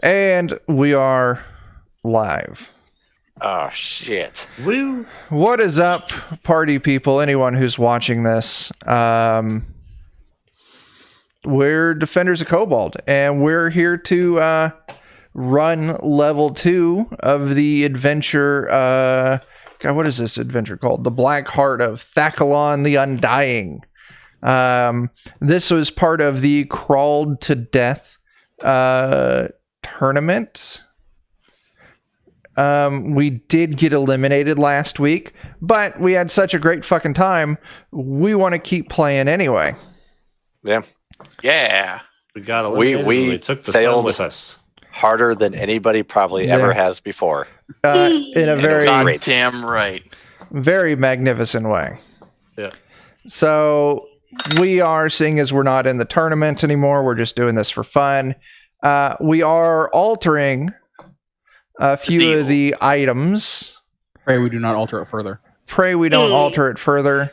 And we are live. Oh, shit. Woo. What is up, party people? Anyone who's watching this. We're Defenders of Cobalt, and we're here to run level 2 of the adventure. God, what is this adventure called? The Black Heart of Thakulon the Undying. This was part of the Crawled to Death tournament. We did get eliminated last week, but we had such a great fucking time. We want to keep playing anyway. Yeah. We got eliminated. We took the sun with us. Harder than anybody probably ever has before. In a very damn right. Very magnificent way. Yeah. So we are, seeing as we're not in the tournament anymore, we're just doing this for fun. We are altering a few of the items. Pray we do not alter it further. Pray we don't alter it further.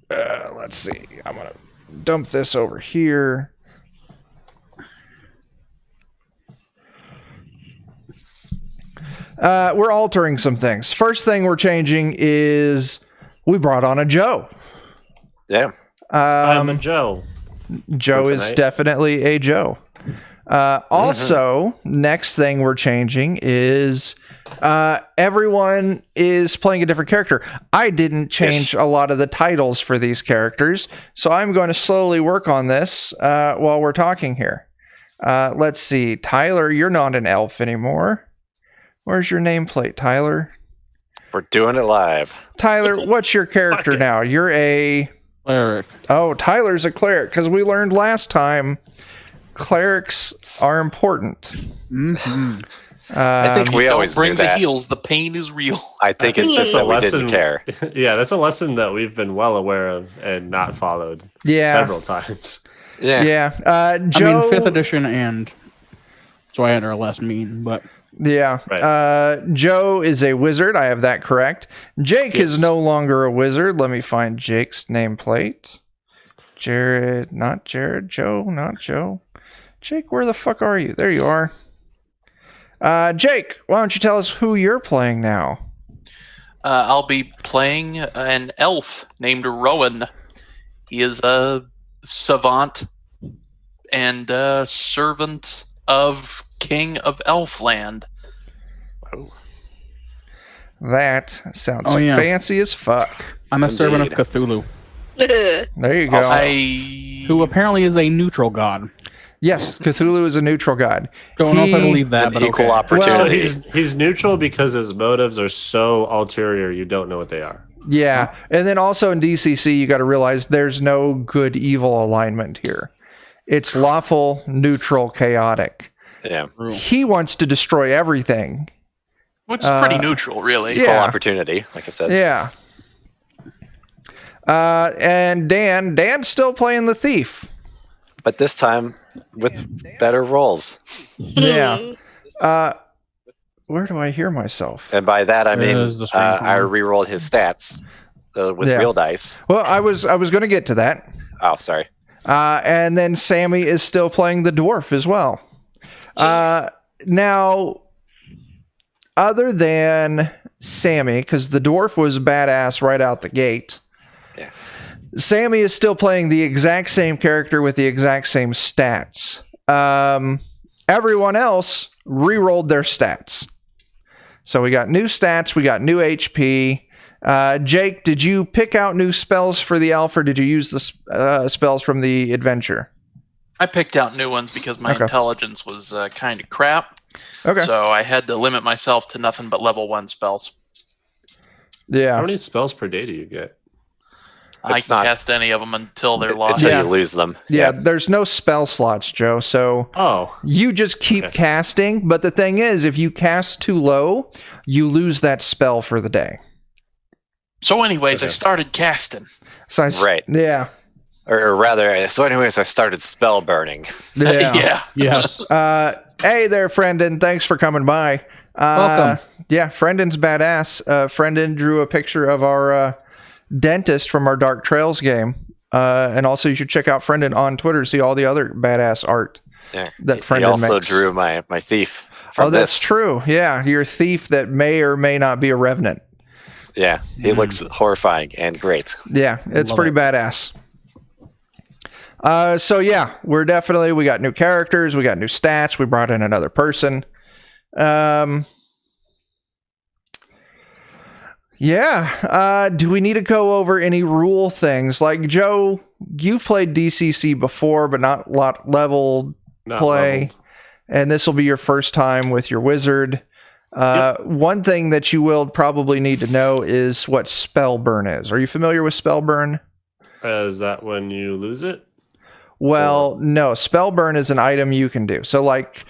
Let's see. I'm going to dump this over here. We're altering some things. First thing we're changing is we brought on a Joe. Yeah. I'm a Joe. Joe is definitely a Joe. Also, next thing we're changing is everyone is playing a different character. I didn't change a lot of the titles for these characters, so I'm going to slowly work on this while we're talking here. Let's see. Tyler, you're not an elf anymore. Where's your nameplate, Tyler? We're doing it live. Tyler, what's your character now? You're a... Cleric. Oh, Tyler's a cleric, because we learned last time clerics are important. Mm-hmm. I think we always bring knew the that. heals. The pain is real. I think it's just that we didn't care. Yeah, that's a lesson that we've been well aware of and not followed several times. Yeah. Joe, I mean, 5th edition and Zoyan are less mean, but... Yeah. Right. Joe is a wizard. I have that correct. Jake is no longer a wizard. Let me find Jake's nameplate. Jared, not Jared. Joe, not Joe. Jake, where the fuck are you? There you are. Jake, why don't you tell us who you're playing now? I'll be playing an elf named Rowan. He is a savant and a servant of King of Elfland. Oh. That sounds fancy as fuck. I'm a servant of Cthulhu. There you go. Who apparently is a neutral god. Yes, Cthulhu is a neutral god. Don't know if I believe that, but equal okay. opportunity. So he's neutral because his motives are so ulterior you don't know what they are. Yeah, and then also in DCC you got to realize there's no good evil alignment here. It's lawful, neutral, chaotic. Yeah. He wants to destroy everything. Which is pretty neutral, really. Equal opportunity, like I said. Yeah. And Dan's still playing the thief. But this time with better rolls. Yeah. Where do I hear myself? And by that I mean I one. re-rolled his stats with real dice. Well, I was going to get to that. Oh, sorry. And then Sammy is still playing the dwarf as well. Now, other than Sammy, because the dwarf was badass right out the gate, Sammy is still playing the exact same character with the exact same stats. Everyone else re-rolled their stats. So we got new stats, we got new HP. Jake, did you pick out new spells for the elf, or did you use the spells from the adventure? I picked out new ones because my intelligence was kind of crap. Okay. So I had to limit myself to nothing but level 1 spells. Yeah. How many spells per day do you get? I can cast any of them until they're lost. Until you lose them. Yeah, there's no spell slots, Joe. So you just keep casting. But the thing is, if you cast too low, you lose that spell for the day. So anyways, I started casting. So Yeah. Or rather, so anyways, I started spell burning. Yeah. Yes. Hey there, Friendon. Thanks for coming by. Welcome. Yeah, Friendon's badass. Friendon drew a picture of our dentist from our Dark Trails game. And also you should check out Friendon on Twitter to see all the other badass art. that friend He also makes. drew my thief. From That's this. true. Yeah, your thief that may or may not be a revenant. Yeah, he looks horrifying and great. Yeah, it's Love pretty it. badass. So yeah, we got new characters, we got new stats, we brought in another person. Do we need to go over any rule things? Like, Joe, you've played DCC before, but not leveled play. Leveled. And this will be your first time with your wizard. One thing that you will probably need to know is what spell burn is. Are you familiar with spell burn? Is that when you lose it? Well, no. Spell burn is an item you can do. So, like,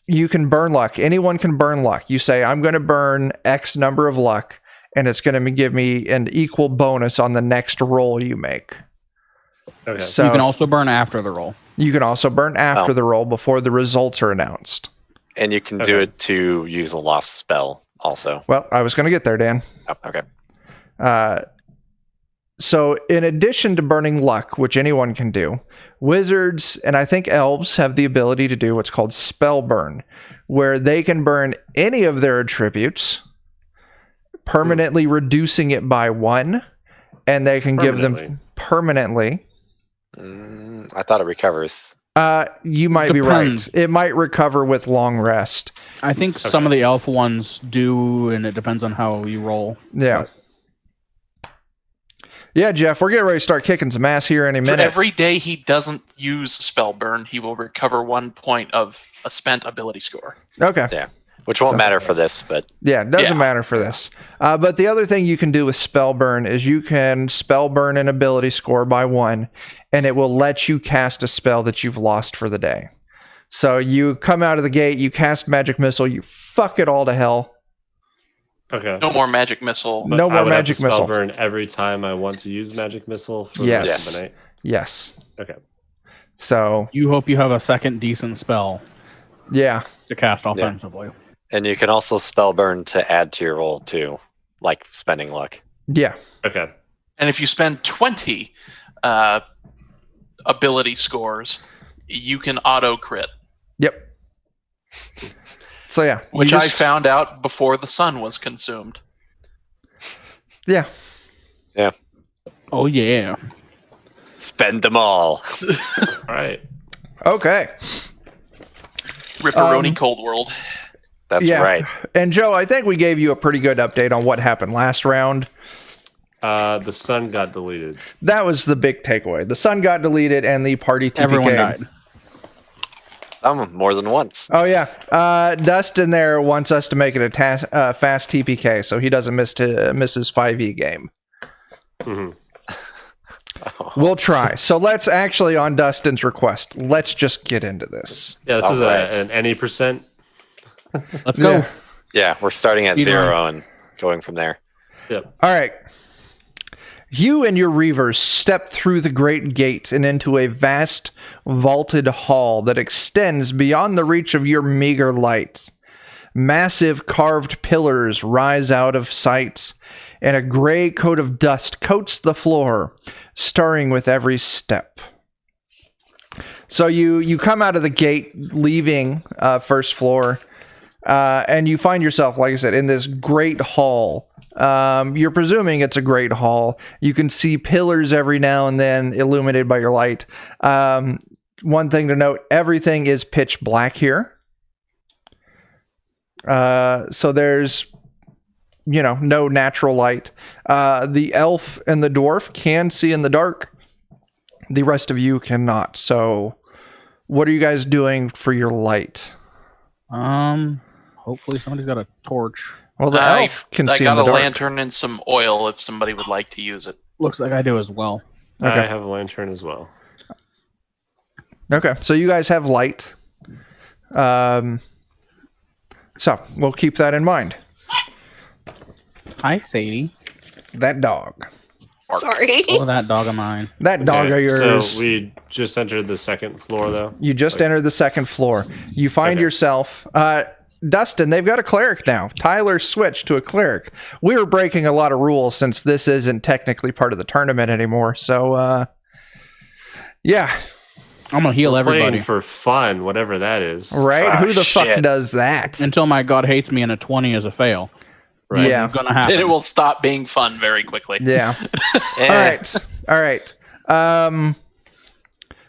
you can burn luck. Anyone can burn luck. You say, I'm going to burn X number of luck, and it's going to give me an equal bonus on the next roll you make. Okay. So You can also burn after the roll. you can also burn after the roll before the results are announced. And you can do it to use a lost spell also. Well, I was going to get there, Dan. Oh, okay. So in addition to burning luck, which anyone can do, wizards and I think elves have the ability to do what's called spell burn, where they can burn any of their attributes, permanently reducing it by 1, and they can give them permanently. I thought it recovers. You might be right. It might recover with long rest. I think some of the elf ones do, and it depends on how you roll. Yeah. Yeah, Jeff, we're getting ready to start kicking some ass here any minute. For every day he doesn't use spell burn, he will recover 1 point of a spent ability score. Okay. Yeah. Which won't matter for this, but... Yeah, it doesn't matter for this. But the other thing you can do with spell burn is you can spell burn an ability score by 1, and it will let you cast a spell that you've lost for the day. So you come out of the gate, you cast Magic Missile, you fuck it all to hell. Okay. No more Magic Missile. But no more I would Magic have to spell Missile. burn every time I want to use Magic Missile for the Yes. rest of the night. Yes. Okay. So, You hope you have a second decent spell yeah. to cast offensively. And you can also spell burn to add to your roll too, like spending luck. Yeah. Okay. And if you spend 20 ability scores, you can auto crit. Yep. So, yeah. Which I found out before the sun was consumed. Yeah. Yeah. Oh, yeah. Spend them all. All right. Okay. Ripperoni Cold World. That's right. And Joe, I think we gave you a pretty good update on what happened last round. The sun got deleted. That was the big takeaway. The sun got deleted and the party TPK. Everyone died. More than once. Oh, yeah. Dustin there wants us to make it a fast TPK so he doesn't miss his 5e game. Mm-hmm. We'll try. So let's actually, on Dustin's request, let's just get into this. Yeah, this is an any percent. Let's go. Yeah, we're starting at 0 and going from there. Yep. All right. You and your Reavers step through the great gate and into a vast vaulted hall that extends beyond the reach of your meager light. Massive carved pillars rise out of sight, and a gray coat of dust coats the floor, stirring with every step. So you come out of the gate, leaving first floor, and you find yourself, like I said, in this great hall. You're presuming it's a great hall. You can see pillars every now and then illuminated by your light. One thing to note, everything is pitch black here. So there's, no natural light. The elf and the dwarf can see in the dark. The rest of you cannot. So what are you guys doing for your light? Hopefully somebody's got a torch. Well, the elf can see in the dark. I got a lantern and some oil if somebody would like to use it. Looks like I do as well. Okay. I have a lantern as well. Okay, so you guys have light. So we'll keep that in mind. Hi, Sadie. That dog. Sorry. Oh, that dog of mine. That dog of yours. So we just entered the second floor, though. You just entered the second floor. You find yourself... Dustin, they've got a cleric now. Tyler switched to a cleric. We were breaking a lot of rules since this isn't technically part of the tournament anymore. So, yeah. I'm gonna heal everybody Playing for fun, whatever that is. Right? Ah, Who the fuck shit. does that? until my god hates me and a 20 is a fail. Right. Yeah. It's gonna happen. Then it will stop being fun very quickly. Yeah. Eh, All right.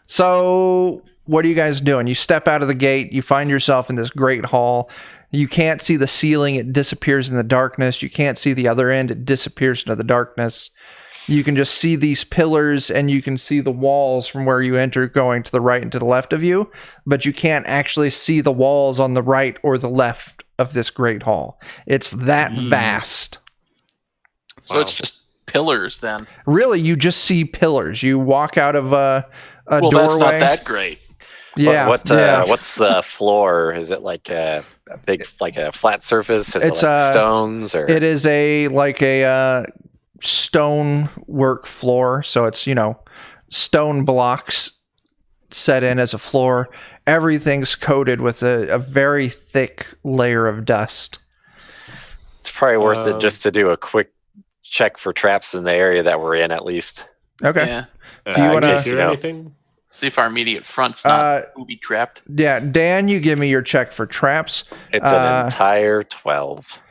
So what are you guys doing? You step out of the gate. You find yourself in this great hall. You can't see the ceiling. It disappears in the darkness. You can't see the other end. It disappears into the darkness. You can just see these pillars, and you can see the walls from where you enter going to the right and to the left of you, but you can't actually see the walls on the right or the left of this great hall. It's that vast. So it's just pillars then. Really, you just see pillars. You walk out of a Well, doorway. that's not that great. Yeah. What's the floor? Is it like a big, like a flat surface? Is It's it like stones or? It is a stone work floor, so it's stone blocks set in as a floor. Everything's coated with a very thick layer of dust. It's probably worth it just to do a quick check for traps in the area that we're in, at least. Okay. Yeah. If you wanna- in case case you know. anything? See if our immediate front's not booby trapped. Yeah, Dan, you give me your check for traps. It's an entire 12.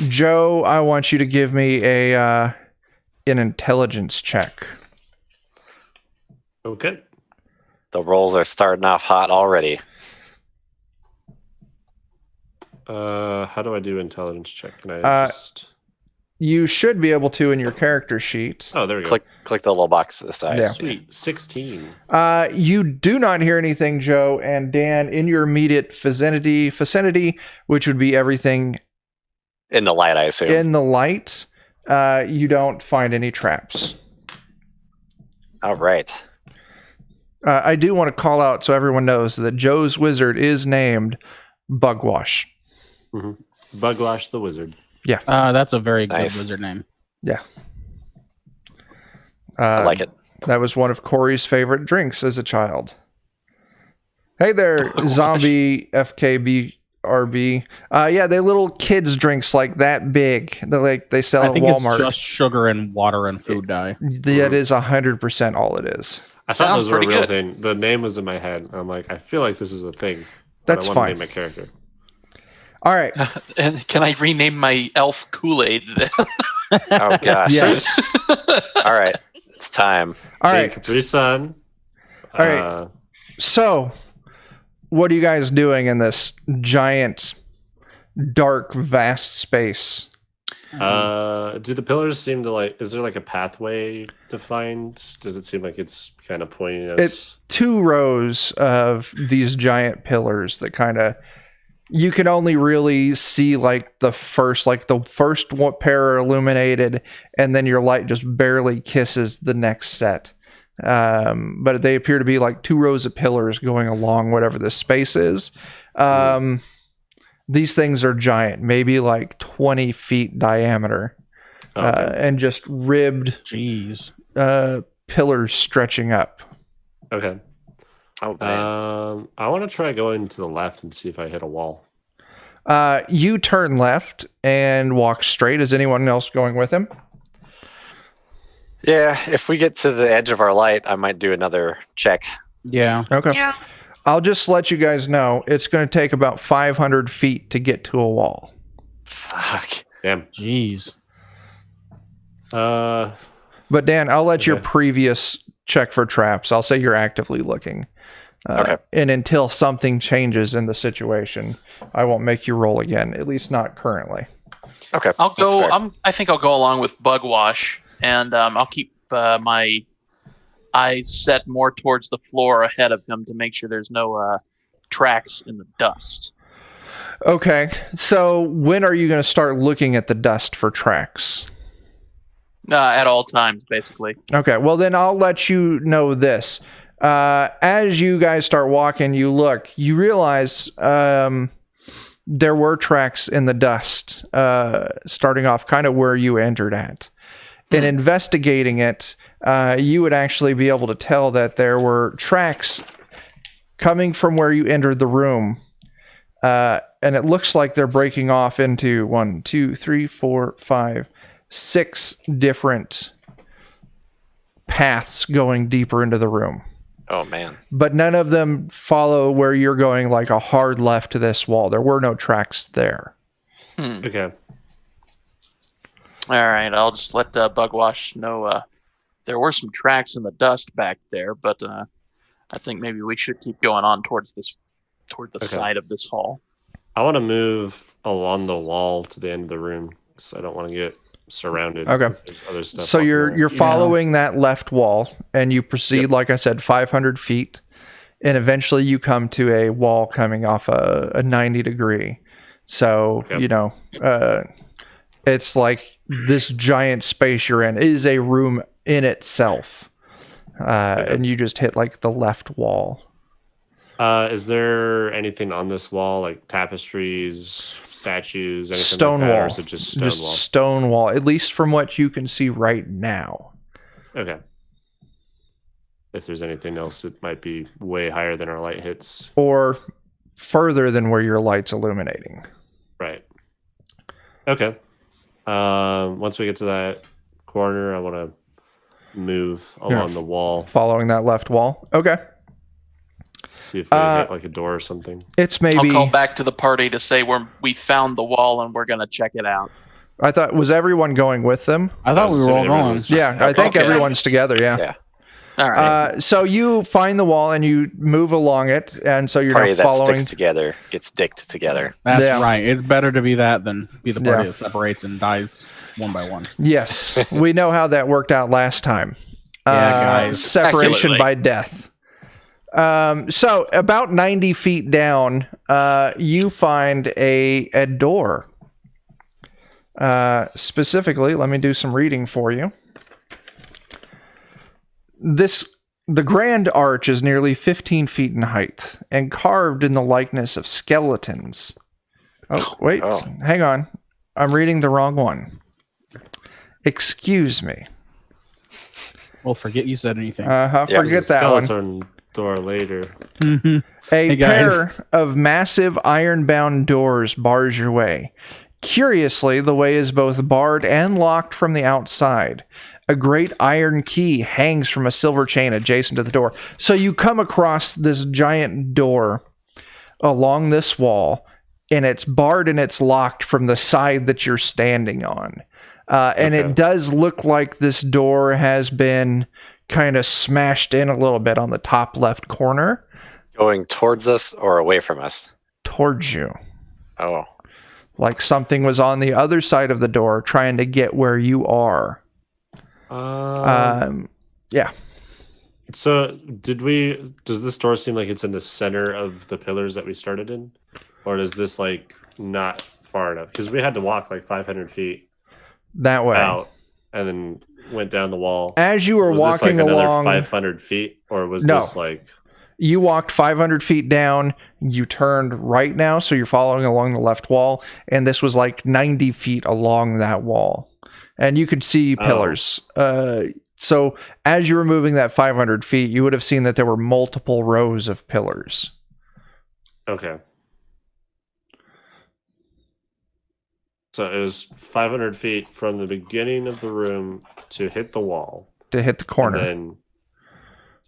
Joe, I want you to give me an intelligence check. Okay. The rolls are starting off hot already. How do I do intelligence check? Can I just? You should be able to in your character sheet. Oh, there we go. Click the little box to the side. Yeah. Sweet. 16. You do not hear anything, Joe and Dan, in your immediate vicinity, which would be everything In the light, I assume. in the light. You don't find any traps. All right. I do want to call out so everyone knows that Joe's wizard is named Bugwash. Bugwash the Wizard. That's a very good Nice. wizard name. Yeah. I like it. That was one of Corey's favorite drinks as a child. Hey there, zombie FKBRB. Yeah, they little kids drinks like that big. They sell I at think Walmart. it's just sugar and water and food dye. That is 100% all it is. I thought Sounds those were a pretty real good. thing. The name was in my head. I'm like, I feel like this is a thing. That's I want to fine. name my character. All right. And can I rename my elf Kool-Aid then? Oh, gosh. Yes. All right. It's time. All Hey, right. Capri Sun. All right. So, what are you guys doing in this giant, dark, vast space? Do the pillars seem to is there like a pathway defined? Does it seem like it's kind of pointing us? It's 2 rows of these giant pillars that kind of, you can only really see like the first one pair are illuminated, and then your light just barely kisses the next set. But they appear to be like 2 rows of pillars going along whatever this space is. These things are giant, maybe like 20 feet diameter, and just ribbed Jeez. pillars stretching up. Okay. Oh, man. I want to try going to the left and see if I hit a wall. You turn left and walk straight. Is anyone else going with him? Yeah, if we get to the edge of our light, I might do another check. Yeah. Okay. Yeah. I'll just let you guys know it's going to take about 500 feet to get to a wall. Fuck. Damn. Jeez. But Dan, I'll let your Okay. previous check for traps. I'll say you're actively looking. Okay. And until something changes in the situation, I won't make you roll again, at least not currently. Okay. I'll that's go. fair. I think I'll go along with Bugwash, and I'll keep my eyes set more towards the floor ahead of him to make sure there's no tracks in the dust. Okay. So when are you going to start looking at the dust for tracks? At all times, basically. Okay, well then I'll let you know this. As you guys start walking, you look, you realize there were tracks in the dust, starting off kind of where you entered at. In investigating it, you would actually be able to tell that there were tracks coming from where you entered the room. And it looks like they're breaking off into 1, 2, 3, 4, 5, 6 different paths going deeper into the room. Oh man. But none of them follow where you're going, like a hard left to this wall. There were no tracks there. Okay. All right, I'll just let Bugwash know there were some tracks in the dust back there, but I think maybe we should keep going on toward the side of this hall. I want to move along the wall to the end of the room because I don't want to get surrounded. Okay. If there's other stuff. So you're following that left wall, and you proceed, like I said, 500 feet, and eventually you come to a wall coming off a 90 degree. So it's like this giant space you're in is a room in itself, and you just hit like the left wall. Is there anything on this wall, like tapestries, statues, anything Stone like that, wall. or is it just stone Just wall? stone wall, at least from what you can see right now. Okay. If there's anything else, it might be way higher than our light hits. Or further than where your light's illuminating. Right. Okay. Once we get to that corner, I want to move along the wall. Following that left wall. Okay. See if we hit like a door or something. It's maybe... I'll call back to the party to say we found the wall and we're going to check it out. I thought, was everyone going with them? I thought we were all going. Yeah, I think everyone's together, Yeah. All right. So you find the wall and you move along it, and so you're Party now that following... sticks together gets dicked together. That's right. It's better to be that than be the party that separates and dies one by one. Yes, we know how that worked out last time. Guys. Separation by death. So about 90 feet down, you find a door. Specifically, let me do some reading for you. The grand arch is nearly 15 feet in height and carved in the likeness of skeletons. Oh, wait, hang on. I'm reading the wrong one. Excuse me. Well, forget you said anything. Forget that one. Skeleton door later. A pair of massive iron-bound doors bars your way. Curiously, the way is both barred and locked from the outside. A great iron key hangs from a silver chain adjacent to the door. So you come across this giant door along this wall, and it's barred and it's locked from the side that you're standing on. And it does look like this door has been kind of smashed in a little bit on the top left corner. Going towards us or away from us? Towards you. Oh. Like something was on the other side of the door trying to get where you are. Yeah. So does this door seem like it's in the center of the pillars that we started in? Or is this like not far enough? Because we had to walk like 500 feet that way out and then went down the wall. As you were walking this like along, another 500 feet, or was No. this like... You walked 500 feet down, you turned right now, so you're following along the left wall, and this was like 90 feet along that wall. And you could see pillars. So as you were moving that 500 feet, you would have seen that there were multiple rows of pillars. Okay. So it was 500 feet from the beginning of the room to hit the wall. To hit the corner. And then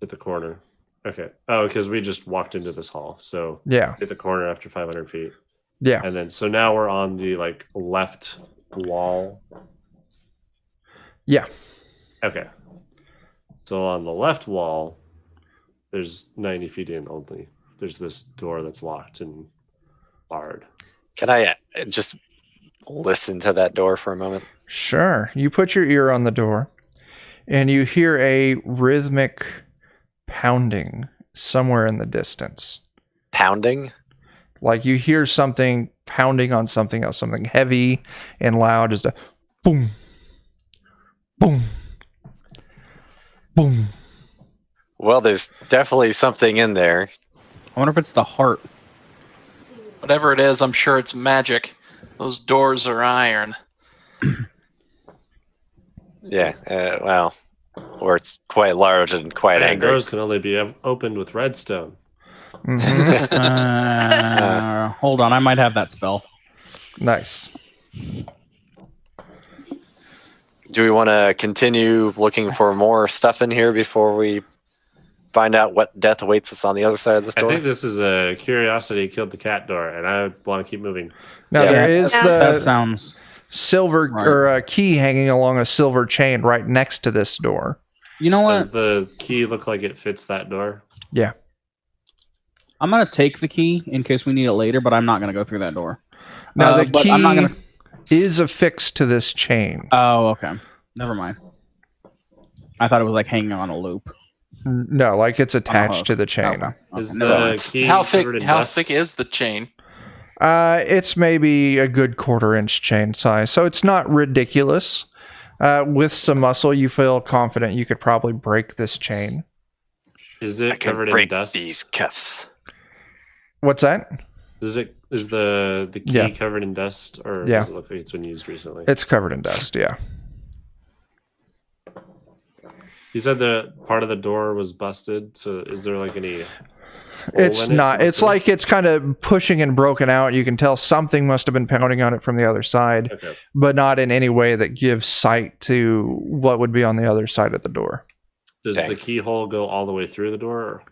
hit the corner. Okay. Oh, because we just walked into this hall. So Yeah. hit the corner after 500 feet. Yeah. And then, so now we're on the like left wall. Yeah. Okay. So on the left wall, there's 90 feet in only. There's this door that's locked and barred. Can I just listen to that door for a moment? Sure. You put your ear on the door, and you hear a rhythmic pounding somewhere in the distance. Pounding? Like you hear something pounding on something else, something heavy and loud, just a boom, boom, boom. Well, there's definitely something in there. I wonder if it's the heart. Whatever it is, I'm sure it's magic. Those doors are iron. Yeah, well, or it's quite large and quite And angry. doors can only be opened with redstone. Mm-hmm. Hold on, I might have that spell. Nice. Do we want to continue looking for more stuff in here before we find out what death awaits us on the other side of this I door? think this is a curiosity killed the cat door, and I want to keep moving. Now Yeah. there is That the sounds silver right. or a key hanging along a silver chain right next to this door. You know Does what? the key look like it fits that door? Yeah. I'm gonna take the key in case we need it later, but I'm not gonna go through that door. Now the but key I'm not gonna. is affixed to this chain. Oh, okay. Never mind. I thought it was like hanging on a loop. No, like it's attached hook. to the chain. Okay. Is Never the mind. key How thick? covered in How dust? thick is the chain? It's maybe a good 1/4 inch chain size, so it's not ridiculous. With some muscle, you feel confident you could probably break this chain. Is I it can covered in break dust? these cuffs. What's that? Is the key Yeah. covered in dust, or Yeah. does it look like it's been used recently? It's covered in dust, yeah. You said the part of the door was busted, so is there like any hole It's in it to not. look It's through? like it's kind of pushing and broken out. You can tell something must have been pounding on it from the other side, Okay. but not in any way that gives sight to what would be on the other side of the door. Does Dang. the keyhole go all the way through the door?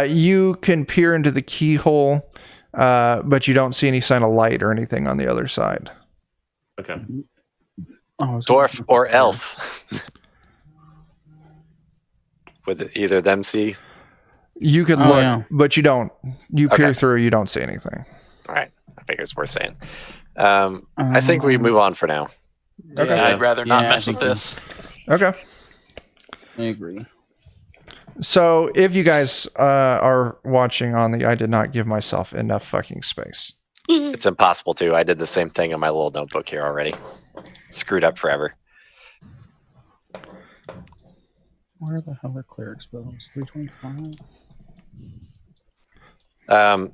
You can peer into the keyhole, but you don't see any sign of light or anything on the other side. Okay. Oh, Dwarf or elf? Would either of them see? You could Oh, look, yeah. but you don't. You peer Okay. through, you don't see anything. All right. I figure it's worth saying. I think we move on for now. Okay. Yeah, I'd rather not Yeah, mess I with think this. Okay. I agree. So if you guys are watching on the I did not give myself enough fucking space. It's impossible to. I did the same thing in my little notebook here already. Screwed up forever. Where the hell are cleric spells? 325.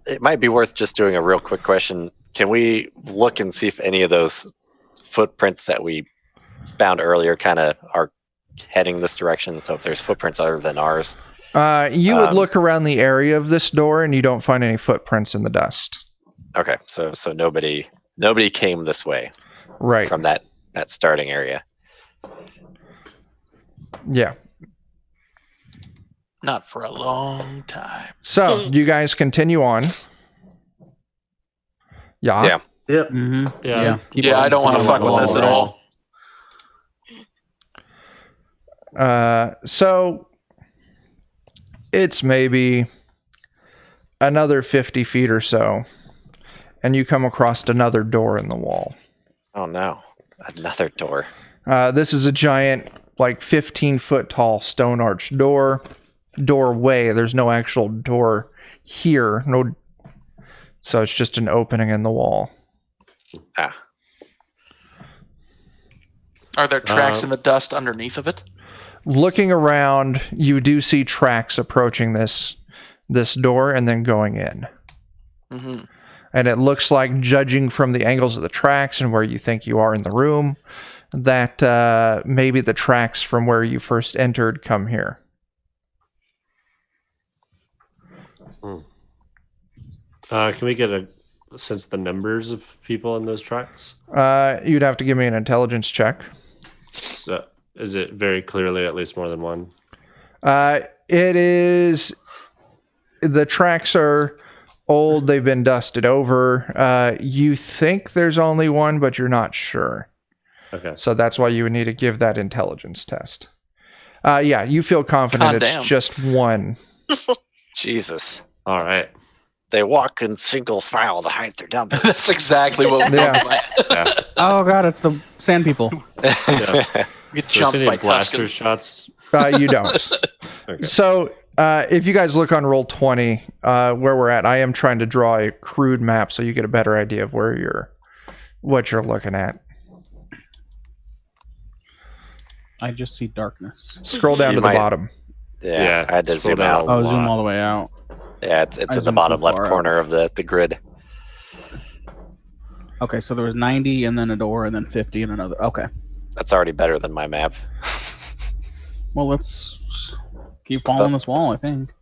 It might be worth just doing a real quick question. Can we look and see if any of those footprints that we found earlier kind of are heading this direction? So if there's footprints other than ours. You would look around the area of this door and you don't find any footprints in the dust. Okay, so nobody came this way Right. from that starting area. Yeah. Not for a long time. So you guys continue on. Yeah. Yeah. Yep. Mm-hmm. Yeah. Keep Yeah, on I don't want to continuing fuck with this at along. all. So it's maybe another 50 feet or so, and you come across another door in the wall. Oh no, another door. This is a giant, like 15-foot tall stone arch doorway. There's no actual door here. No, so it's just an opening in the wall. Ah, Are there tracks in the dust underneath of it? Looking around, you do see tracks approaching this door and then going in. Mm-hmm. And it looks like, judging from the angles of the tracks and where you think you are in the room, that maybe the tracks from where you first entered come here. Can we get a sense of the numbers of people in those tracks? You'd have to give me an intelligence check. So, is it very clearly at least more than one? It is. The tracks are old. They've been dusted over. You think there's only one, but you're not sure. Okay. So that's why you would need to give that intelligence test. Yeah, you feel confident God it's damn. just one. Jesus. All right. They walk in single file to hide their dumbbells. That's exactly what we Yeah. Yeah. Oh god, it's the sand people. Yeah. get Do I see jumped any by blaster Tuskens. shots? You don't. Okay. So if you guys look on roll 20, where we're at, I am trying to draw a crude map so you get a better idea of what you're looking at. I just see darkness. Scroll down You to the might- bottom. Yeah, I had to scroll zoom down out. a Oh, zoom lot. all the way out. Yeah, it's I at the zoomed bottom too left far out. corner of the grid. Okay, so there was 90 and then a door and then 50 and another. Okay. That's already better than my map. Well, let's keep following this wall, I think.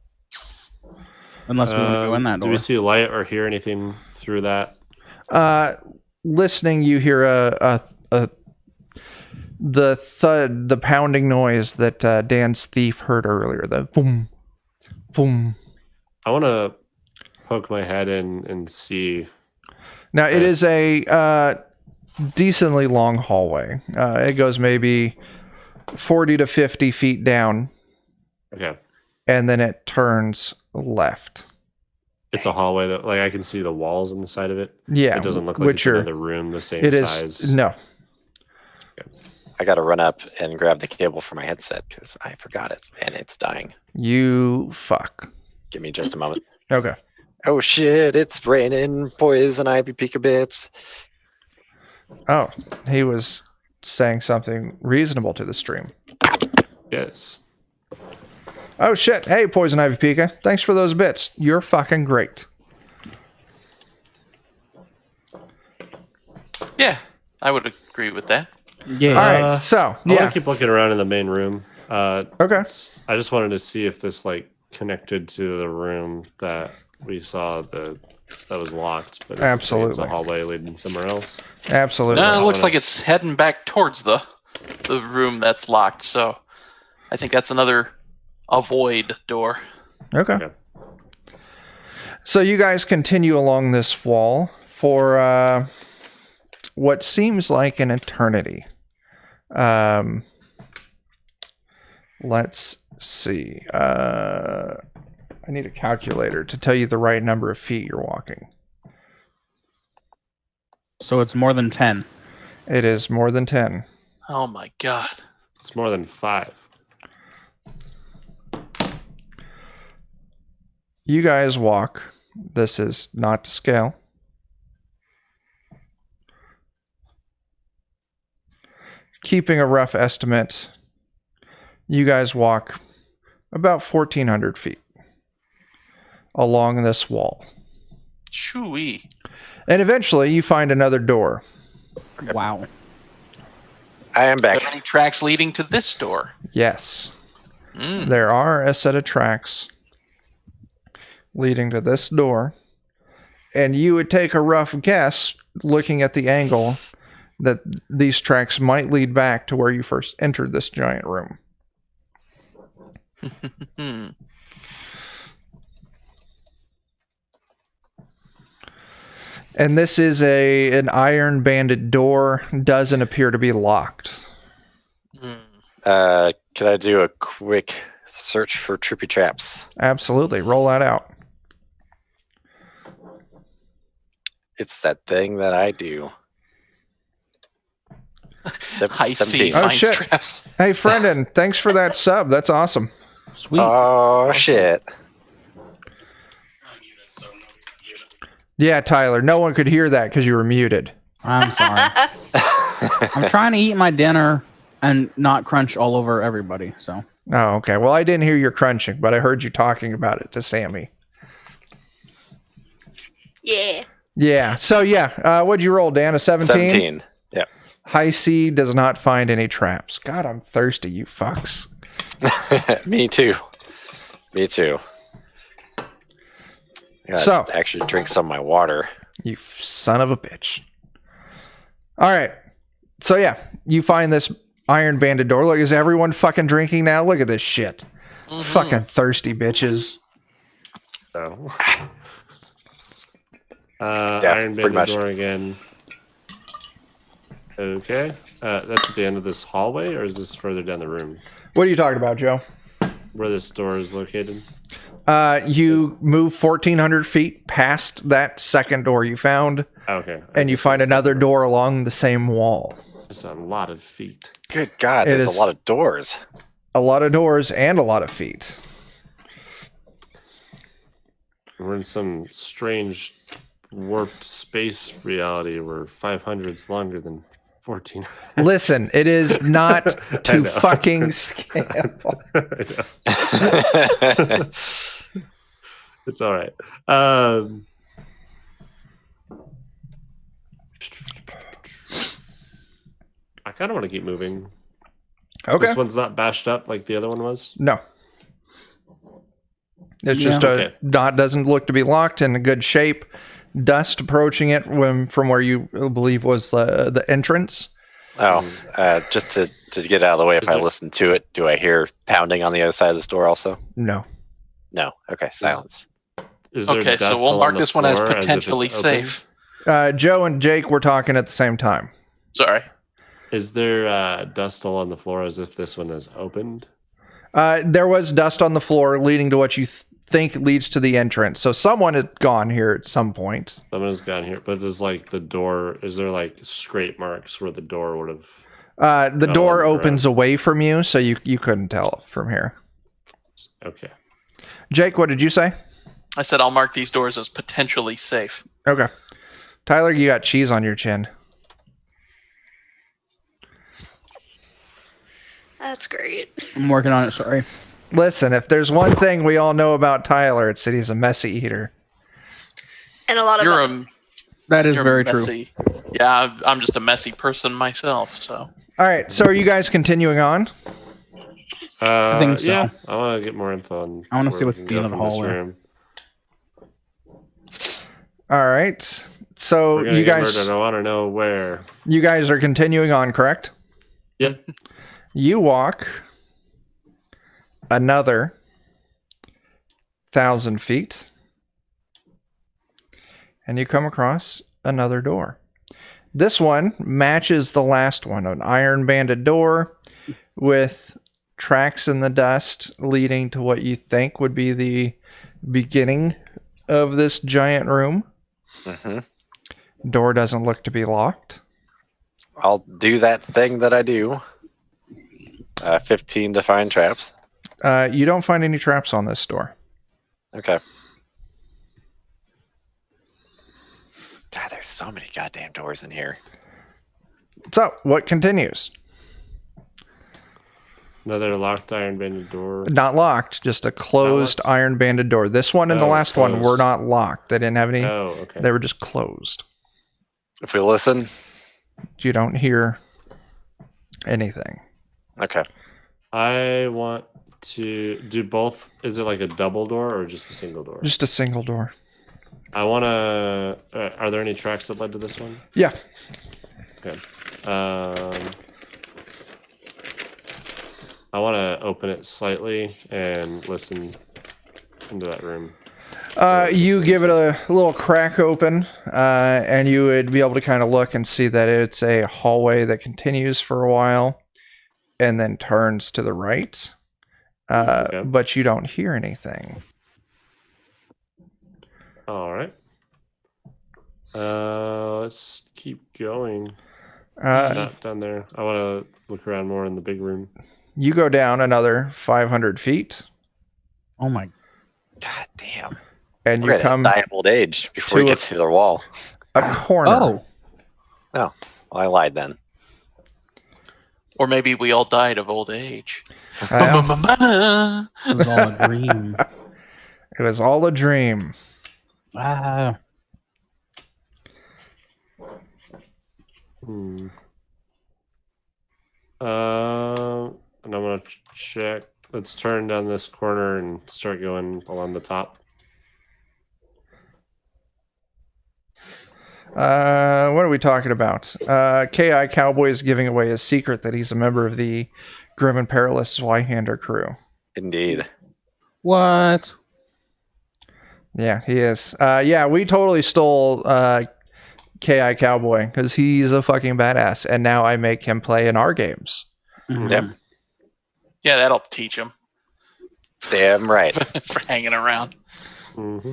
Unless we want to go in that Do door. we see light or hear anything through that? Listening, you hear the thud, the pounding noise that Dan's thief heard earlier. The boom, Boom. I want to poke my head in and see. Now, it is a decently long hallway. It goes maybe 40 to 50 feet down, Okay. and then it turns left. It's a hallway that, like, I can see the walls on the side of it. Yeah. It doesn't look like it's another room the same size. No. I got to run up and grab the cable for my headset because I forgot it and it's dying. You fuck. Give me just a moment. Okay. Oh shit, it's raining poison ivy pika bits. Oh, he was saying something reasonable to the stream. Yes. Oh shit. Hey, Poison Ivy Pika. Thanks for those bits. You're fucking great. Yeah, I would agree with that. Yeah. All right. So, I want yeah. to keep looking around in the main room. Okay. I just wanted to see if this, like, connected to the room that we saw that was locked. But Absolutely. it's a hallway leading somewhere else. Absolutely. No, it looks like wanna it's heading back towards the room that's locked. So I think that's another avoid door. Okay. Okay. So you guys continue along this wall for what seems like an eternity. Let's see. I need a calculator to tell you the right number of feet you're walking. So it's more than 10. It is more than 10. Oh my god. It's more than 5. You guys walk. This is not to scale. Keeping a rough estimate, you guys walk about 1,400 feet along this wall. Shoo-wee. And eventually you find another door. Wow. I am Are back. there any tracks leading to this door? Yes, Mm. there are a set of tracks leading to this door. And you would take a rough guess, looking at the angle, that these tracks might lead back to where you first entered this giant room. Hmm. And this is an iron banded door, doesn't appear to be locked. Hmm. Could I do a quick search for trippy traps? Absolutely, roll that out. It's that thing that I do. I see. 17. Oh, Find shit. traps. Hey, Brendan, thanks for that sub. That's awesome. Sweet. Oh shit. Yeah, Tyler, no one could hear that because you were muted. I'm sorry. I'm trying to eat my dinner and not crunch all over everybody. So Oh, okay. Well, I didn't hear your crunching, but I heard you talking about it to Sammy. Yeah. Yeah. So, yeah. What'd you roll, Dan? A 17? 17. Yeah. High C does not find any traps. God, I'm thirsty, you fucks. Me too. Me too. I gotta So- actually drink some of my water. You son of a bitch. All right. So, yeah, you find this iron banded door. Look, is everyone fucking drinking now? Look at this shit. Mhm. Fucking thirsty bitches. So. Yeah, Iron pretty Banded much. door again. Okay. That's at the end of this hallway, or is this further down the room? What are you talking about, Joe? Where this door is located? You move 1,400 feet past that second door you found, Okay. and you find another door along the same wall. It's a lot of feet. Good God, It there's is- a lot of doors. A lot of doors and a lot of feet. We're in some strange warped space reality where 500's longer than 14. Listen, it is not I to know. fucking scale. It's all right. I kind of want to keep moving. Okay. This one's not bashed up like the other one was. No. It's Yeah. just Okay. dot doesn't look to be locked, in a good shape. Dust approaching it from where you believe was the entrance. Oh, just to get out of the way, if Is I it- listen to it, do I hear pounding on the other side of this door also? No. No. Okay, silence. Is there Okay, dust so we'll along mark the this one as floor if it's potentially open? safe. Joe and Jake were talking at the same time. Sorry. Is there dust along the floor as if this one is opened? There was dust on the floor leading to what you think leads to the entrance. So someone had gone here at some point. Someone's gone here, but is like the door? Is there like scrape marks where the door would have? The door on the opens ground. away from you, so you couldn't tell from here. Okay. Jake, what did you say? I said I'll mark these doors as potentially safe. Okay. Tyler, you got cheese on your chin. That's great. I'm working on it. Sorry. Listen, if there's one thing we all know about Tyler, it's that he's a messy eater. And a lot of You're other- That is you're very true. messy. Yeah, I'm just a messy person myself. So All right, so are you guys continuing on? I think so. Yeah, I want to get more info on. I wanna where see we what's can at the go end of the from this hallway. room. All right. So We're gonna you get guys murdered. I want to know where. you guys are continuing on, correct? Yep. You walk another 1,000 feet, and you come across another door. This one matches the last one, an iron banded door with tracks in the dust leading to what you think would be the beginning of this giant room. Mm-hmm. Door doesn't look to be locked. I'll do that thing that I do. 15 to find traps. You don't find any traps on this door. Okay. God, there's so many goddamn doors in here. So, what continues? Another locked iron banded door. Not locked, just a closed locked? iron banded door. This one and the Oh, last one were closed. not locked. They didn't have any. Oh, okay. They were just closed. If we listen. You don't hear anything. Okay. I want to do both. Is it like a double door or just a single door? Just a single door. I want to. Are there any tracks that led to this one? Yeah. Okay. I want to open it slightly and listen into that room. You give it a little crack open, and you would be able to kind of look and see that it's a hallway that continues for a while and then turns to the right. Okay. But you don't hear anything. All right. Let's keep going. Not down there. I want to look around more in the big room. You go down another 500 feet, Oh my. God damn. and We're you gonna come die of old age before we to get to the wall. a corner. Oh. Well, I lied then. or maybe we all died of old age. This is all a dream. It was all a dream. Ah. And I'm gonna check. Let's turn down this corner and start going along the top. What are we talking about? KI Cowboy is giving away a secret that he's a member of the Grim and Perilous Zweihander crew. Indeed. What? Yeah, he is. Yeah, we totally stole KI Cowboy because he's a fucking badass, and now I make him play in our games. Mhm. Yep. Yeah, that'll teach him Damn right. for hanging around. Mm-hmm.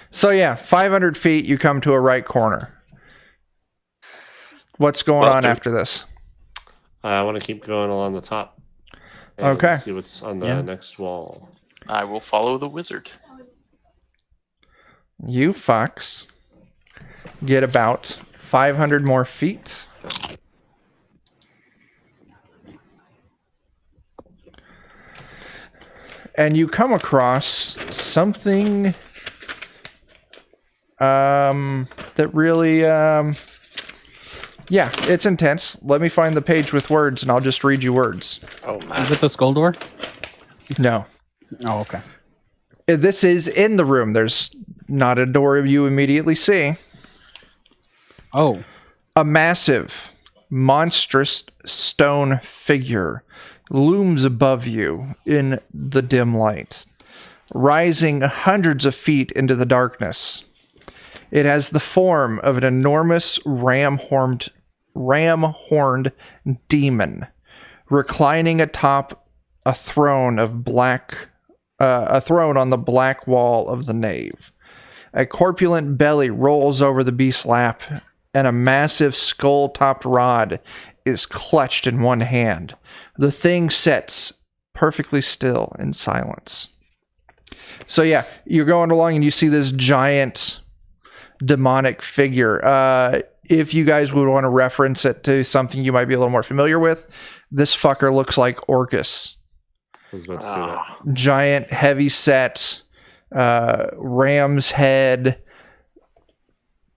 So yeah, 500 feet, you come to a right corner. What's going on after this? I want to keep going along the top. And Okay. See what's on the Yeah. next wall. I will follow the wizard. You fucks get about 500 more feet. And you come across something that really yeah, it's intense. Let me find the page with words and I'll just read you words. Oh Is man. it the skull door? No. Oh, okay. This is in the room. There's not a door you immediately see. Oh. A massive, monstrous stone figure looms above you in the dim light. rising hundreds of feet into the darkness. It has the form of an enormous ram-horned demon, reclining atop a throne on the black wall of the nave. A corpulent belly rolls over the beast's lap, and a massive skull-topped rod is clutched in one hand. The thing sits perfectly still in silence. So yeah, you're going along and you see this giant demonic figure. If you guys would want to reference it to something you might be a little more familiar with, this fucker looks like Orcus. I was about to say that. Giant, heavy-set, ram's head,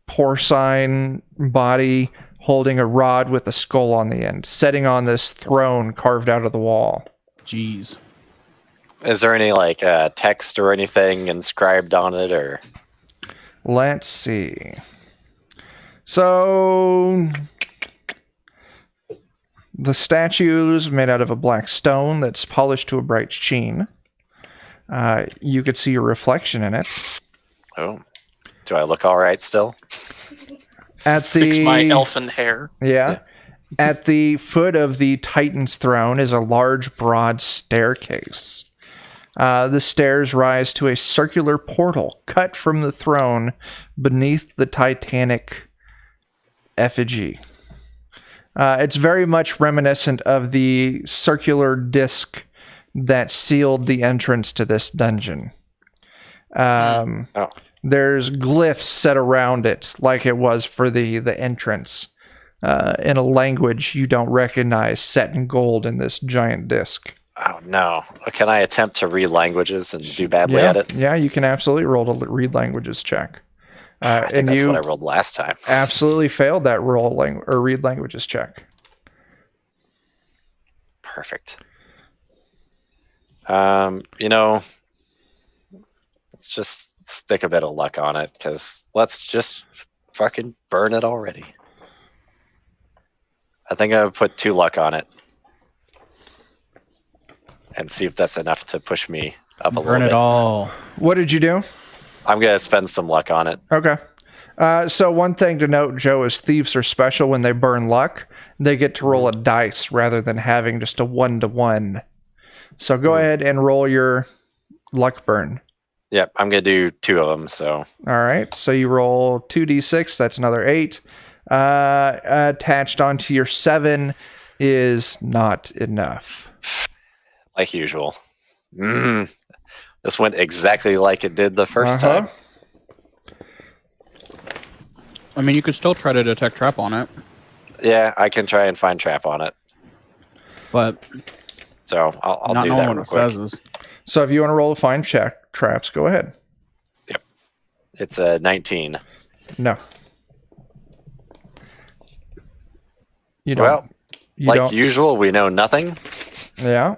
porcine body, holding a rod with a skull on the end, sitting on this throne carved out of the wall. Jeez. Is there any like text or anything inscribed on it, or? Let's see. So the statue is made out of a black stone that's polished to a bright sheen. You could see your reflection in it. Oh, do I look all right still? At Fix my elfin hair. Yeah. At the foot of the Titan's throne is a large, broad staircase. The stairs rise to a circular portal cut from the throne beneath the Titanic effigy. It's very much reminiscent of the circular disc that sealed the entrance to this dungeon. There's glyphs set around it like it was for the entrance in a language you don't recognize, set in gold in this giant disc. Oh no! Can I attempt to read languages and do badly at it? Yeah, you can absolutely roll to read languages check. I think that's what I rolled last time. Absolutely failed that read languages check. Perfect. Let's just stick a bit of luck on it, because let's just fucking burn it already. I think I would put 2 luck on it and see if that's enough to push me up a little bit. Burn it all. What did you do? I'm going to spend some luck on it. Okay. So one thing to note, Joe, is thieves are special when they burn luck. They get to roll a dice rather than having just a 1-to-1. So go ahead and roll your luck burn. Yep, I'm going to do 2 of them, so. All right, so you roll 2d6, that's another 8. Attached onto your 7 is not enough. Like usual. This went exactly like it did the first time. I mean, you could still try to detect trap on it, Yeah, I can try and find trap on it. but So I'll not do knowing that what real it quick. says is. So if you want to roll to find traps, go ahead. It's a 19. No. You don't. Well, you like don't. usual, we know nothing. Yeah.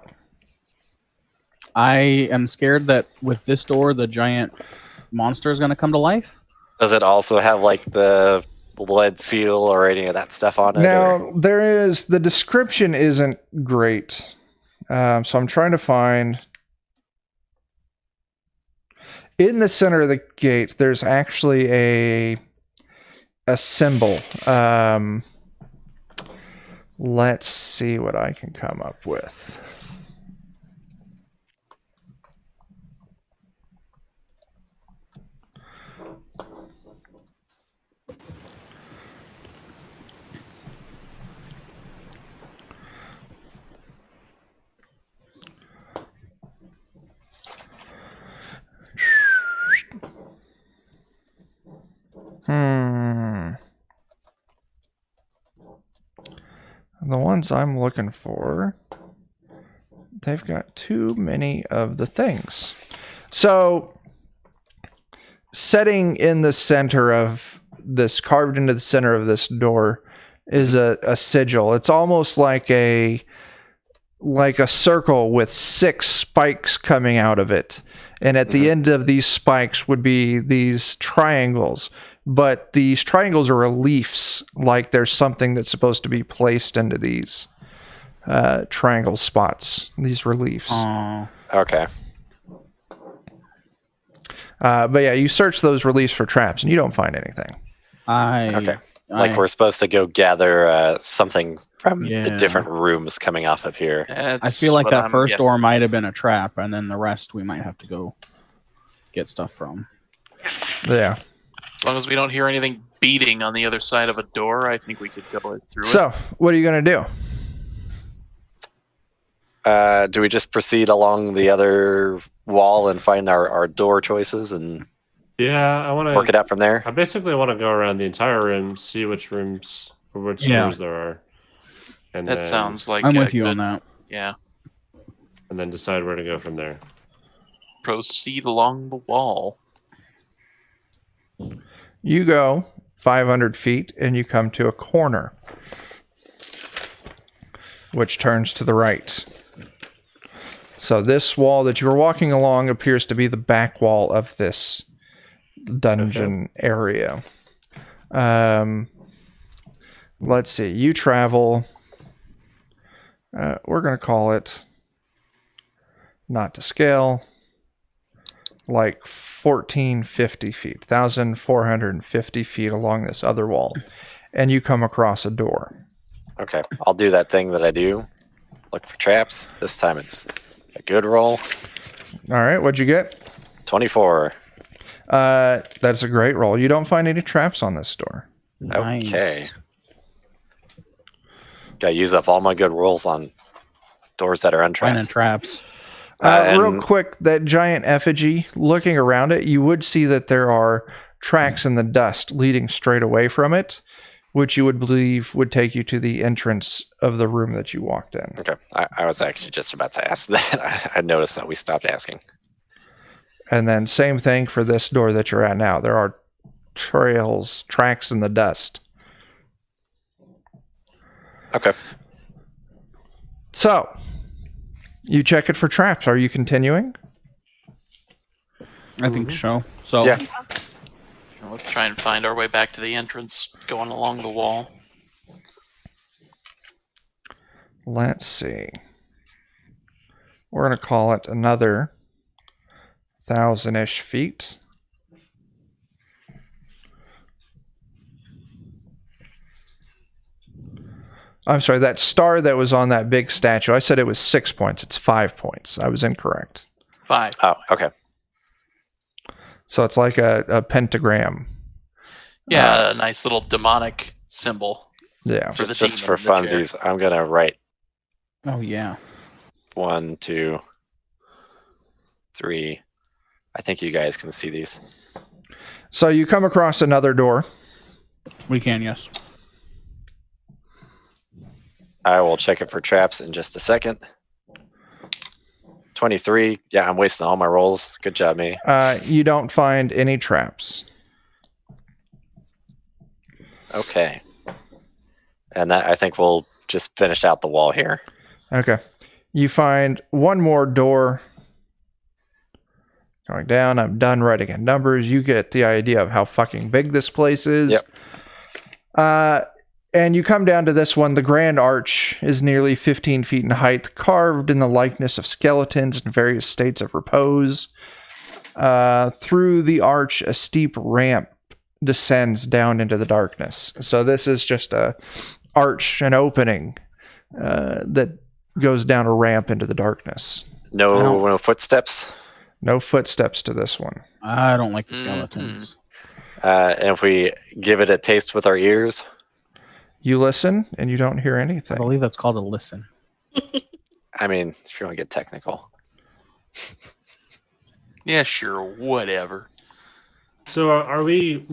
I am scared that with this door, the giant monster is going to come to life. Does it also have like the lead seal or any of that stuff on it? Now, the description isn't great. So I'm trying to find. In the center of the gate, there's actually a symbol. Let's see what I can come up with. The ones I'm looking for, they've got too many of the things. So, setting in the center of this, carved into the center of this door, is a sigil. It's almost like a circle with 6 spikes coming out of it. And at the end of these spikes would be these triangles. But these triangles are reliefs, like there's something that's supposed to be placed into these triangle spots, these reliefs. Oh, Okay. But yeah, you search those reliefs for traps, and you don't find anything. Okay. Like we're supposed to go gather something from the different rooms coming off of here. I feel like that first door might have been a trap, and then the rest we might have to go get stuff from. Yeah. As long as we don't hear anything beating on the other side of a door, I think we could go through it. So, what are you going to do? Do we just proceed along the other wall and find our door choices and I want to work it out from there? I basically want to go around the entire room, see which rooms or which doors there are. And that sounds like I'm with you on that. Yeah. And then decide where to go from there. Proceed along the wall. You go 500 feet and you come to a corner, which turns to the right. So this wall that you were walking along appears to be the back wall of this dungeon area. Let's see. You travel. We're going to call it, not to scale, like 1,450 feet, 1,450 feet along this other wall. And you come across a door. Okay, I'll do that thing that I do. Look for traps. This time it's a good roll. All right, what'd you get? 24. That's a great roll. You don't find any traps on this door. Nice. Okay. Gotta use up all my good rolls on doors that are untrapped. Finding traps. Real quick, that giant effigy, looking around it, you would see that there are tracks in the dust leading straight away from it, which you would believe would take you to the entrance of the room that you walked in. Okay, I was actually just about to ask that. I noticed that we stopped asking. And then same thing for this door that you're at now. There are tracks in the dust. Okay. So, you check it for traps. Are you continuing? I think so. So Yeah. Let's try and find our way back to the entrance, going along the wall. Let's see. We're going to call it another 1,000-ish feet. I'm sorry, that star that was on that big statue, I said it was 6 points. It's 5 points. I was incorrect. 5. Oh, okay. So it's like a pentagram. Yeah, a nice little demonic symbol. Yeah. For the Just demon for in the chair. funsies, I'm gonna write Oh yeah. 1, 2, 3. I think you guys can see these. So you come across another door. We can, yes. I will check it for traps in just a second. 23. Yeah, I'm wasting all my rolls. Good job, me. You don't find any traps. Okay. And that, I think we'll just finish out the wall here. Okay. You find one more door. Going down. I'm done writing in numbers. You get the idea of how fucking big this place is. Yep. And you come down to this one. The grand arch is nearly 15 feet in height, carved in the likeness of skeletons in various states of repose. Through the arch, a steep ramp descends down into the darkness. So this is just an opening that goes down a ramp into the darkness. No footsteps. No footsteps to this one. I don't like the skeletons. And if we give it a taste with our ears. You listen, and you don't hear I anything. believe that's called a listen. I mean, if you want to get technical. Yeah, sure, whatever. So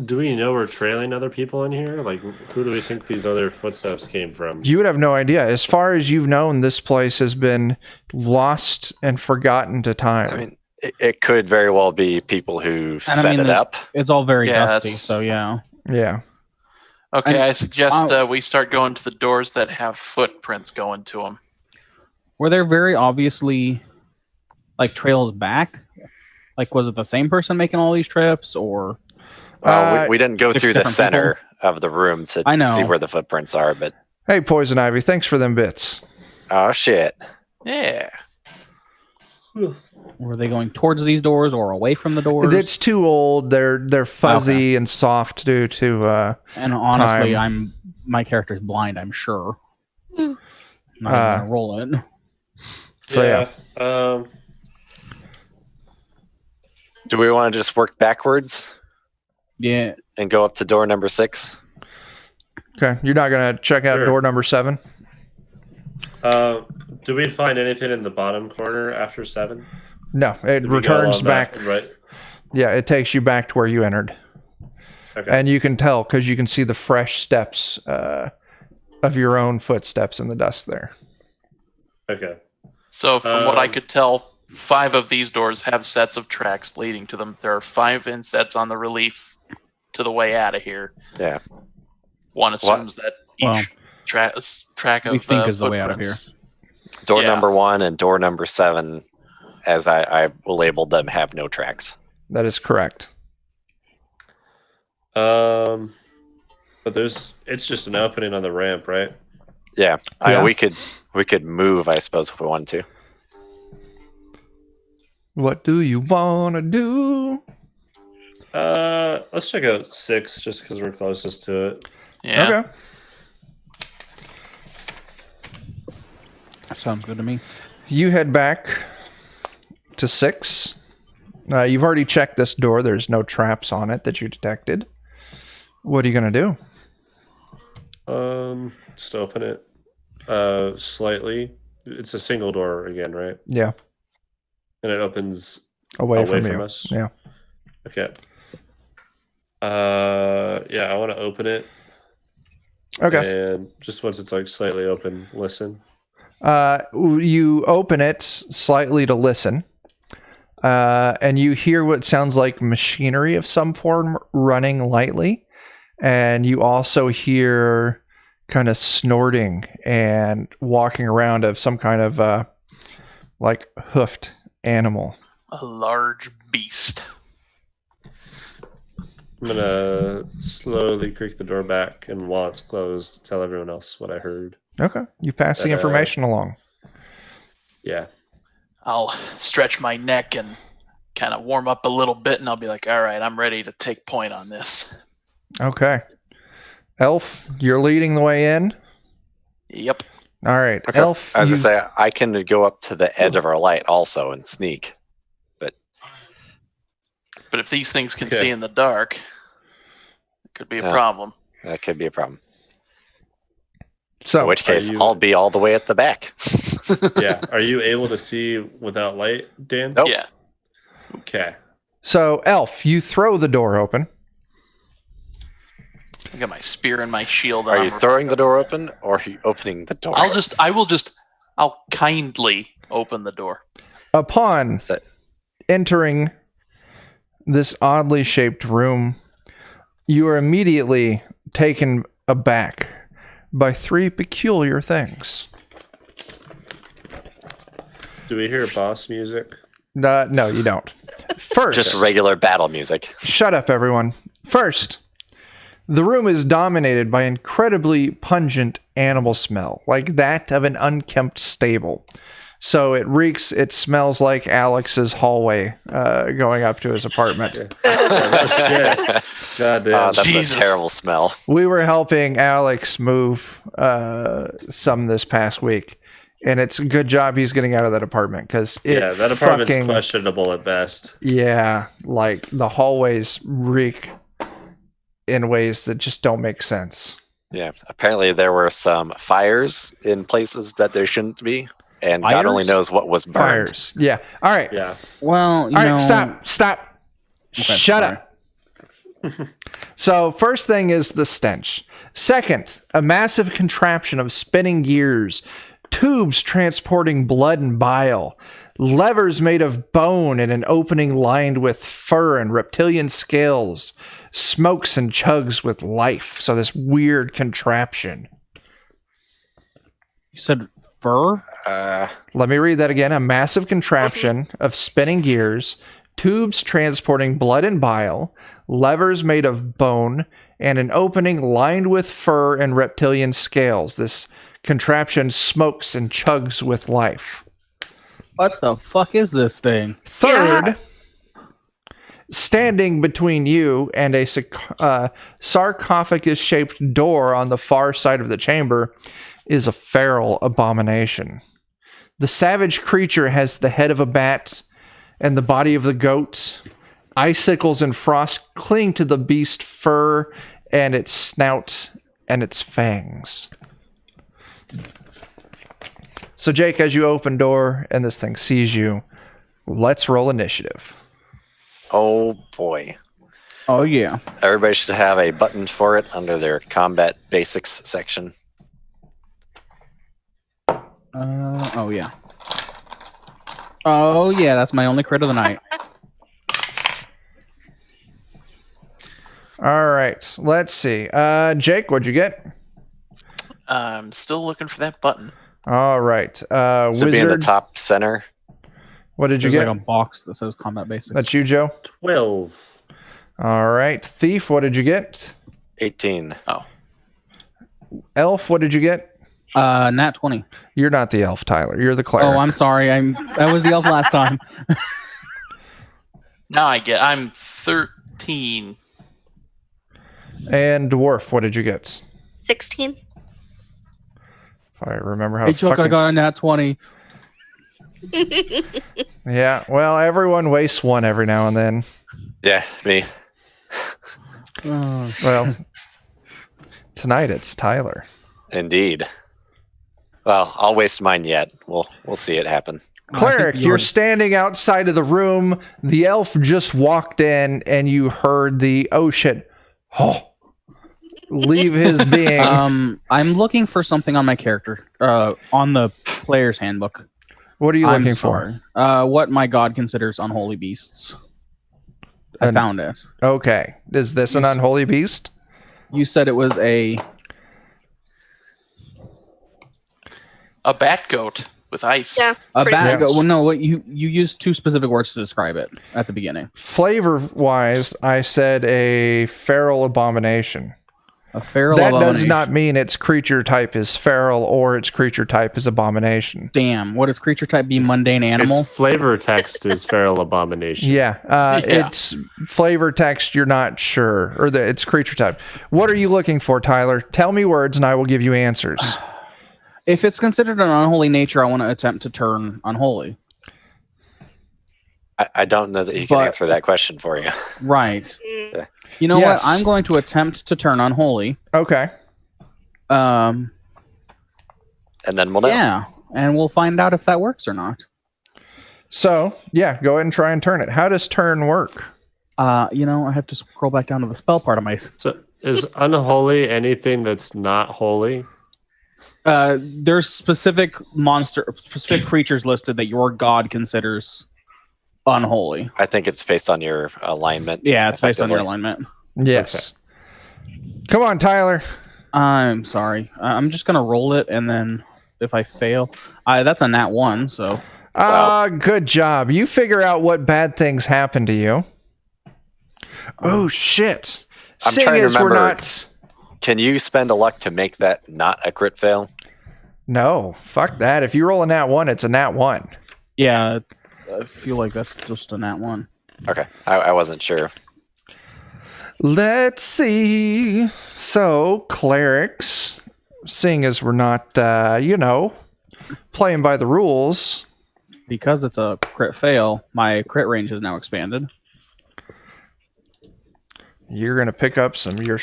do we know we're trailing other people in here? Like, who do we think these other footsteps came from? You would have no idea. As far as you've known, this place has been lost and forgotten to time. I mean, it could very well be people who set it up. It's all very Yeah, dusty, it's- so yeah. Yeah. Okay, I suggest we start going to the doors that have footprints going to them. Were there very obviously like trails back? Like, was it the same person making all these trips, or? We didn't go 6 through the different center of the room to I know. see where the footprints are, but Hey, Poison Ivy, thanks for them bits. oh shit. Yeah. Were they going towards these doors or away from the doors? It's too old. They're fuzzy and soft due to and honestly, time. my character's blind. I'm sure. Hmm. I'm not even gonna roll it. So yeah. Do we want to just work backwards Yeah. and go up to door number 6? Okay, you're not gonna check out Sure. door number 7? Do we find anything in the bottom corner after 7? No, it Did we go returns along back. that, right? Yeah, it takes you back to where you entered, Okay. and you can tell because you can see the fresh steps of your own footsteps in the dust there. Okay. So from what I Um, could tell, 5 of these doors have sets of tracks leading to them. There are 5 insets on the relief to the way out of here. Yeah. One assumes that Well, each track of we think is the way out of footprints- Door Yeah. number 1 and door number 7, as I labeled them, have no tracks. That is correct. But it's just an opening on the ramp, right? Yeah. Yeah. We could move, I suppose, if we wanted to. What do you want to do? Let's check out 6 just because we're closest to it. Yeah. Okay. That sounds good to me. You head back to 6. You've already checked this door. There's no traps on it that you detected. What are you going to do? Just open it slightly. It's a single door again, right? Yeah, And it opens away from from you. us. Yeah. Okay. Yeah, I want to open it. Okay. And just once it's like slightly open, listen. You open it slightly to listen, and you hear what sounds like machinery of some form running lightly, and you also hear kind of snorting and walking around of some kind of like hoofed animal. A large beast. I'm gonna slowly creak the door back, and while it's closed, tell everyone else what I heard. Okay, you pass the information along. Yeah. I'll stretch my neck and kind of warm up a little bit, and I'll be like, all right, I'm ready to take point on this. Okay. Elf, you're leading the way in. Yep. All right. Okay. Elf, I was you- going to say, I can go up to the edge of our light also and sneak. But if these things can Okay. see in the dark, it could be a Yeah. problem. That could be a problem. so In which case, you- I'll be all the way at the back. Yeah. Are you able to see without light, Dan? Nope. Yeah. Okay. So, Elf, you throw the door open. I got my spear and my shield Are on. you throwing the door open or are you opening the door? I'll kindly open the door. Upon So- entering this oddly shaped room, you are immediately taken aback by 3 peculiar things. Do we hear boss music? No, you don't. First, Just regular battle music. shut up, everyone. First, the room is dominated by incredibly pungent animal smell, like that of an unkempt stable. So it smells like Alex's hallway going up to his apartment. Oh, shit. God damn. That's Jesus. a terrible smell. We were helping Alex move some this past week, and it's a good job he's getting out of that apartment because Yeah, that apartment's questionable at best. Yeah, like the hallways reek in ways that just don't make sense. Yeah. Apparently there were some fires in places that there shouldn't be. And God only Fires? knows what was burned. Fires. Yeah. All right. Yeah. Well, All right. Stop. Okay, Shut sorry. up. So, first thing is the stench. Second, a massive contraption of spinning gears, tubes transporting blood and bile, levers made of bone and an opening lined with fur and reptilian scales, smokes and chugs with life. So, this weird contraption. You said fur? Let me read that again. A massive contraption of spinning gears, tubes transporting blood and bile, levers made of bone, and an opening lined with fur and reptilian scales. This contraption smokes and chugs with life. What the fuck is this thing? Third, standing between you and a sarcophagus-shaped door on the far side of the chamber is a feral abomination. The savage creature has the head of a bat and the body of the goat. Icicles and frost cling to the beast's fur and its snout and its fangs. So, Jake, as you open door and this thing sees you, let's roll initiative. Oh boy. Oh yeah. Everybody should have a button for it under their combat basics section. Oh yeah. Oh yeah, that's my only crit of the night. All right, let's see. Jake, what'd you get? I'm still looking for that button. All right. Should be in the Wizard, top center. what did you There's get? like a box that says combat basics. That's you, Joe? 12. All right. Thief, what did you get? 18. Oh, Elf, what did you get? Nat 20. You're not the elf, Tyler. You're the cleric. Oh, I'm sorry. I was the elf last time. now I'm 13. And dwarf, what did you get? 16. If I remember how Hey, to Chuck, I fucking... got a nat 20. Yeah, well, everyone wastes one every now and then. Yeah, me. Oh, Well, tonight it's Tyler. Indeed. Well, I'll waste mine yet. We'll see it happen. Cleric, you're standing outside of the room. The elf just walked in, and you heard the oh shit, leave his being. I'm looking for something on my character, on the player's handbook. What are you I'm looking for? sorry. What my god considers unholy beasts. I found it. Okay, is this an unholy beast? You said it was a bat goat with ice. Yeah. pretty bad. much. Well, no, what you used two specific words to describe it at the beginning. Flavor-wise, I said a feral abomination. A feral That does abomination. not mean its creature type is feral or its creature type is abomination. Damn. Would its creature type be mundane animal? Its flavor text is feral abomination. Yeah, its flavor text, you're not sure, or its creature type. What are you looking for, Tyler? Tell me words and I will give you answers. If it's considered an unholy nature, I want to attempt to turn unholy. I don't know that he can But- answer that question for you. Right. Mm. You know Yes. what? I'm going to attempt to turn unholy. Okay. And then we'll know. Yeah, and we'll find out if that works or not. So, yeah, go ahead and try and turn it. How does turn work? I have to scroll back down to the spell part of my. So is unholy anything that's not holy? There's specific creatures listed that your god considers unholy. I think it's based on your alignment. Yeah, it's based on your effectively. alignment. Yes. Come on, Tyler. I'm sorry. I'm just gonna roll it, and then if I fail, that's a nat 1. So Good job. You figure out what bad things happen to you. Oh, shit. I'm Seeing trying to as we're remember. not... Can you spend a luck to make that not a crit fail? No, fuck that. If you roll a nat 1, it's a nat 1. yeah, I feel like that's just a nat 1. Okay, I wasn't sure. Let's see. So, clerics, seeing as we're not, playing by the rules. Because it's a crit fail, my crit range is now expanded. You're going to pick up your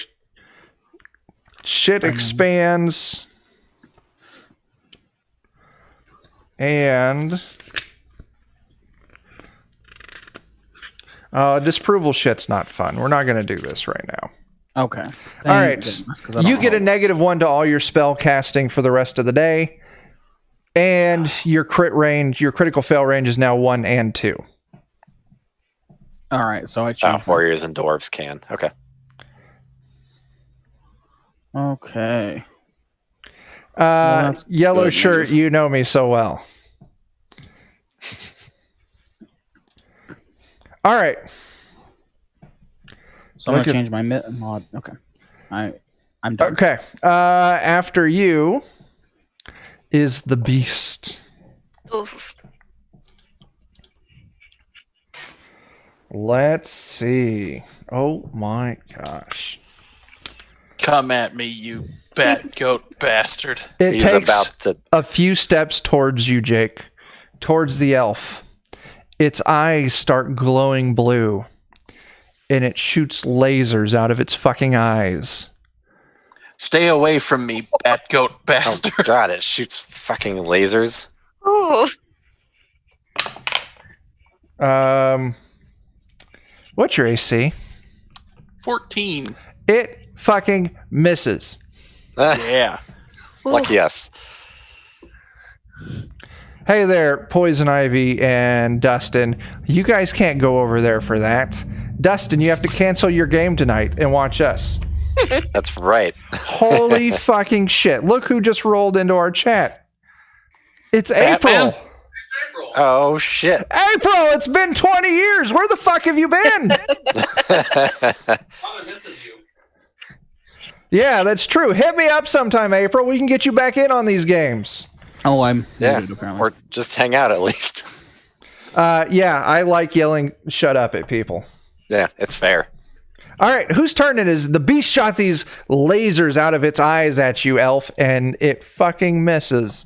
shit expands. And disapproval shit's not fun. We're not going to do this right now. Okay. All right. You get a -1 to all your spell casting for the rest of the day. And your critical fail range is now 1 and 2. All right, so I changed. Warriors and dwarves can. Okay. Okay. Yellow good shirt, news. you know me so well. All right. So I'm Look gonna at- change my mod. Okay. I'm done. Okay. After you is the beast. Oof. Let's see. Oh my gosh. Come at me, you bat goat bastard. It He's takes about to. a few steps towards you, Jake. Towards the elf. Its eyes start glowing blue. And it shoots lasers out of its fucking eyes. Stay away from me, bat goat bastard. Oh god, it shoots fucking lasers. Oh, What's your AC? 14. It fucking misses. Yeah. Lucky us. Hey there, Poison Ivy and Dustin. You guys can't go over there for that. Dustin, you have to cancel your game tonight and watch us. That's right. Holy fucking shit. Look who just rolled into our chat. It's Batman? April. Oh shit. April, it's been 20 years. Where the fuck have you been? Mother misses you. Yeah, that's true. Hit me up sometime, April. We can get you back in on these games. Oh, I'm Yeah. muted, apparently. Or just hang out at least. Yeah, I like yelling shut up at people. Yeah, it's fair. All right, whose turn it is? The beast shot these lasers out of its eyes at you, elf, and it fucking misses.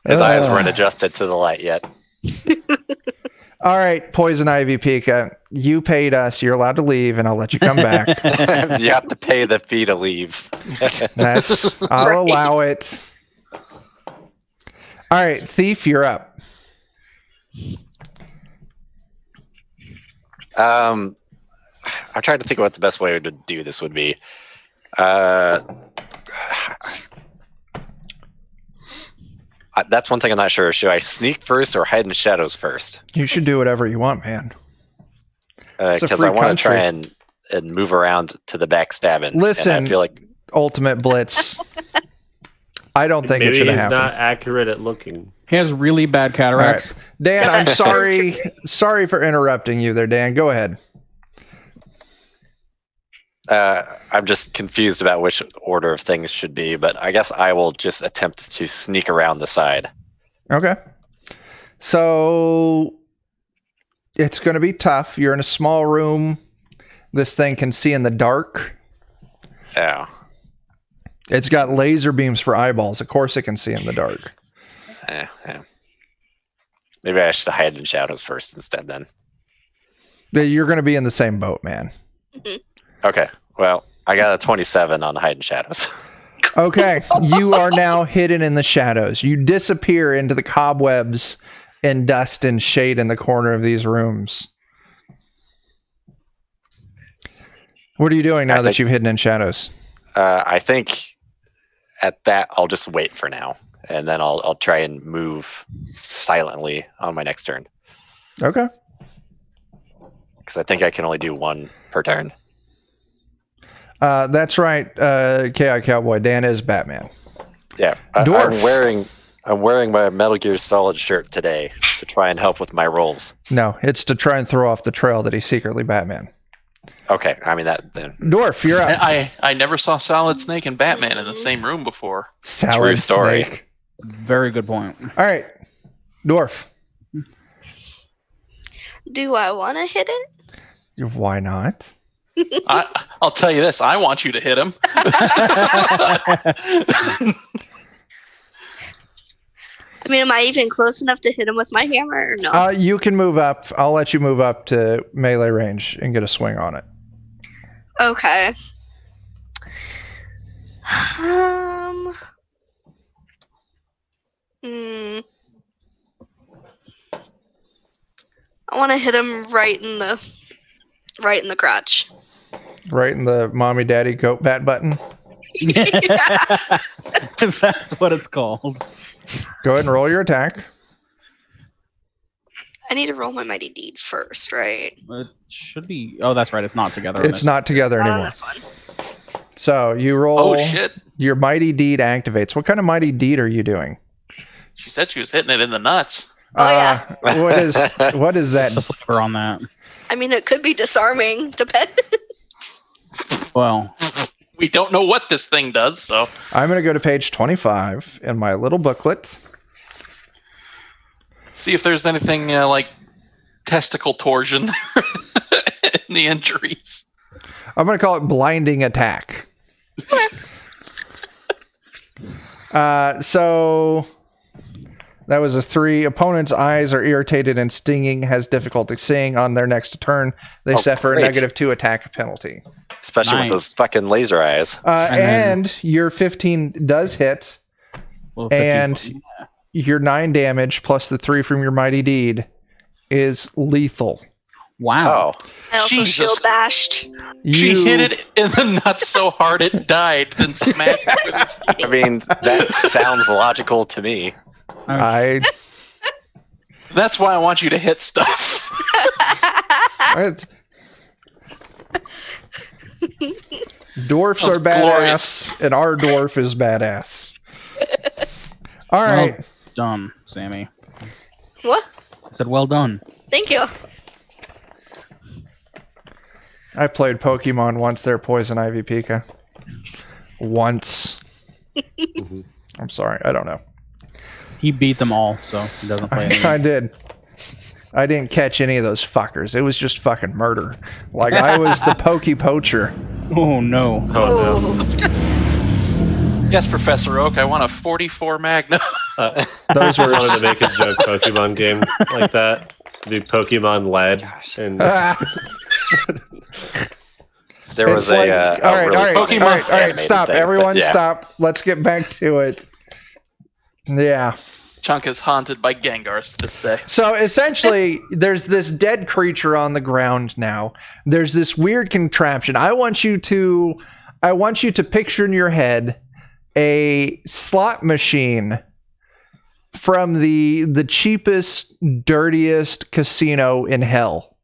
His eyes weren't adjusted to the light yet. All right, Poison Ivy Pika, you paid us. You're allowed to leave, and I'll let you come back. You have to pay the fee to leave. I'll Right. allow it. All right, Thief, you're up. I tried to think of what the best way to do this would be. That's one thing I'm not sure. Should I sneak first or hide in the shadows first? You should do whatever you want, man. It's a Because free I want to country. try and move around to the backstabbing. Listen, and I feel like Ultimate Blitz. I don't think it Maybe should he's have not happened. accurate at looking. He has really bad All cataracts. right. Dan, I'm sorry. Sorry for interrupting you there, Dan. Go ahead. I'm just confused about which order of things should be, but I guess I will just attempt to sneak around the side. Okay. So it's going to be tough. You're in a small room. This thing can see in the dark. Yeah. It's got laser beams for eyeballs. Of course it can see in the dark. Yeah. Maybe I should hide in shadows first instead then. You're going to be in the same boat, man. Okay. Well, I got a 27 on hide in shadows. Okay. You are now hidden in the shadows. You disappear into the cobwebs and dust and shade in the corner of these rooms. What are you doing now that you've hidden in shadows? I think at that I'll just wait for now, and then I'll try and move silently on my next turn Okay. because I think I can only do one per turn. That's right. KI Cowboy. Dan is Batman. Yeah, Dwarf. I'm wearing my Metal Gear Solid shirt today to try and help with my rolls. No, it's to try and throw off the trail that he's secretly Batman. Okay, I mean that then. Dwarf, you're up. I never saw Solid Snake and Batman in the same room before. Salad True story. Snake. Very good point. All right. Dwarf. do I want to hit it? Why not? I'll tell you this. I want you to hit him. I mean, am I even close enough to hit him with my hammer or no? You can move up. I'll let you move up to melee range and get a swing on it. Okay. I want to hit him right in the crotch. Right in the mommy daddy goat bat button. If that's what it's called. Go ahead and roll your attack. I need to roll my mighty deed first, right? It should be. Oh, that's right. It's not together. It's not together Not on anymore. this one. So you roll. Oh shit! Your mighty deed activates. What kind of mighty deed are you doing? She said she was hitting it in the nuts. Oh, yeah. What is that? the flavor on that. I mean, it could be disarming. Depends. Well, We don't know what this thing does, so I'm going to go to page 25 in my little booklet. see if there's anything like testicle torsion and the injuries. I'm going to call it blinding attack. So that was a 3. Opponent's eyes are irritated and stinging, has difficulty seeing. On their next turn, they suffer great. a -2 attack penalty. Especially with those fucking laser eyes. And your 15 does hit. Well, And 50, your 9 damage plus the 3 from your mighty deed is lethal. wow. Oh, I also Jesus. shield bashed. She hit it in the nuts so hard it died, then smashed it with her I shield. mean, that sounds logical to me. That's why I want you to hit stuff. Dwarfs That was are badass, and our dwarf is badass. All right. Well done, Sammy. What? I said, well done. Thank you. I played Pokemon once. They're Poison Ivy Pika. Once. I'm sorry. I don't know. He beat them all, so he doesn't play anymore. I did. I didn't catch any of those fuckers. It was just fucking murder. Like, I was the Pokey Poacher. Oh, no. Oh no. That's good. Yes, Professor Oak, I want a 44 Magnum. Those I were wanted to make a joke Pokemon game like that. The Pokemon lead. And There was It's like- a all right, really all right, all funny right, all right. animated Stop, thing, everyone, but yeah. stop. Let's get back to it. Yeah. Chunk is haunted by Gengars to this day. So essentially, there's this dead creature on the ground now. There's this weird contraption. I want you to picture in your head a slot machine from the cheapest, dirtiest casino in hell.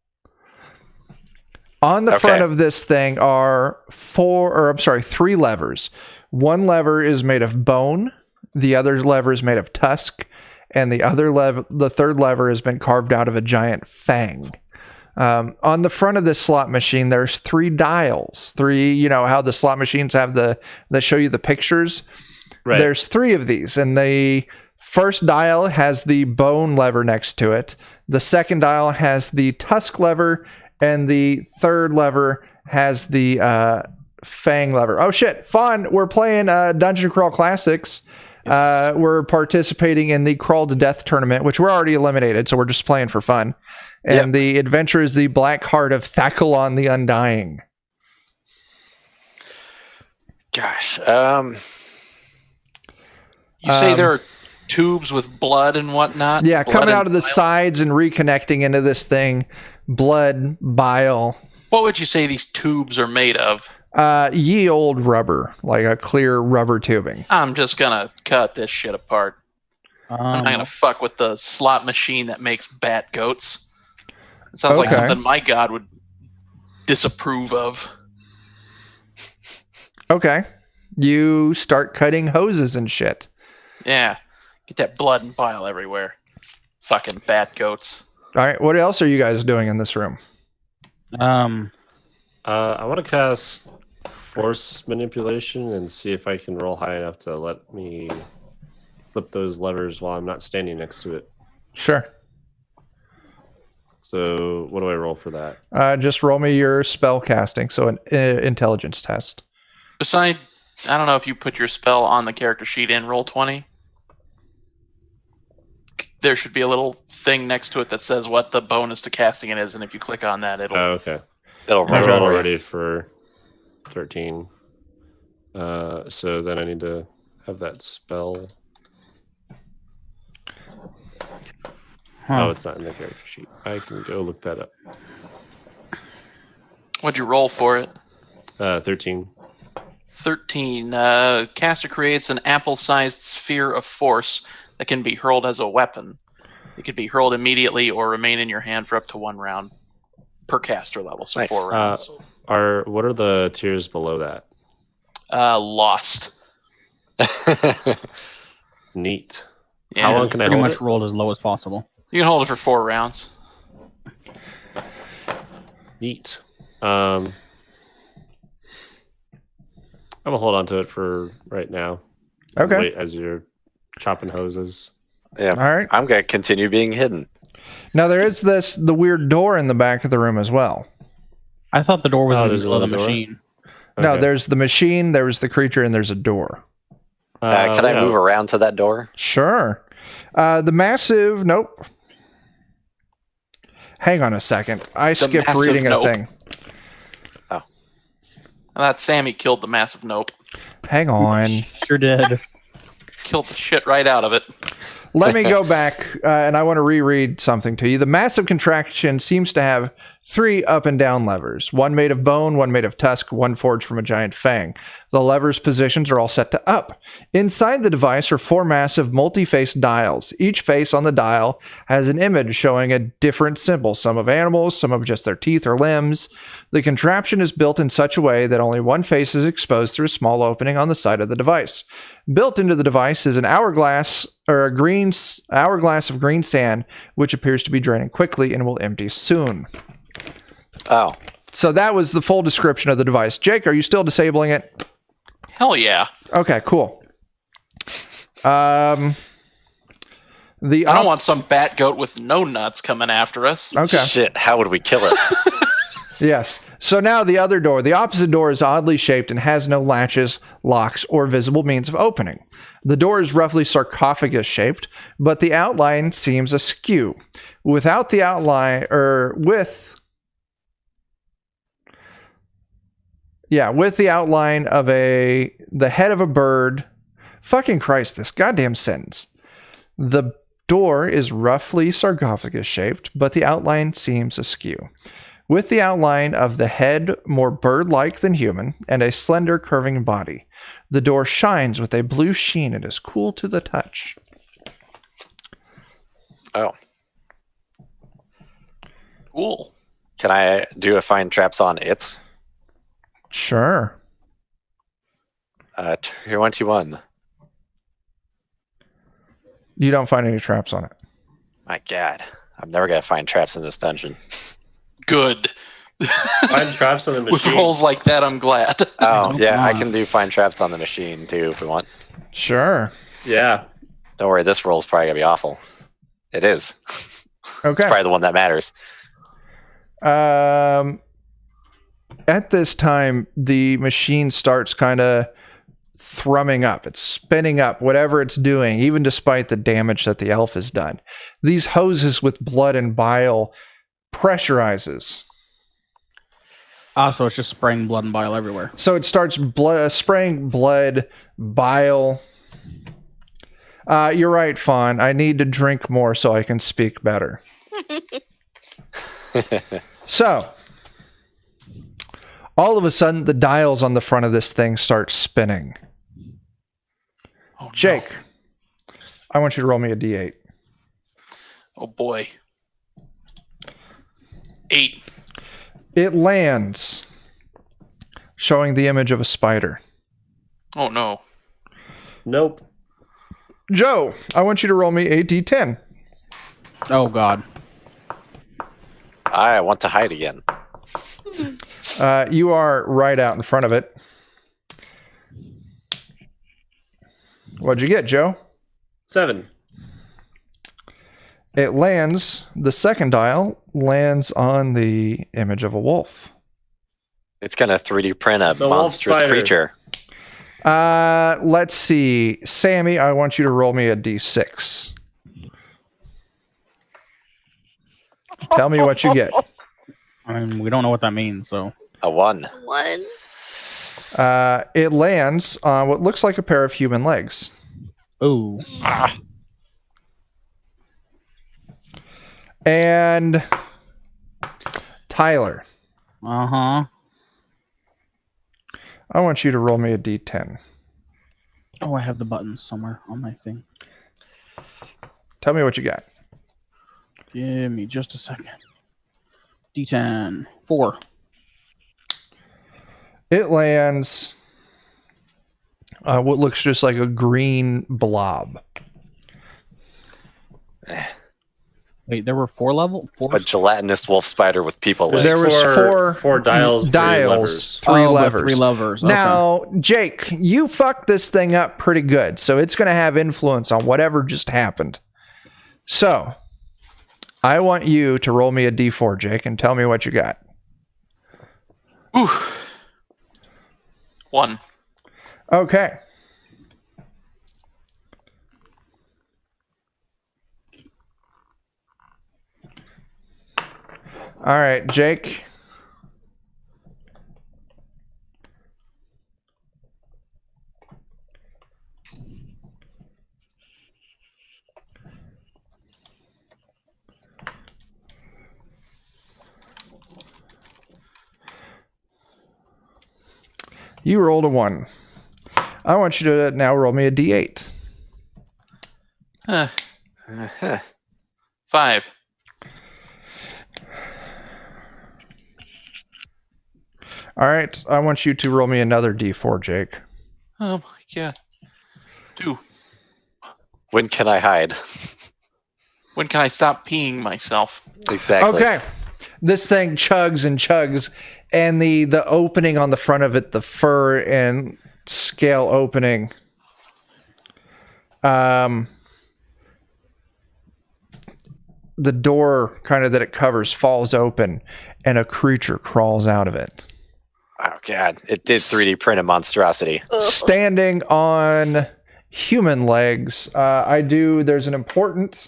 On the front of this thing are 3 levers. One lever is made of bone, the other lever is made of tusk, and the third lever has been carved out of a giant fang. On the front of this slot machine, there's 3 dials. 3, you know how the slot machines have that show you the pictures? right. There's 3 of these, and the first dial has the bone lever next to it. The second dial has the tusk lever, and the third lever has the fang lever. Oh shit, fun. We're playing Dungeon Crawl Classics. We're participating in the Crawl to Death tournament, which we're already eliminated, so we're just playing for fun. And the adventure is the Black Heart of Thakulon the Undying. Gosh. You say there are tubes with blood and whatnot? Yeah, Blood coming and out of the bile? sides and reconnecting into this thing. Blood, bile. What would you say these tubes are made of? Ye old rubber, like a clear rubber tubing. I'm just gonna cut this shit apart. I'm not gonna fuck with the slot machine that makes bat goats. It sounds like Okay. something my god would disapprove of. Okay. You start cutting hoses and shit. Yeah. Get that blood and bile everywhere. Fucking bat goats. All right. What else are you guys doing in this room? I want to cast Force Manipulation and see if I can roll high enough to let me flip those levers while I'm not standing next to it. Sure. So what do I roll for that? Just roll me your spell casting. So an intelligence test. Besides, I don't know if you put your spell on the character sheet in Roll20. There should be a little thing next to it that says what the bonus to casting it is, and if you click on that, it'll... Oh, okay. It'll I roll rolled for you. already for 13. So then I need to have that spell. Huh. Oh, it's not in the character sheet. I can go look that up. What'd you roll for it? 13. 13. Caster creates an apple-sized sphere of force that can be hurled as a weapon. It can be hurled immediately or remain in your hand for up to 1 round per caster level, so Nice. 4 rounds. What are the tiers below that? Lost. Neat. Yeah, How long can I Pretty hold much it? rolled as low as possible. you can hold it for 4 rounds. Neat. I'm gonna hold on to it for right now. Okay. Wait as you're chopping hoses. Yeah. All right. I'm going to continue being hidden. Now there is the weird door in the back of the room as well. I thought the door was in the there's middle of the another door? machine. No, Okay. there's the machine, there's the creature, and there's a door. Can I move around to that door? Sure. The massive... Nope. Hang on a second. I skipped massive reading a nope. thing. I thought Sammy killed the massive nope. Hang on. Sure did. Killed the shit right out of it. Let me go back, and I want to reread something to you. The massive contraction seems to have 3 up and down levers, one made of bone, one made of tusk, one forged from a giant fang. The levers' positions are all set to up. Inside the device are 4 massive multi-faced dials. Each face on the dial has an image showing a different symbol, some of animals, some of just their teeth or limbs. The contraption is built in such a way that only one face is exposed through a small opening on the side of the device. Built into the device is an hourglass of green sand, which appears to be draining quickly and will empty soon. Oh, So that was the full description of the device. Jake, are you still disabling it? Hell yeah. Okay, cool. I don't want some bat goat with no nuts coming after us. Okay. shit. How would we kill it? Yes. So now the other door. The opposite door is oddly shaped and has no latches, locks, or visible means of opening. The door is roughly sarcophagus shaped, but the outline seems askew. Without the outline, with the outline of the head of a bird. Fucking Christ, this goddamn sentence. The door is roughly sarcophagus shaped, but the outline seems askew. With the outline of the head more bird-like than human, and a slender curving body. The door shines with a blue sheen and is cool to the touch. Oh, Cool. can I do a find traps on it? Sure. 21. You don't find any traps on it. My God, I'm never gonna find traps in this dungeon. Good. Find traps on the With machine. rolls like that, I'm glad. Oh, yeah, I God. can do find traps on the machine too if we want. Sure. Yeah. Don't worry, this roll's probably gonna be awful. It is. Okay. It's probably the one that matters. At this time, the machine starts kind of thrumming up. It's spinning up, whatever it's doing, even despite the damage that the elf has done. These hoses with blood and bile pressurizes. So it's just spraying blood and bile everywhere. So it starts spraying blood, bile. You're right, Fawn. I need to drink more so I can speak better. So, all of a sudden, the dials on the front of this thing start spinning. Oh, no. Jake, I want you to roll me a d8. Oh boy. 8. It lands, showing the image of a spider. Oh no. Nope. Joe, I want you to roll me a d10. Oh God. I want to hide again. You are right out in front of it. What'd you get, Joe? 7. It lands, the second dial lands on the image of a wolf. It's gonna 3D print a The wolf monstrous spider. creature. Let's see. Sammy, I want you to roll me a d6. Tell me what you get. I mean, we don't know what that means, so. A 1. 1. It lands on what looks like a pair of human legs. Ooh. And Tyler, Uh-huh. I want you to roll me a d10. Oh, I have the buttons somewhere on my thing. Tell me what you got. Give me just a second. D10. 4. It lands what looks just like a green blob. Wait, there were 4 level? 4? A gelatinous wolf spider with people legs. There was four dials, dials, 3 three but levers. 3 levers. Okay. Now, Jake, you fucked this thing up pretty good, so it's going to have influence on whatever just happened. So, I want you to roll me a d4, Jake, and tell me what you got. Ooh. 1. Okay. All right, Jake. You rolled a 1. I want you to now roll me a d8. 5. All right, I want you to roll me another d4, Jake. Oh my god. 2. When can I hide? When can I stop peeing myself? Exactly. Okay. This thing chugs and chugs, and the opening on the front of it, the fur and scale opening, the door kind of that it covers falls open, and a creature crawls out of it. Oh god, it did 3D print a monstrosity. Standing on human legs. There's an important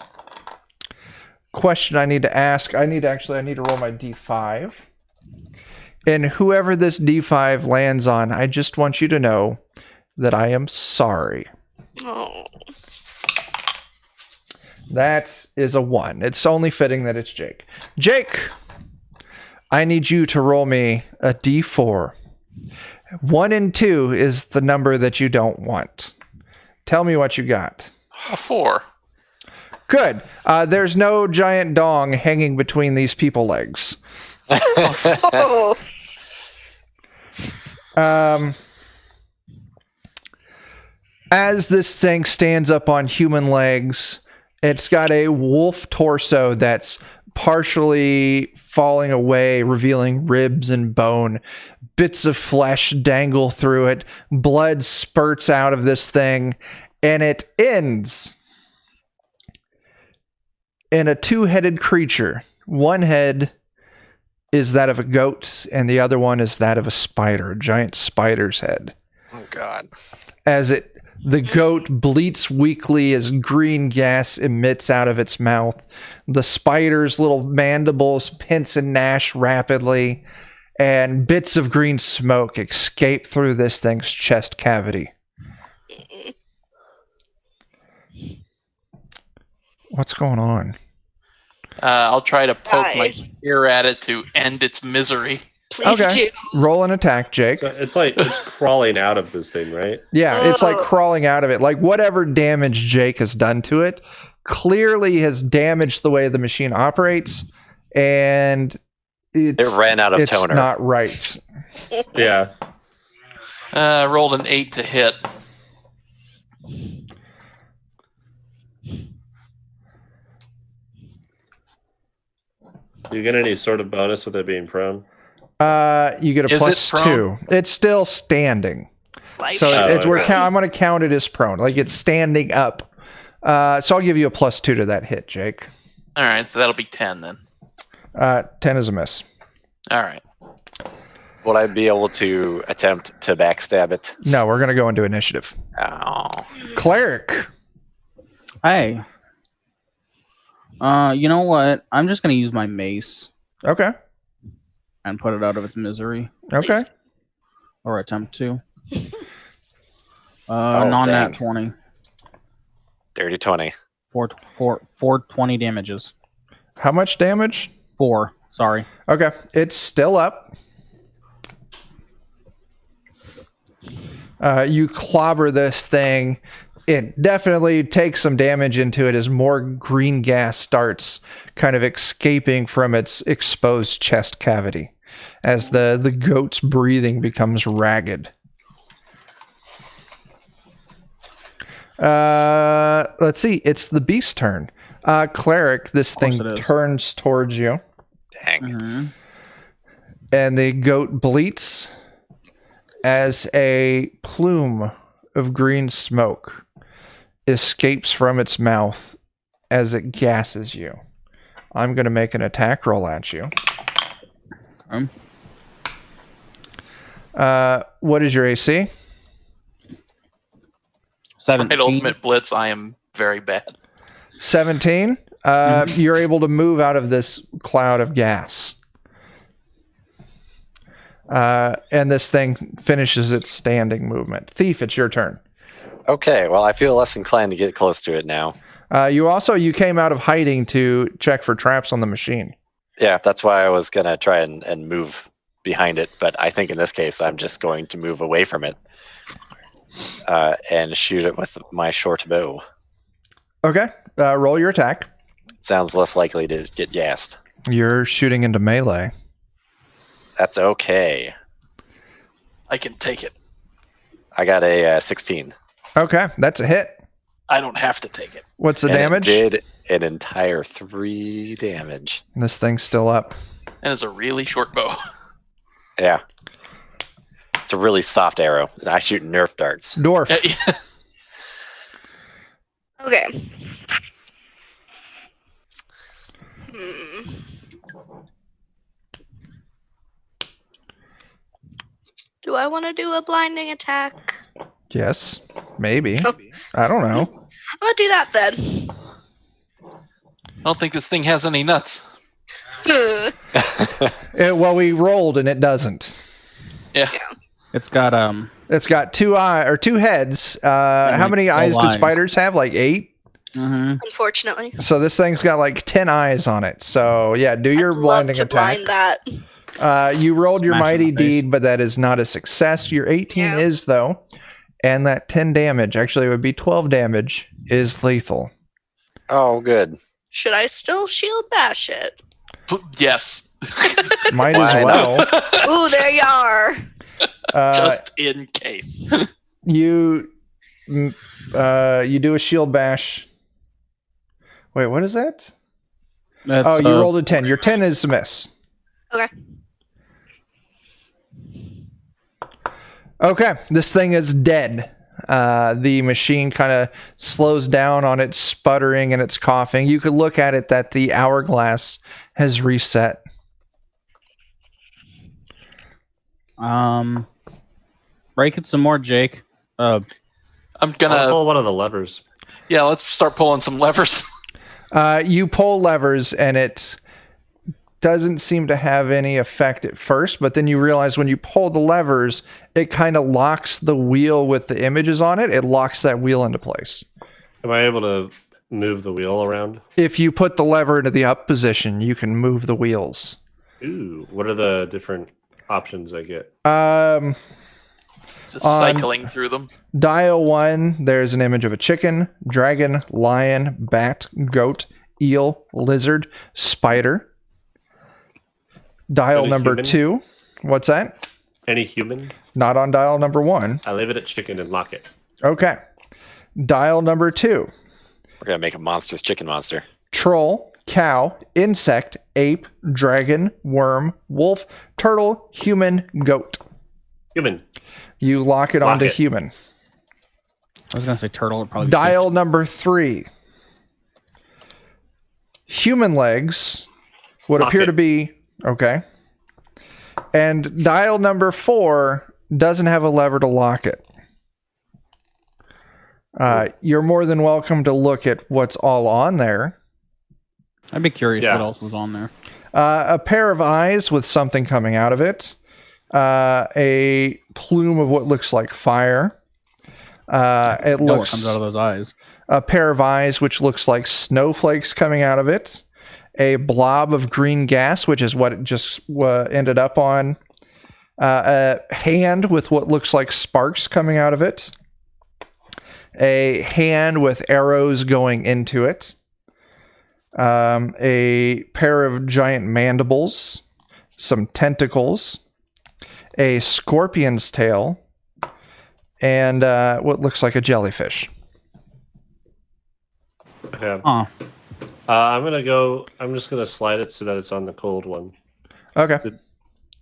question I need to ask. I need to roll my d5. And whoever this d5 lands on, I just want you to know that I am sorry. Oh. That is a 1. It's only fitting that it's Jake. Jake, I need you to roll me a d4. 1 and 2 is the number that you don't want. Tell me what you got. A 4. Good. There's no giant dong hanging between these people legs. Oh. As this thing stands up on human legs, it's got a wolf torso that's partially falling away, revealing ribs and bone. Bits of flesh dangle through it. Blood spurts out of this thing, and it ends in a 2-headed creature. One head is that of a goat, and the other one is that of a spider, a giant spider's head. Oh god. As the goat bleats weakly as green gas emits out of its mouth. The spider's little mandibles pinch and gnash rapidly, and bits of green smoke escape through this thing's chest cavity. What's going on? I'll try to poke my spear at it to end its misery. Please do. Roll an attack, Jake. So it's like it's crawling out of this thing, right? Yeah, it's like crawling out of it. Like whatever damage Jake has done to it clearly has damaged the way the machine operates, and it ran out of toner. It's not right. Yeah. Rolled an 8 to hit. Do you get any sort of bonus with it being prone? You get a Is plus it prone? 2. It's still standing. Life So shot. I'm going to count it as prone. Like it's standing up. So I'll give you a plus 2 to that hit, Jake. All right, so that'll be 10 then. 10 is a miss. All right. Would I be able to attempt to backstab it? No, we're going to go into initiative. Oh. Cleric. Hey. You know what? I'm just gonna use my mace Okay. and put it out of its misery, Okay. or attempt to. Oh, Non-nat dang. 20. Dirty 20. 420 damages. How much damage? 4. Sorry. Okay. It's still up. You clobber this thing. It definitely takes some damage into it as more green gas starts kind of escaping from its exposed chest cavity as the goat's breathing becomes ragged. Let's see. It's the beast's turn. Cleric, this thing it is. turns towards you, Dang. Mm-hmm. and the goat bleats as a plume of green smoke escapes from its mouth as it gasses you. I'm going to make an attack roll at you. What is your AC? 17. Ultimate Blitz, I am very bad. 17. You're able to move out of this cloud of gas. And this thing finishes its standing movement. Thief, it's your turn. Okay, well, I feel less inclined to get close to it now. You came out of hiding to check for traps on the machine. Yeah, that's why I was going to try and move behind it, but I think in this case I'm just going to move away from it and shoot it with my short bow. Okay, roll your attack. Sounds less likely to get gassed. You're shooting into melee. That's okay. I can take it. I got a 16. Okay, that's a hit. I don't have to take it. What's the And damage? It did an entire 3 damage. This thing's still up. And it's a really short bow. Yeah. It's a really soft arrow. I shoot Nerf darts. Dwarf. Okay. Hmm. Do I want to do a blinding attack? Yes, maybe. I don't know. I'm gonna do that then. I don't think this thing has any nuts. Well, we rolled and it doesn't. Yeah. It's got It's got two heads. How many eyes do spiders have? Like 8? Unfortunately. So this thing's got like 10 eyes on it. So yeah, do your I'd blinding love to attack. blind that. You rolled your Smash it in mighty the face. deed, but that is not a success. Your 18 Yeah. is though, and that 10 damage, actually it would be 12 damage, is lethal. Oh, good. Should I still shield bash it? Yes. Might Why as well. Ooh, there you are. Just in case. You do a shield bash. Wait, what is that? that's, You rolled a 10. Your 10 is a miss. Okay. Okay, this thing is dead. The machine kind of slows down on its sputtering and its coughing. You could look at it that the hourglass has reset. break it some more, Jake. I'm I'll gonna. pull one of the levers. Yeah, let's start pulling some levers. You pull levers and it doesn't seem to have any effect at first, but then you realize when you pull the levers, it kind of locks the wheel with the images on it. It locks that wheel into place. Am I able to move the wheel around? If you put the lever into the up position, you can move the wheels. Ooh, what are the different options I get? Just cycling through them. Dial 1, there's an image of a chicken, dragon, lion, bat, goat, eel, lizard, spider. Dial Any number human? 2. What's that? Any human? Not on dial number 1. I leave it at chicken and lock it. Okay. Dial number 2. We're going to make a monstrous chicken monster. Troll, cow, insect, ape, dragon, worm, wolf, turtle, human, goat. Human. You lock it Lock onto it. human. I was gonna say turtle. It'd probably be Dial number 3. Human legs would Lock appear it. to be okay. And dial number 4 doesn't have a lever to lock it. You're more than welcome to look at what's all on there. I'd be curious Yeah. what else was on there. A pair of eyes with something coming out of it. A plume of what looks like fire. It Know what looks comes out of those eyes. a pair of eyes which looks like snowflakes coming out of it. A blob of green gas, which is what it just ended up on. A hand with what looks like sparks coming out of it. A hand with arrows going into it. A pair of giant mandibles. Some tentacles. A scorpion's tail. And what looks like a jellyfish. Okay. Huh. I'm just gonna slide it so that it's on the cold one. Okay.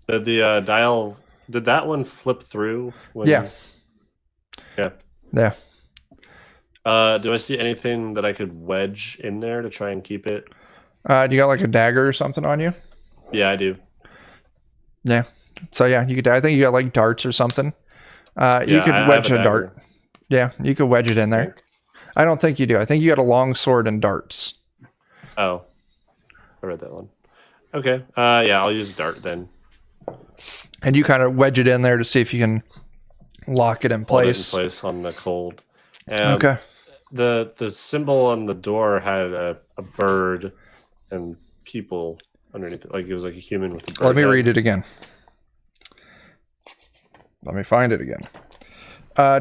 Did the dial? Did that one flip through? Yeah. Yeah. Yeah. Do I see anything that I could wedge in there to try and keep it Do you got like a dagger or something on you? Yeah, I do. Yeah. So yeah, you could. I think you got like darts or something. You could I wedge have a dart. Yeah, you could wedge it in there. I don't think you do. I think you got a long sword and darts. Oh, I read that one. Okay. Yeah, I'll use a dart then. And you kind of wedge it in there to see if you can lock it in Hold it in place. place on the cold. Okay. The symbol on the door had a bird and people underneath it. Like it was like a human with a bird. Let me head. read it again. Let me find it again.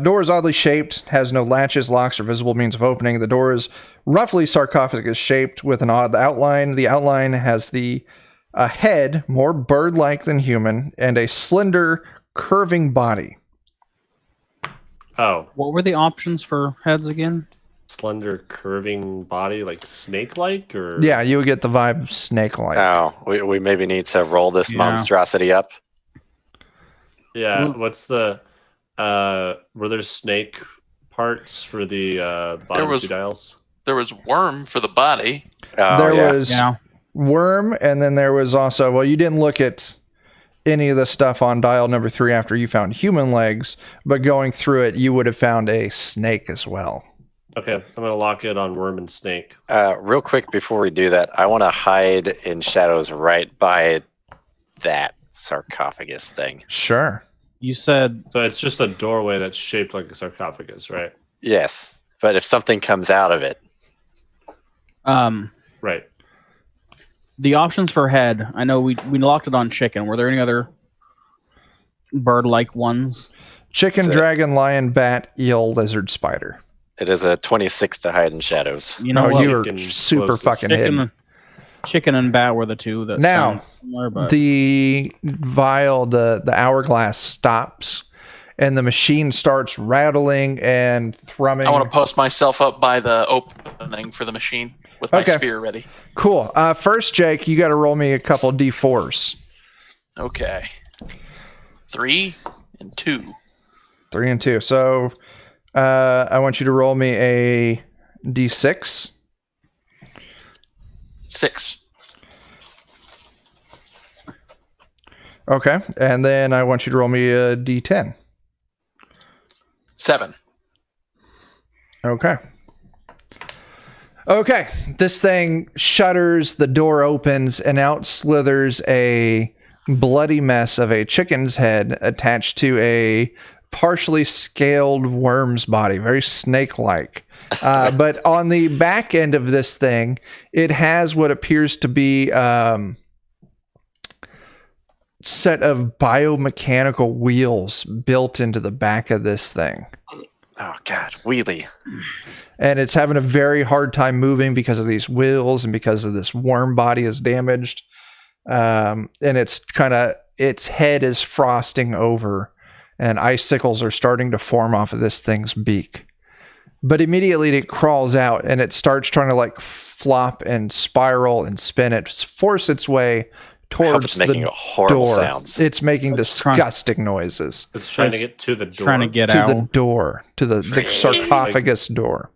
Door is oddly shaped, has no latches, locks, or visible means of opening. The door is roughly sarcophagus shaped with an odd outline. The outline has a head, more bird-like than human, and a slender, curving body. Oh, What were the options for heads again? slender, curving body, like snake-like, or Yeah, you would get the vibe snake-like. Oh, we maybe need to roll this Yeah. monstrosity up. yeah. Ooh. What's the? Were there snake parts for the bottom was- two dials? There was worm for the body. Oh, there yeah. was Yeah. worm, and then there was also, well, you didn't look at any of the stuff on dial number 3 after you found human legs, but going through it, you would have found a snake as well. Okay, I'm gonna lock it on worm and snake. Real quick before we do that, I want to hide in shadows right by that sarcophagus thing. Sure. You said So it's just a doorway that's shaped like a sarcophagus, right? Yes, but if something comes out of it, Right. the options for head. I know we locked it on chicken. Were there any other bird-like ones? Chicken, That's it. dragon, lion, bat, eel, lizard, spider. it is a 26 to hide in shadows. You know Oh, what? you were Chicken super closest. fucking hidden. Chicken and bat were the two that Now, sound similar, but The vial, the hourglass stops, and the machine starts rattling and thrumming. I want to post myself up by the opening for the machine with my Okay. spear ready. Cool. First, Jake, you got to roll me a couple D4s. Okay. 3 and 2. 3 and 2. So I want you to roll me a D6. 6. Okay. And then I want you to roll me a D10. 7. Okay. Okay. This thing shudders, the door opens, and out slithers a bloody mess of a chicken's head attached to a partially scaled worm's body, very snake-like. But on the back end of this thing, it has what appears to be set of biomechanical wheels built into the back of this thing. Oh God, wheelie. And it's having a very hard time moving because of these wheels and because of this worm body is damaged. And its head is frosting over and icicles are starting to form off of this thing's beak. But immediately it crawls out and it starts trying to like flop and spiral and spin it, force its way I hope towards it's making the horrible door. sounds. It's making It's trying- disgusting noises It's trying to get to the door. trying to get to out. the door, to the sarcophagus door.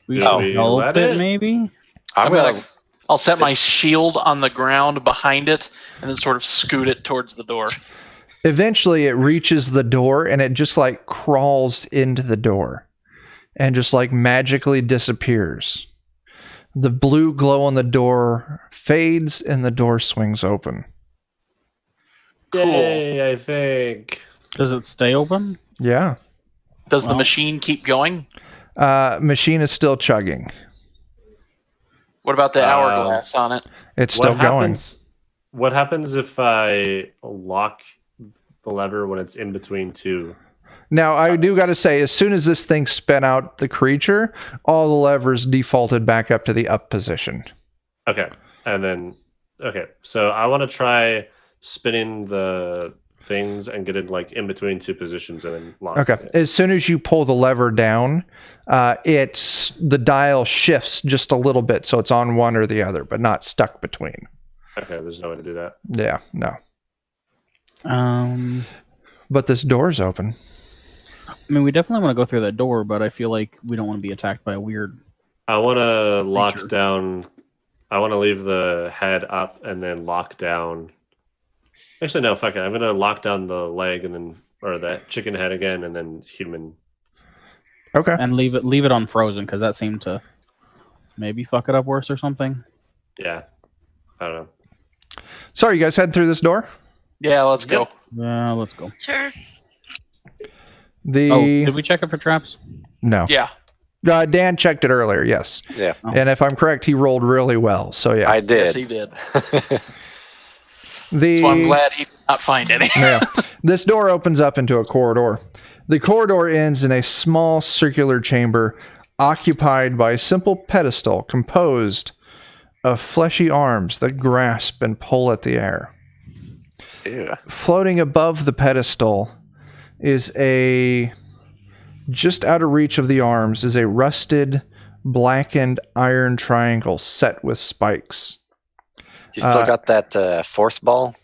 We Oh. should help Let it, it? maybe. I'll set my shield on the ground behind it and then sort of scoot it towards the door. Eventually it reaches the door and it just like crawls into the door and just like magically disappears. The blue glow on the door fades and the door swings open. Cool. Yay, I think. Does it stay open? Yeah. Does the Well- machine keep going? Machine is still chugging. What about the hourglass on it? It's still going. What happens if I lock the lever when it's in between two? Now, I do got to say, as soon as this thing sped out the creature, all the levers defaulted back up to the up position. Okay. And then, okay. So I want to try spinning the things and get it like in between two positions and then lock Okay. it. As soon as you pull the lever down, the dial shifts just a little bit, so it's on one or the other, but not stuck between. Okay. There's no way to do that. Yeah, no. I But this door's open. mean, we definitely want to go through that door, but I feel like we don't want to be attacked by a weird. I want to lock Creature. down I want to leave the head up and then lock down. Actually, no, fuck it. I'm gonna lock down the leg and then, or the chicken head again, and then human. Okay. And leave it unfrozen because that seemed to maybe fuck it up worse or something. Yeah, I don't know. So are you guys heading through this door? Yeah, let's go. Yeah, let's go. Sure. Did we check it for traps? No. Yeah. Dan checked it earlier, yes. Yeah, Oh. And if I'm correct, he rolled really well. So yeah. I did. Yes, he did. So I'm glad he did not find any. Yeah. This door opens up into a corridor. The corridor ends in a small circular chamber occupied by a simple pedestal composed of fleshy arms that grasp and pull at the air. Ew. Floating above the pedestal is just out of reach of the arms is a rusted, blackened iron triangle set with spikes. You still got that force ball?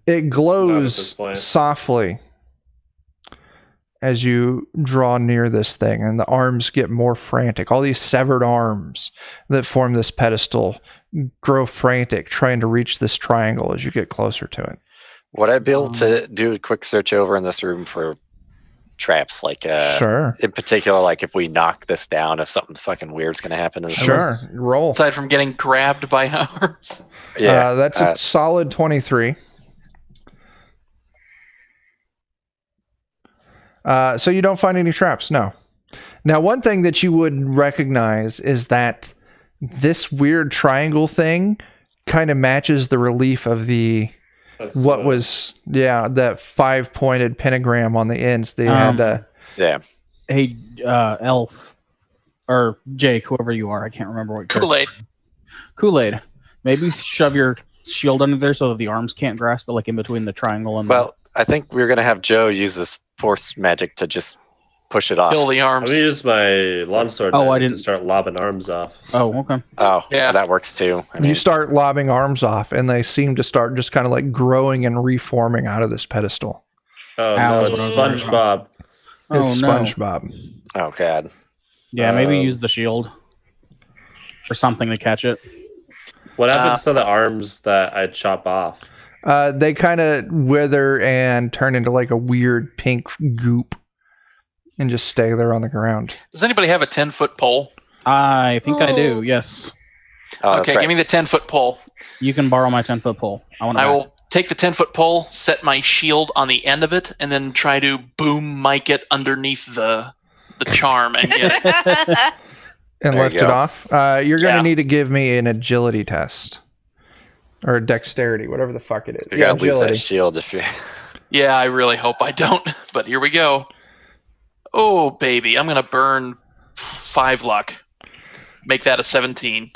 It Not at glows this point. softly as you draw near this thing, and the arms get more frantic. All these severed arms that form this pedestal grow frantic, trying to reach this triangle as you get closer to it. Would I be able to do a quick search over in this room for traps? Like, Sure. in particular, like if we knock this down, if something fucking weird's going to happen. In this Sure. Roll. Aside from getting grabbed by arms. Yeah. That's a solid 23. So you don't find any traps, no. Now, one thing that you would recognize is that this weird triangle thing kind of matches the relief of the that 5-pointed pentagram on the ends. They had Yeah. Hey, Elf or Jake, whoever you are, I can't remember what. Kool-Aid. Kool-Aid. Maybe shove your shield under there so that the arms can't grasp it, like in between the triangle and. Well, I think we're going to have Joe use this force magic to just push it off. Kill the I'm arms. gonna use my longsword. Oh, I to didn't- start lobbing arms off. Oh, okay. Oh, Yeah. that works too. I mean, you start lobbing arms off, and they seem to start just kind of like growing and reforming out of this pedestal. Oh Ow. no, it's SpongeBob. Oh, It's no. SpongeBob. oh god. Yeah, maybe Um, use the shield or something to catch it. What happens to the arms that I chop off? They kind of wither and turn into like a weird pink goop and just stay there on the ground. Does anybody have a 10-foot pole? I think I do. Yes, Oh, that's Okay, right. give me the 10-foot pole. you can borrow my 10-foot pole. I will take the 10-foot pole, set my shield on the end of it, and then try to boom mic it underneath the charm and get it. And There you lift it go. off. You're going to Yeah. need to give me an agility test. Or a dexterity, whatever the fuck it is. You gotta lose agility. that shield if you. Yeah, I really hope I don't, but here we go. Oh, baby, I'm going to burn 5 luck. Make that a 17.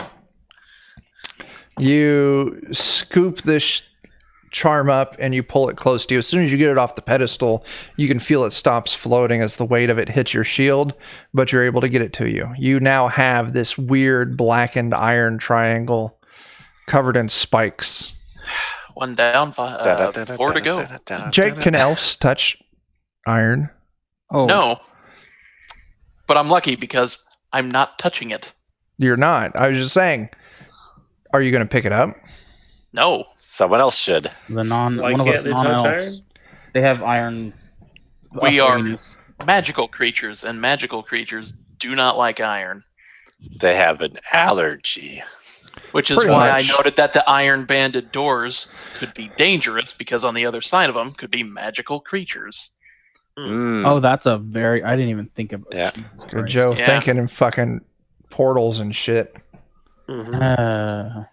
You scoop this charm up and you pull it close to you. As soon as you get it off the pedestal, you can feel it stops floating as the weight of it hits your shield, but you're able to get it to you. You now have this weird blackened iron triangle covered in spikes. 1 down, 4 to go. Jake, can elves touch iron? Oh No. But I'm lucky because I'm not touching it. You're not. I was just saying. Are you going to pick it up? No. Someone else should. The Why one of can't us they touch non-elves. iron? They have iron. We are affinity. magical creatures, and magical creatures do not like iron. They have an allergy. Which is Pretty why much. I noted that the iron banded doors could be dangerous because on the other side of them could be magical creatures. Mm. Oh, that's a very. I didn't even think of. Yeah. Jesus Good Christ. Joe Yeah. thinking in fucking portals and shit. Mhm.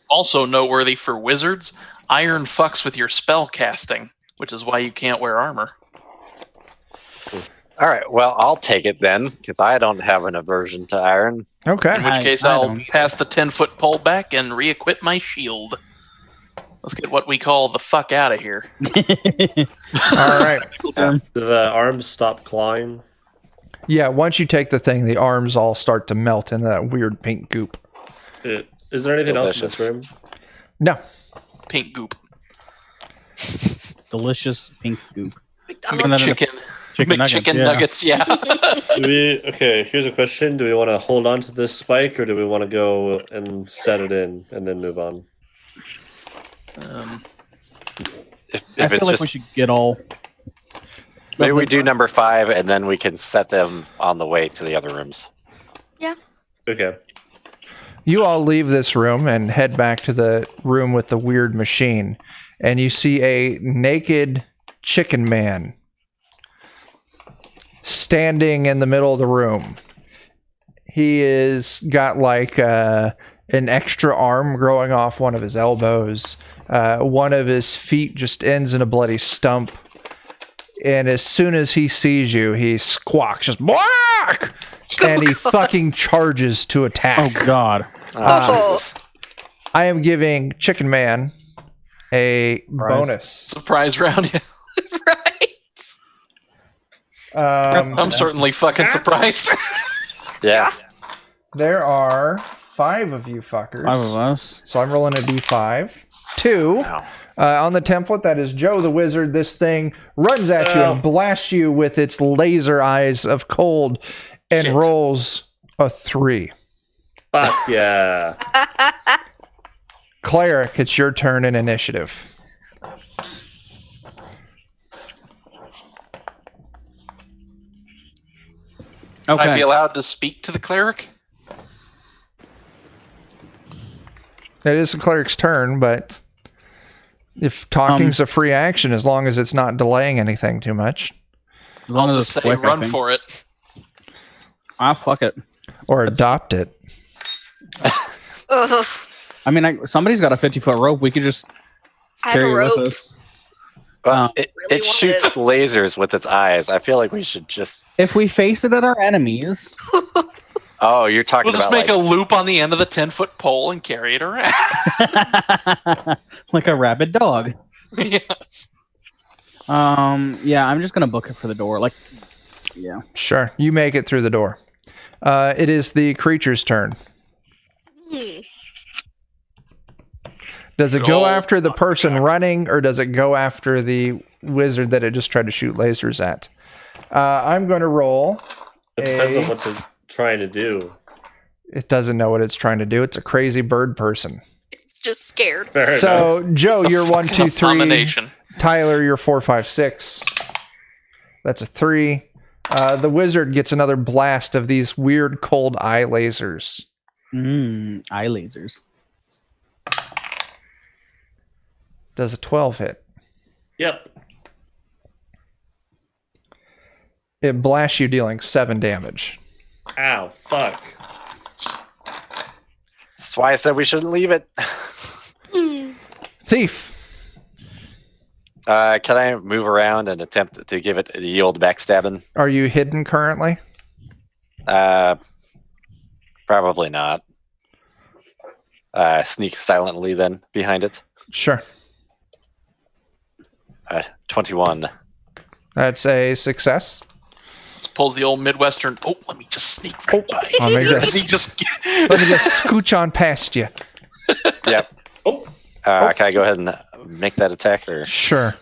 Also noteworthy for wizards, iron fucks with your spell casting, which is why you can't wear armor. All right. Well, I'll take it then, because I don't have an aversion to iron. Okay. In which case I I'll don't either. pass the 10-foot pole back and re-equip my shield. Let's get what we call the fuck out of here. All right. Do the arms stop clawing? Yeah, once you take the thing, the arms all start to melt in that weird pink goop. Is there anything else in Delicious. this room? No. Pink goop. Delicious pink goop. McDonald's. then- Chicken. Chicken nuggets, yeah. Okay, here's a question. Do we want to hold on to this spike or do we want to go and set it in and then move on? If I it's feel like just, we should get all. maybe we do number 5 and then we can set them on the way to the other rooms. Okay. You all leave this room and head back to the room with the weird machine, and you see a naked chicken man standing in the middle of the room. He is got like an extra arm growing off one of his elbows. One of his feet just ends in a bloody stump. And as soon as he sees you, he squawks, just "Bark!" and he fucking charges to attack. Oh God! Jesus. I am giving Chicken Man a bonus. Surprise round. right. I'm certainly fucking surprised. Yeah. There are 5 of you fuckers. 5 of us. So I'm rolling a d5. 2. Wow. On the template, that is Joe the Wizard. This thing runs at you and blasts you with its laser eyes of cold and rolls a 3. Fuck yeah. Cleric, it's your turn in initiative. Okay. I'd be allowed to speak to the cleric? It is the cleric's turn, but if talking's a free action, as long as it's not delaying anything too much. As long I'll as just it's say quick, I run think. for it. Fuck it. Or adopt it. Ugh. I mean, somebody's got a 50-foot rope. We could just I have a carry it rope. with us. Well, it Really shoots lasers with its eyes. I feel like we should just. If we face it at our enemies, Oh, you're talking We'll just about make a loop on the end of the 10-foot pole and carry it around. like a rabid dog. Yes. Yeah, I'm just gonna book it for the door. Like, yeah. Sure. You make it through the door. It is the creature's turn. Hmm. Does it go after the person running, or does it go after the wizard that it just tried to shoot lasers at? I'm going to roll. It depends on what's it trying to do. It doesn't know what it's trying to do. It's a crazy bird person. It's just scared. Fair So, Joe, you're 1, 2, 3. Abomination. Tyler, you're 4, 5, 6. That's a 3. The wizard gets another blast of these weird cold eye lasers. Eye lasers. Does a 12 hit? Yep. It blasts you, dealing 7 damage. Ow, fuck. That's why I said we shouldn't leave it. Thief, Can I move around and attempt to give it the old backstabbing? are you hidden currently? Probably not. Sneak silently then behind it. Sure. 21. That's a success. Just pulls the old Midwestern. Oh, let me just sneak right by. Let me Let me just, just. let me just scooch on past you. Yep. Oh. Can I go ahead and make that attack? Or Sure.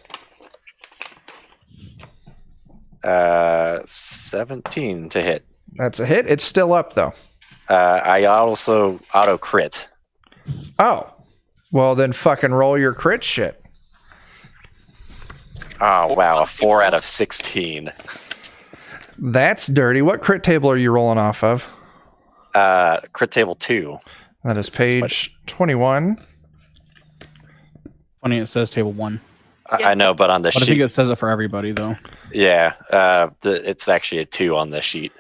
17 to hit. That's a hit. It's still up, though. I also auto crit. Oh. Well, then fucking roll your crit shit. Oh, wow. A 4 out of 16. That's dirty. What crit table are you rolling off of? Crit table 2. That is page 21. Funny, it says table 1. I know, but on the But I think sheet. it says it for everybody, though. Yeah. It's actually a 2 on the sheet.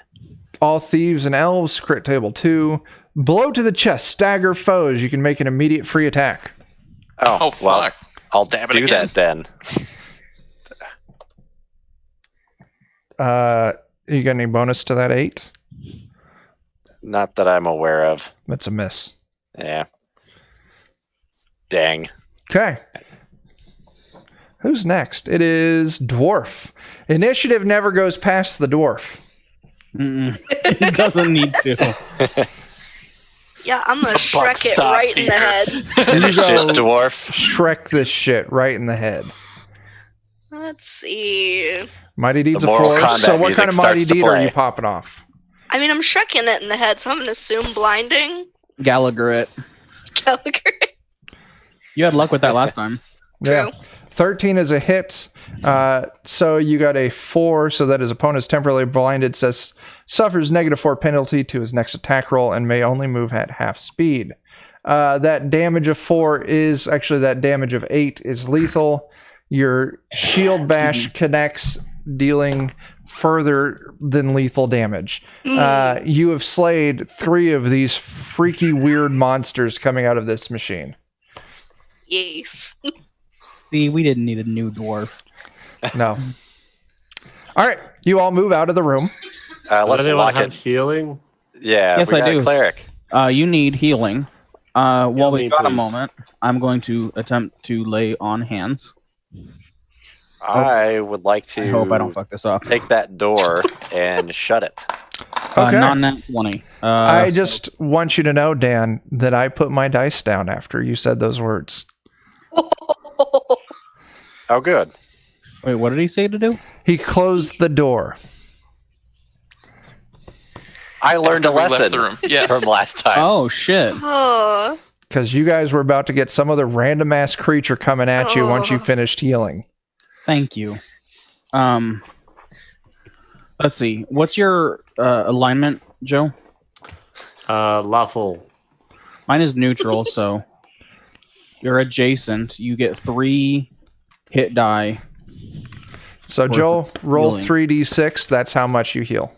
All thieves and elves, crit table 2. Blow to the chest, stagger foes. You can make an immediate free attack. Oh, Oh, well, fuck. I'll Stab it do again. that then. You got any bonus to that 8? Not that I'm aware of. That's a miss. Yeah. Dang. Okay. Who's next? It is Dwarf. Initiative never goes past the dwarf. It doesn't need to. Yeah, I'm gonna buck Shrek it stops right in the here. head. You Shit, go dwarf. Shrek this shit right in the head. Let's see. Mighty Deeds The of Mortal Force. Kombat So what kind of music Mighty starts to Deed are you play. popping off? I mean, I'm shrieking it in the head, so I'm gonna assume blinding. Gallagher it. Gallagher. You had luck with that last time. Yeah. True. 13 is a hit. So you got a 4, so that his opponent is temporarily blinded, suffers -4 penalty to his next attack roll and may only move at half speed. That damage of 4 is actually that damage of 8 is lethal. Your shield bash connects, dealing further than lethal damage. You have slayed 3 of these freaky weird monsters coming out of this machine. Yes. See, we didn't need a new dwarf. No. All right, you all move out of the room. Does Let's anyone lock have it. healing? Yeah, Yes, we I got do. a cleric. You need healing. While Heal we me, got a please. moment, I'm going to attempt to lay on hands. I would like to I hope I don't fuck this up. take that door and shut it. Okay. Non-nat 20. I just want you to know, Dan, that I put my dice down after you said those words. Oh, good. Wait, what did he say to do? He closed the door. I learned a After we left lesson the room. Yes. from last time. Oh, shit. Oh. Because you guys were about to get some other random ass creature coming at you once you finished healing. Thank you. Let's see. What's your alignment, Joe? Lawful. Mine is neutral, so you're adjacent. You get 3 hit die. So, Worth Joel, roll healing. 3d6. That's how much you heal.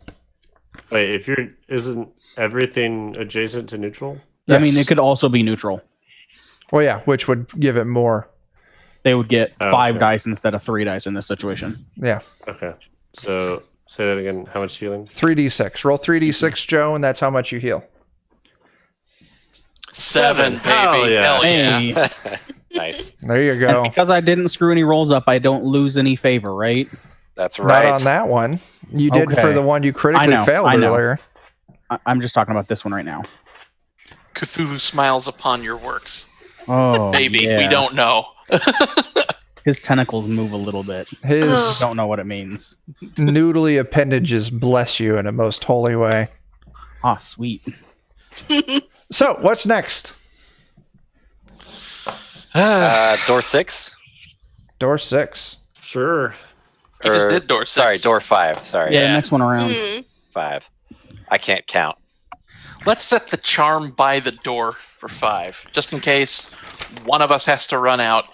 Wait, isn't everything adjacent to neutral? I mean, Yes. it could also be neutral. Well, yeah, which would give it more. They would get Oh, 5 okay. dice instead of 3 dice in this situation. Yeah, Okay. So say that again. How much healing? 3d6. Roll 3d6, Joe, and that's how much you heal. 7, baby. Hell yeah. Hell yeah. Hey, Nice. There you and go. because I didn't screw any rolls up, I don't lose any favor, right? That's Not right. on that one. You did for Okay. the one you critically I know, failed I know. earlier. I'm just talking about this one right now. Cthulhu smiles upon your works. Oh, Baby, yeah. we don't know. His tentacles move a little bit. His Don't know what it means. noodly appendages bless you in a most holy way. Ah, sweet. So, what's next? Door 6? Door 6. Sure. You just did door 6. Sorry, door 5. Sorry. Yeah, Yeah. next one around. 5. I can't count. Let's set the charm by the door for 5, just in case one of us has to run out.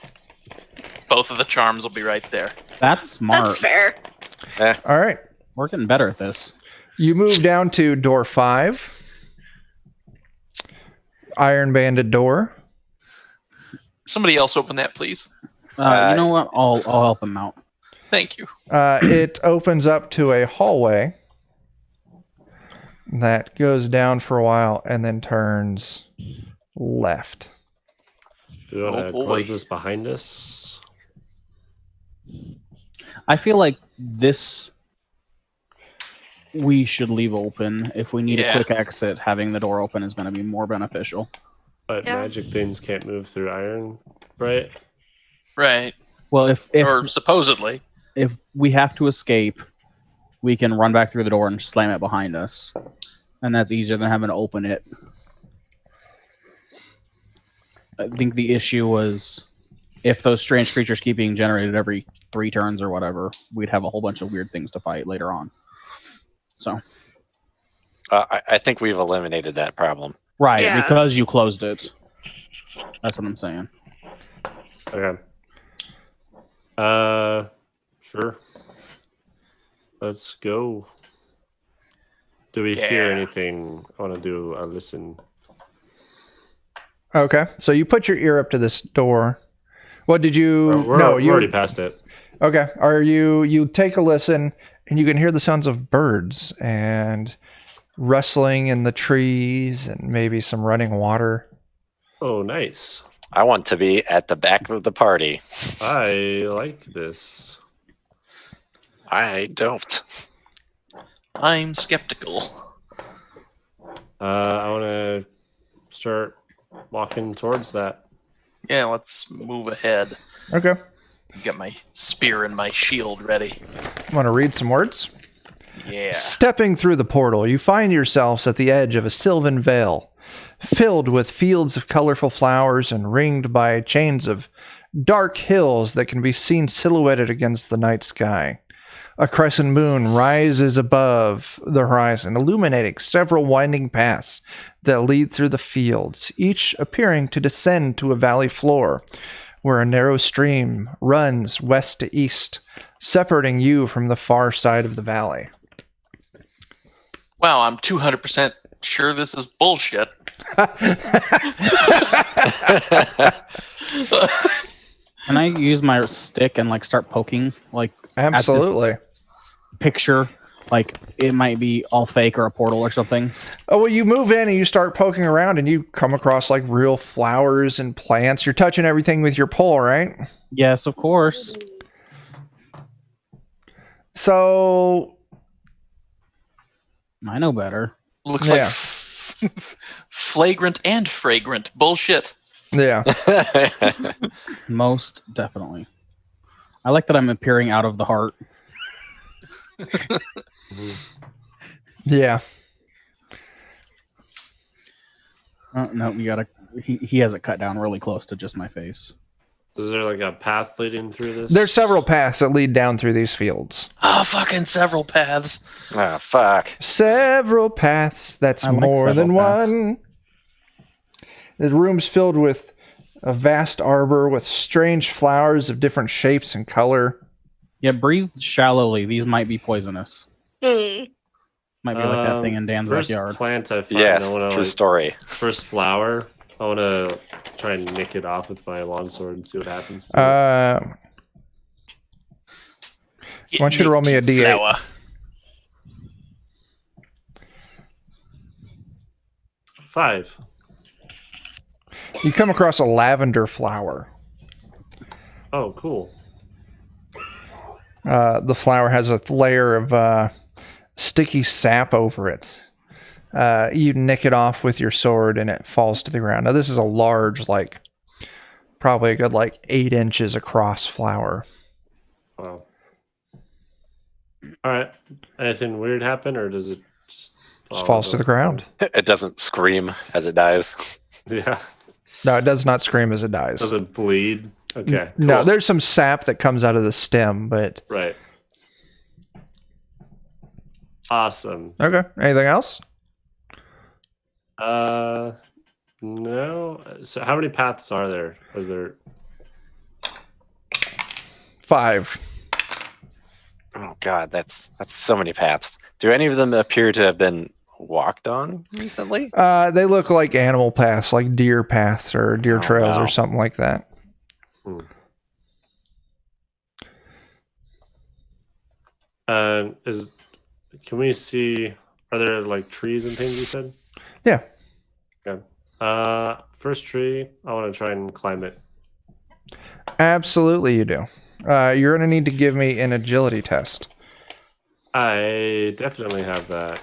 Both of the charms will be right there. That's smart. That's fair. All right. We're getting better at this. You move down to door 5. Iron banded door. Somebody else open that, please. You know what? I'll help him out. Thank you. It opens up to a hallway that goes down for a while and then turns left. Do you want to Oh, boy. close this behind us? I feel like this we should leave open. If we need Yeah. a quick exit, having the door open is going to be more beneficial. But Yeah. magic things can't move through iron, right? Right. Well, if Or supposedly. if we have to escape, we can run back through the door and slam it behind us, and that's easier than having to open it. I think the issue was if those strange creatures keep being generated every 3 turns or whatever, we'd have a whole bunch of weird things to fight later on. So I think we've eliminated that problem. right, Yeah. because you closed it. That's what I'm saying. Okay. Sure. Let's go. Do we hear Yeah. anything? I want to do a listen. Okay. So you put your ear up to this door. What did you? We're you already past it. Okay. Are you take a listen and you can hear the sounds of birds and rustling in the trees and maybe some running water. Oh, nice. I want to be at the back of the party. I like this. I don't. I'm skeptical. I want to start walking towards that. Yeah, let's move ahead. Okay. Got my spear and my shield ready. Want to read some words? Yeah. Stepping through the portal, you find yourselves at the edge of a sylvan vale, filled with fields of colorful flowers and ringed by chains of dark hills that can be seen silhouetted against the night sky. A crescent moon rises above the horizon, illuminating several winding paths that lead through the fields, each appearing to descend to a valley floor, where a narrow stream runs west to east, separating you from the far side of the valley. Wow, I'm 200% sure this is bullshit. Can I use my stick and like start poking like Absolutely. at this picture? Like it might be all fake or a portal or something. Oh, well, you move in and you start poking around and you come across like real flowers and plants. You're touching everything with your pole, right? Yes, of course. So I know better. Looks like flagrant and fragrant bullshit. yeah. Most definitely. I like that I'm appearing out of the heart. Yeah. Oh, no, you gotta. He has it cut down really close to just my face. Is there like a path leading through this? There's several paths that lead down through these fields. Oh, fucking several paths. Oh, fuck. Several paths. That's I like more several than paths. one. The room's filled with a vast arbor with strange flowers of different shapes and color. Yeah, breathe shallowly. These might be poisonous. Hmm. Might be like that thing in Dan's first backyard. plant I find, Yes, I wanna, true like, story. first flower, I want to try and nick it off with my longsword and see what happens to it. I want you to roll me a D8. Flower. 5. You come across a lavender flower. Oh, cool. The flower has a layer of sticky sap over it. You nick it off with your sword and it falls to the ground. Now, this is a large, like, probably a good, 8 inches across flower. Wow. All right. Anything weird happen, or does it just Just falls to the ground. It doesn't scream as it dies. Yeah. No, it does not scream as it dies. Does it bleed? Okay. No, cool. there's some sap that comes out of the stem, but... Right. Awesome. Okay. Anything else? No. So how many paths are there? Are there 5. Oh god, that's so many paths. Do any of them appear to have been walked on recently? They look like animal paths, like deer paths or deer trails wow. or something like that. Can we see, are there like trees and things you said? Yeah. Okay. First tree, I want to try and climb it. Absolutely you do. You're going to need to give me an agility test. I definitely have that.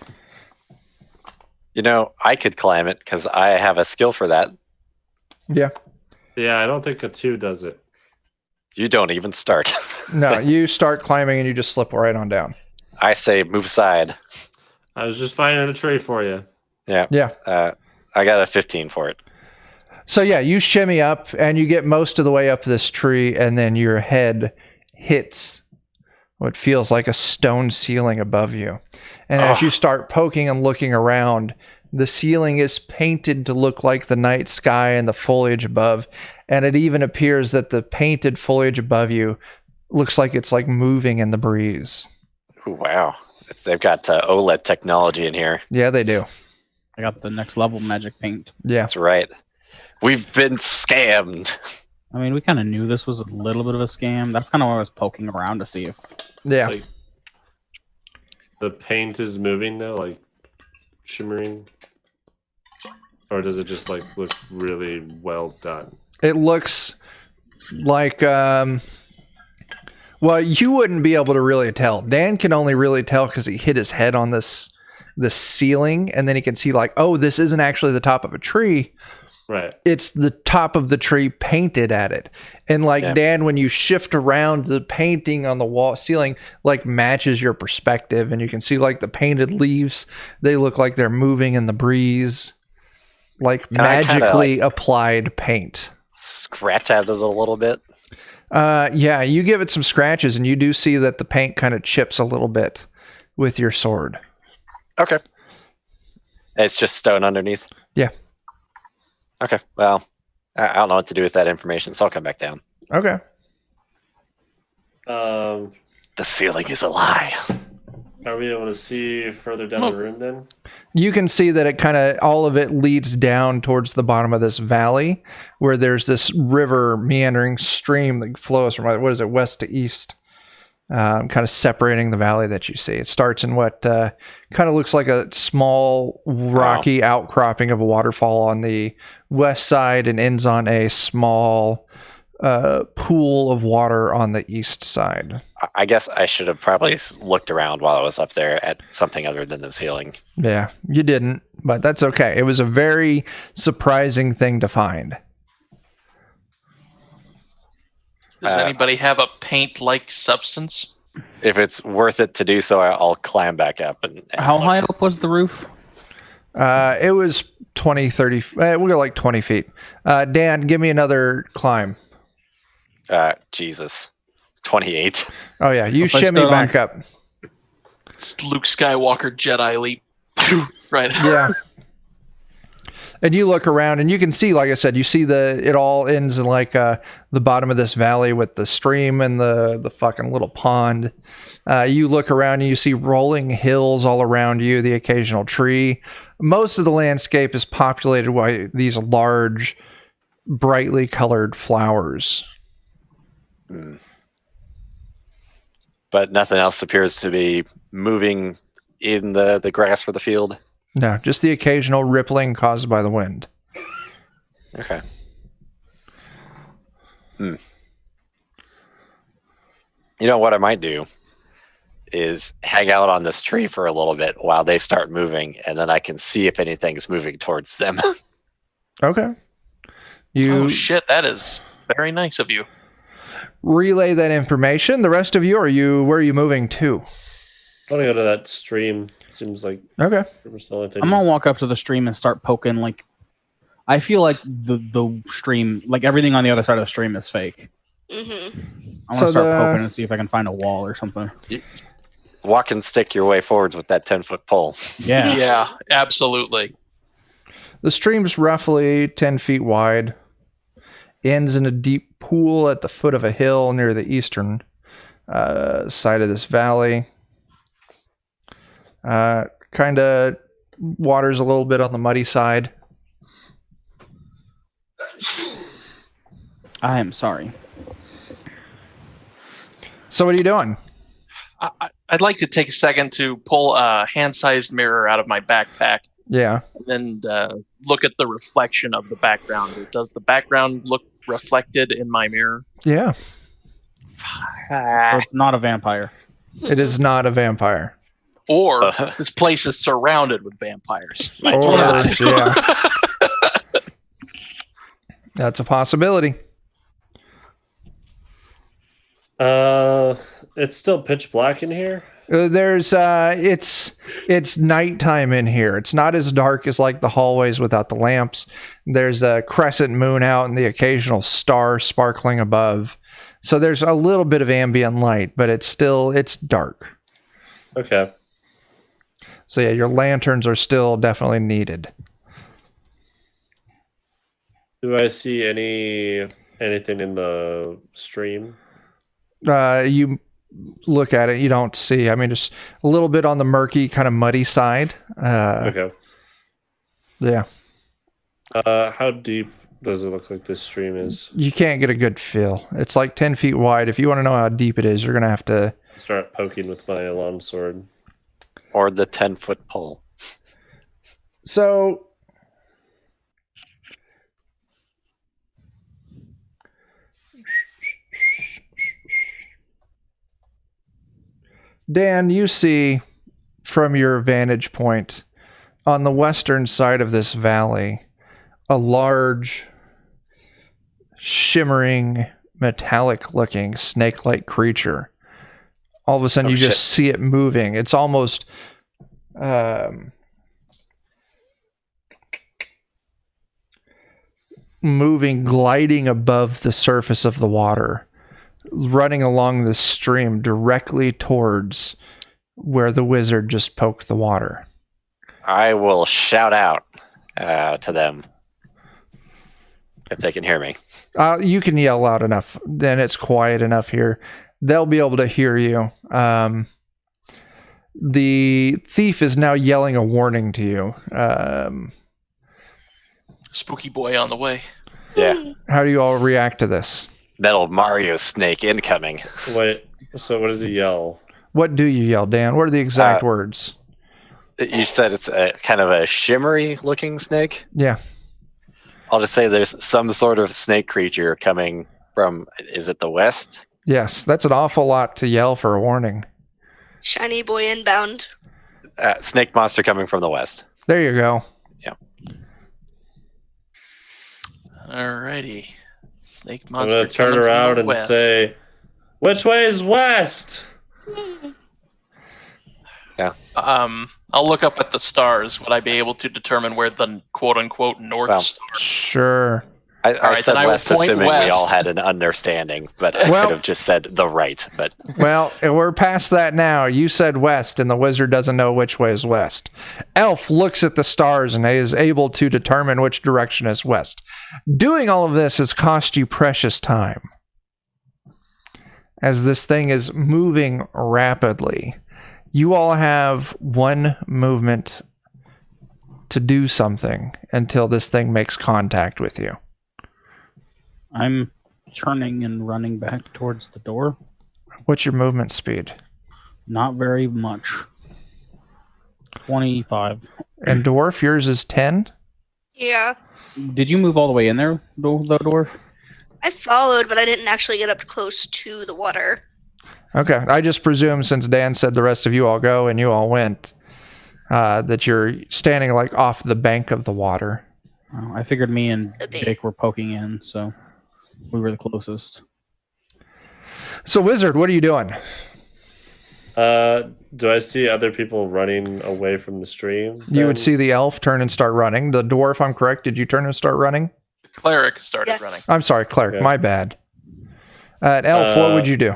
You know, I could climb it because I have a skill for that. Yeah. Yeah, I don't think a 2 does it. You don't even start. No, you start climbing and you just slip right on down. I say move aside. I was just finding a tree for you. Yeah. Yeah. I got a 15 for it. So yeah, you shimmy up and you get most of the way up this tree and then your head hits what feels like a stone ceiling above you. And as you start poking and looking around, the ceiling is painted to look like the night sky and the foliage above. And it even appears that the painted foliage above you looks like it's like moving in the breeze. Ooh, wow. They've got OLED technology in here. Yeah, they do. I got the next level magic paint. Yeah. That's right. We've been scammed. I mean, we kind of knew this was a little bit of a scam. That's kind of why I was poking around to see if... Yeah. It's like the paint is moving though, like shimmering? Or does it just like look really well done? It looks like, well, you wouldn't be able to really tell. Dan can only really tell because he hit his head on this ceiling, and then he can see like, oh, this isn't actually the top of a tree. Right. It's the top of the tree painted at it. And like Dan, when you shift around, the painting on the wall ceiling like matches your perspective, and you can see like the painted leaves, they look like they're moving in the breeze. Like magically applied paint. Scratch at it a little bit. Yeah, you give it some scratches and you do see that the paint kind of chips a little bit with your sword. Okay. It's just stone underneath? Yeah. Okay, well, I don't know what to do with that information, so I'll come back down. Okay. The ceiling is a lie. Are we able to see further down the room then? You can see that it kind of, all of it leads down towards the bottom of this valley where there's this river meandering stream that flows from, what is it, west to east, kind of separating the valley that you see. It starts in what kind of looks like a small rocky outcropping of a waterfall on the west side and ends on a small pool of water on the east side. I guess I should have probably looked around while I was up there at something other than the ceiling. Yeah, you didn't, but that's okay. It was a very surprising thing to find. Does anybody have a paint-like substance? If it's worth it to do so, I'll climb back up. And How high up was the roof? It was 20, 30, we'll go like 20 feet. Dan, give me another climb. Jesus. 28. Oh yeah, you shimmy back up. It's Luke Skywalker Jedi leap. Right. Yeah. And you look around and you can see, like I said, you see it all ends in like the bottom of this valley with the stream and the fucking little pond. You look around and you see rolling hills all around you, the occasional tree. Most of the landscape is populated by these large, brightly colored flowers. But nothing else appears to be moving in the grass for the field? No, just the occasional rippling caused by the wind. Okay. You know what I might do is hang out on this tree for a little bit while they start moving, and then I can see if anything's moving towards them. Okay. Oh shit, that is very nice of you. Relay that information. The rest of you, where are you moving to? I want to go to that stream. Seems like okay. I'm gonna walk up to the stream and start poking. Like, I feel like the stream, like everything on the other side of the stream, is fake. Mm-hmm. I want to start poking and see if I can find a wall or something. Walk and stick your way forwards with that 10-foot pole. Yeah. Yeah, absolutely. The stream's roughly 10 feet wide. Ends in a deep pool at the foot of a hill near the eastern side of this valley. Kind of water's a little bit on the muddy side. I am sorry. So what are you doing? I'd like to take a second to pull a hand-sized mirror out of my backpack. Yeah. And look at the reflection of the background. Does the background look reflected in my mirror? Yeah. So it's not a vampire. It is not a vampire. Or this place is surrounded with vampires. Yeah. That's a possibility. It's still pitch black in here. There's it's nighttime in here. It's not as dark as like the hallways without the lamps. There's a crescent moon out and the occasional star sparkling above. So there's a little bit of ambient light, but it's dark. Okay. So yeah, your lanterns are still definitely needed. Do I see anything in the stream? You look at it, you don't see. I mean, just a little bit on the murky, kind of muddy side. Okay. Yeah. How deep does it look like this stream is? You can't get a good feel. It's like 10 feet wide. If you want to know how deep it is, you're going to have to start poking with my longsword. Or the 10-foot pole. So Dan, you see from your vantage point on the western side of this valley, a large, shimmering, metallic-looking snake-like creature. All of a sudden, you just see it moving. It's almost moving, gliding above the surface of the water, running along the stream directly towards where the wizard just poked the water. I will shout out to them if they can hear me. You can yell loud enough, then it's quiet enough here. They'll be able to hear you. The thief is now yelling a warning to you. Spooky boy on the way. Yeah. How do you all react to this? Metal Mario snake incoming. Wait, so what does he yell? What do you yell, Dan? What are the exact words? You said it's a kind of a shimmery looking snake? Yeah. I'll just say there's some sort of snake creature coming from, is it the west? Yes, that's an awful lot to yell for a warning. Shiny boy inbound. Snake monster coming from the west. There you go. Yeah. Alrighty. Snake I'm monster. going to turn coming from around the and west. say, which way is west? Yeah. I'll look up at the stars. Would I be able to determine where the quote-unquote north star? Sure. I right, said then I will west, point assuming we west. all had an understanding, but I Well- could have just said the right. But Well, we're past that now. You said west, and the wizard doesn't know which way is west. Elf looks at the stars and is able to determine which direction is west. Doing all of this has cost you precious time, as this thing is moving rapidly. You all have one movement to do something until this thing makes contact with you. I'm turning and running back towards the door. What's your movement speed? Not very much. 25. And dwarf, yours is 10? Yeah. Did you move all the way in there, though, dwarf? I followed, but I didn't actually get up close to the water. Okay, I just presume since Dan said the rest of you all go and you all went, that you're standing like off the bank of the water. Oh, I figured me and Okay. Jake were poking in, so we were the closest. So, Wizard, what are you doing? Do I see other people running away from the stream? You would then? see the elf turn and start running. The dwarf, I'm correct, did you turn and start running? Cleric started Yes. running. I'm sorry, cleric, Yeah. my bad. Elf, what would you do?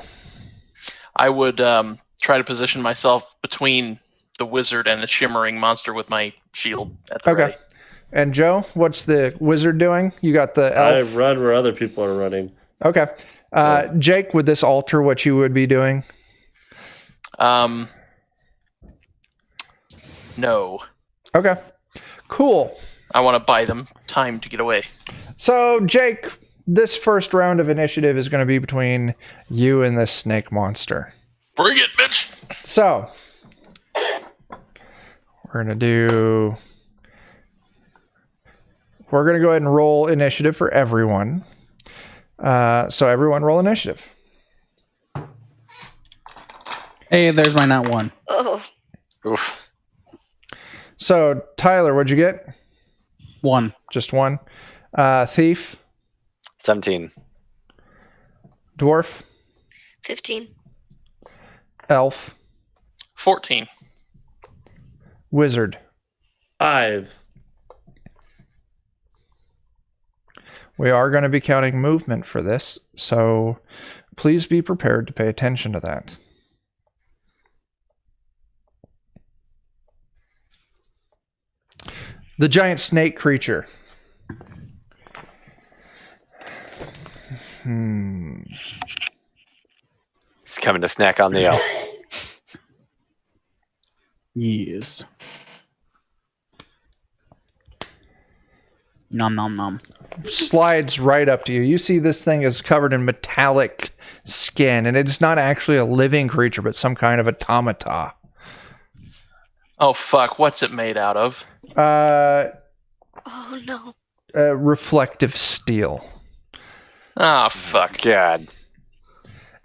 I would try to position myself between the wizard and the shimmering monster with my shield at the Okay. ready. And Joe, what's the wizard doing? You got the I elf. run where other people are running. Okay. Jake, would this alter what you would be doing? No. Okay. Cool. I want to buy them time to get away. So, Jake, this first round of initiative is going to be between you and this snake monster. Bring it, bitch! So, we're going to go ahead and roll initiative for everyone. So everyone roll initiative. Hey, there's my not one. Oh. oof. So, Tyler, what'd you get? 1. Just one. Thief, 17. dwarf, 15. elf, 14. wizard. 5. We are going to be counting movement for this, so please be prepared to pay attention to that. The giant snake creature. He's coming to snack on the elf. Yes. Nom nom nom. Slides right up to you. You see this thing is covered in metallic skin, and it's not actually a living creature, but some kind of automata. Oh, fuck. What's it made out of? Oh no. Reflective steel. Ah, fuck. God.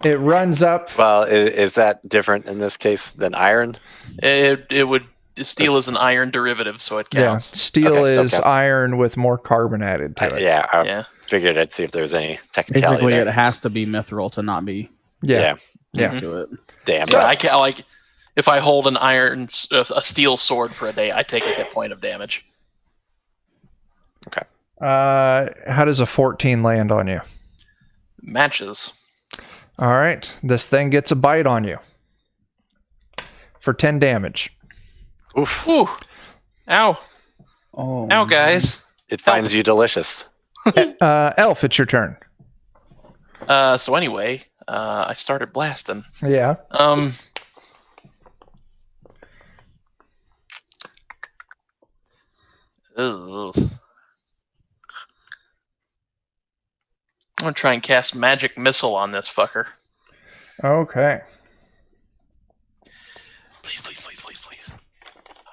It runs up. Well, is that different in this case than iron? It would Steel is an iron derivative, so it Yeah, counts. steel Okay, still is counts. iron with more carbon added to it. I figured I'd see if there's any technicality Basically, there. it has to be mithril to not be Yeah. to it. Damn. So I can't like if I hold a steel sword for a day, I take a hit point of damage. How does a 14 land on you? Matches. All right. This thing gets a bite on you for 10 damage. Oof. Ooh. Ow. Oh, Ow, guys. It finds you delicious. Elf, it's your turn. So anyway, I started blasting. Yeah. Ugh. I'm gonna try and cast magic missile on this fucker. Okay. Please.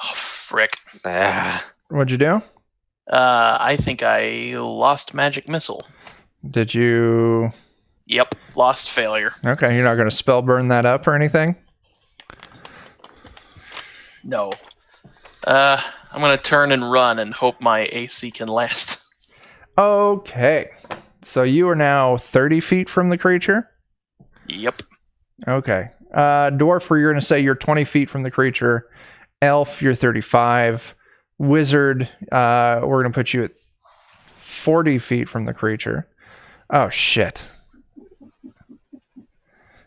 Oh frick. What'd you do? I think I lost magic missile. Did you... Yep, lost failure. Okay, you're not going to spell burn that up or anything? No. I'm gonna turn and run and hope my AC can last. Okay. So you are now 30 feet from the creature? Yep. Okay. Dwarf, you're going to say you're 20 feet from the creature. Elf, you're 35. Wizard, we're going to put you at 40 feet from the creature. Oh, shit.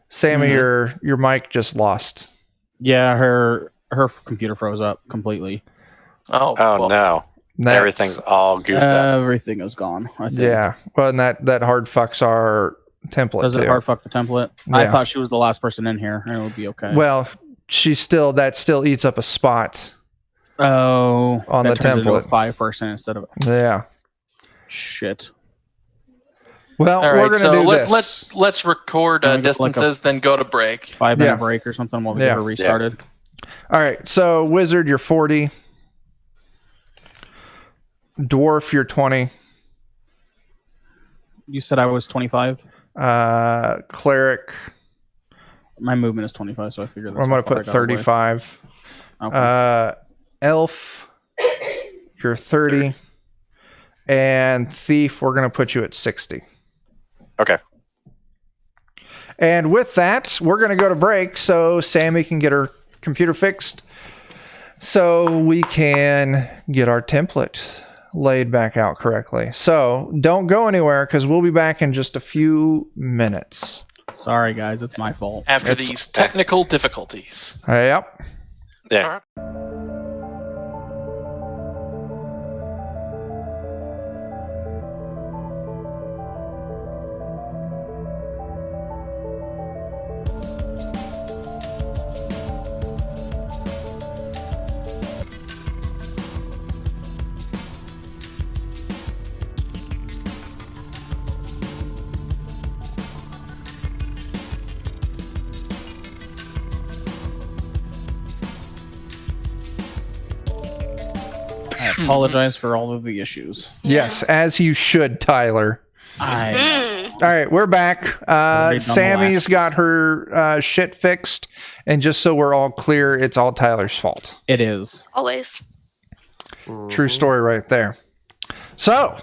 Sammy, your mic just lost. Yeah, her computer froze up completely. Oh no. Everything's all goofed up. Everything is gone. I think. Yeah. Well, and that hard fucks our template. Does it too. hard fuck the template? Yeah. I thought she was the last person in here, and it would be okay. Well, that still eats up a spot. On the template. 5% instead of Yeah. shit. Well, All we're right, gonna so do this. let's record Can we go distances, then go to break. 5-minute break or something while we get her restarted. All right. So, Wizard, you're 40. Dwarf, you're 20. You said I was 25. Cleric, My movement is 25, so I figured that's I'm going to put 35. Okay. Elf, you're 30. And Thief, we're going to put you at 60. Okay. And with that, we're going to go to break so Sammy can get her computer fixed so we can get our template laid back out correctly. So don't go anywhere because we'll be back in just a few minutes. Sorry, guys. It's my fault. After these technical difficulties. Yep. Yeah. I apologize for all of the issues. Yes, as you should, Tyler. All right, we're back. Sammy's got her shit fixed, and just so we're all clear, it's all Tyler's fault. It is. Always. True story right there. So,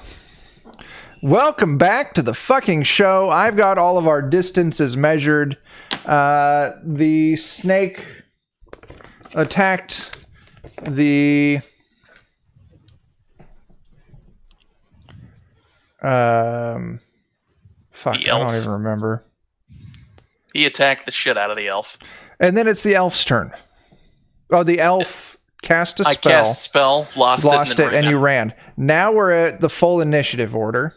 welcome back to the fucking show. I've got all of our distances measured. The snake attacked the... fuck, The I elf. don't even remember. He attacked the shit out of the elf. And then it's the elf's turn. Oh, the elf cast a I spell. cast a spell, lost it, And you ran. Now we're at the full initiative order.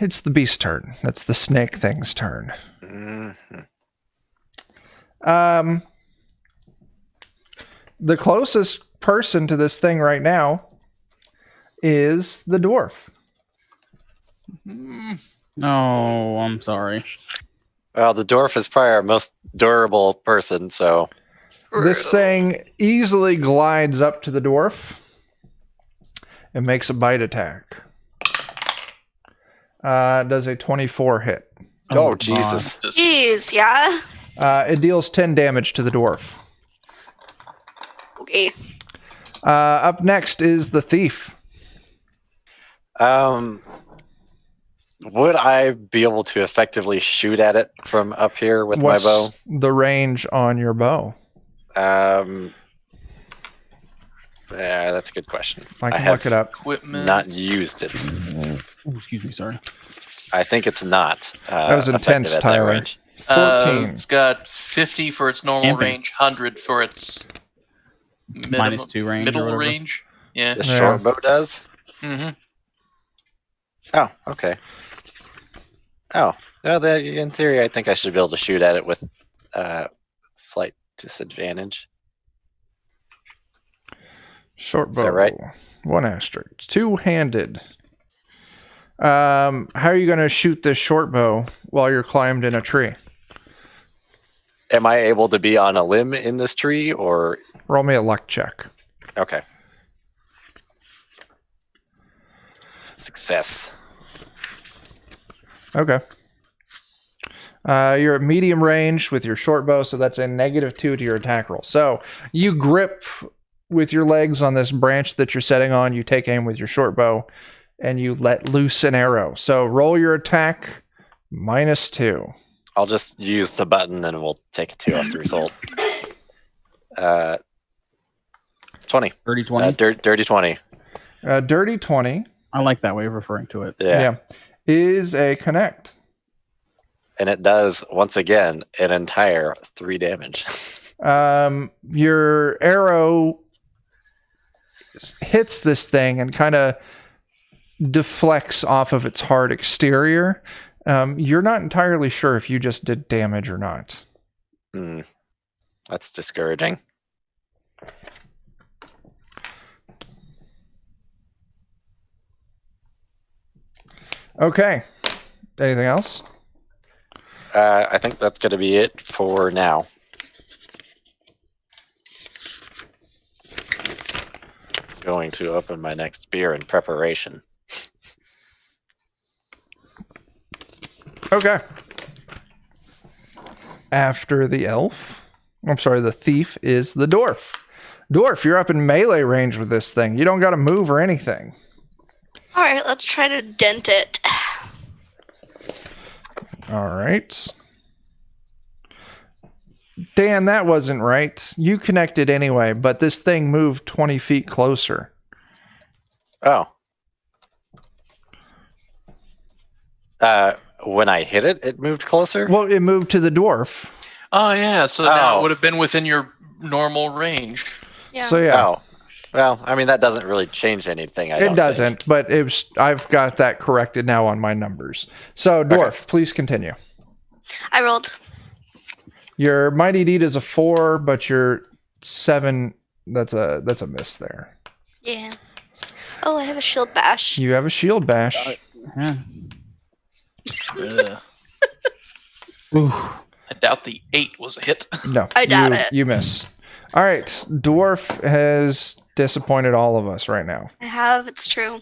It's the beast turn. That's the snake thing's turn. The closest person to this thing right now is the dwarf. No, I'm sorry. Well, the dwarf is probably our most durable person, so This thing easily glides up to the dwarf and makes a bite attack. Does a 24 hit. oh Jesus. Jeez, yeah. It deals 10 damage to the dwarf. Okay. Up next is the thief. Would I be able to effectively shoot at it from up here with What's my bow? the range on your bow? Yeah, that's a good question. I can look it up. Equipment. Not used it. Ooh, excuse me, sorry. I think it's not. That was intense, effective at that Tyler. range. 14. It's got 50 for its normal Camping. range, 100 for its -2 range or middle whatever. range. Yeah. The Yeah. short bow does? Mm-hmm. Oh, okay. Oh, well, in theory, I think I should be able to shoot at it with slight disadvantage. Short Is bow. that right? 1 asterisk. 2-handed. How are you going to shoot this short bow while you're climbed in a tree? Am I able to be on a limb in this tree, or... Roll me a luck check. Okay. Success. Okay. You're at medium range with your short bow, so that's a -2 to your attack roll. So you grip with your legs on this branch that you're setting on, you take aim with your short bow, and you let loose an arrow. So roll your attack -2. I'll just use the button and we'll take a 2 off the result. 20. Dirty 20. Dirty 20. Dirty 20. I like that way of referring to it. Yeah. Is a connect. And it does, once again, an entire 3 damage. Your arrow hits this thing and kind of deflects off of its hard exterior. You're not entirely sure if you just did damage or not. That's discouraging. Okay. Anything else? I think that's going to be it for now. Going to open my next beer in preparation. Okay. After the the thief is the dwarf. Dwarf, you're up in melee range with this thing. You don't got to move or anything. All right, let's try to dent it. All right. Dan, that wasn't right. You connected anyway, but this thing moved 20 feet closer. Oh. When I hit it, it moved closer? Well, it moved to the dwarf. Oh, yeah. So now it would have been within your normal range. Yeah. So yeah. Oh. Well, I mean, that doesn't really change anything. It doesn't, but I've got that corrected now on my numbers. So, dwarf, please continue. I rolled. Your mighty deed is a 4, but your 7, that's a miss there. Yeah. Oh, I have a shield bash. You have a shield bash. Yeah. Ugh. Ooh. I doubt the 8 was a hit. No, I doubt it. You miss. All right, dwarf has disappointed all of us right now. I have. It's true.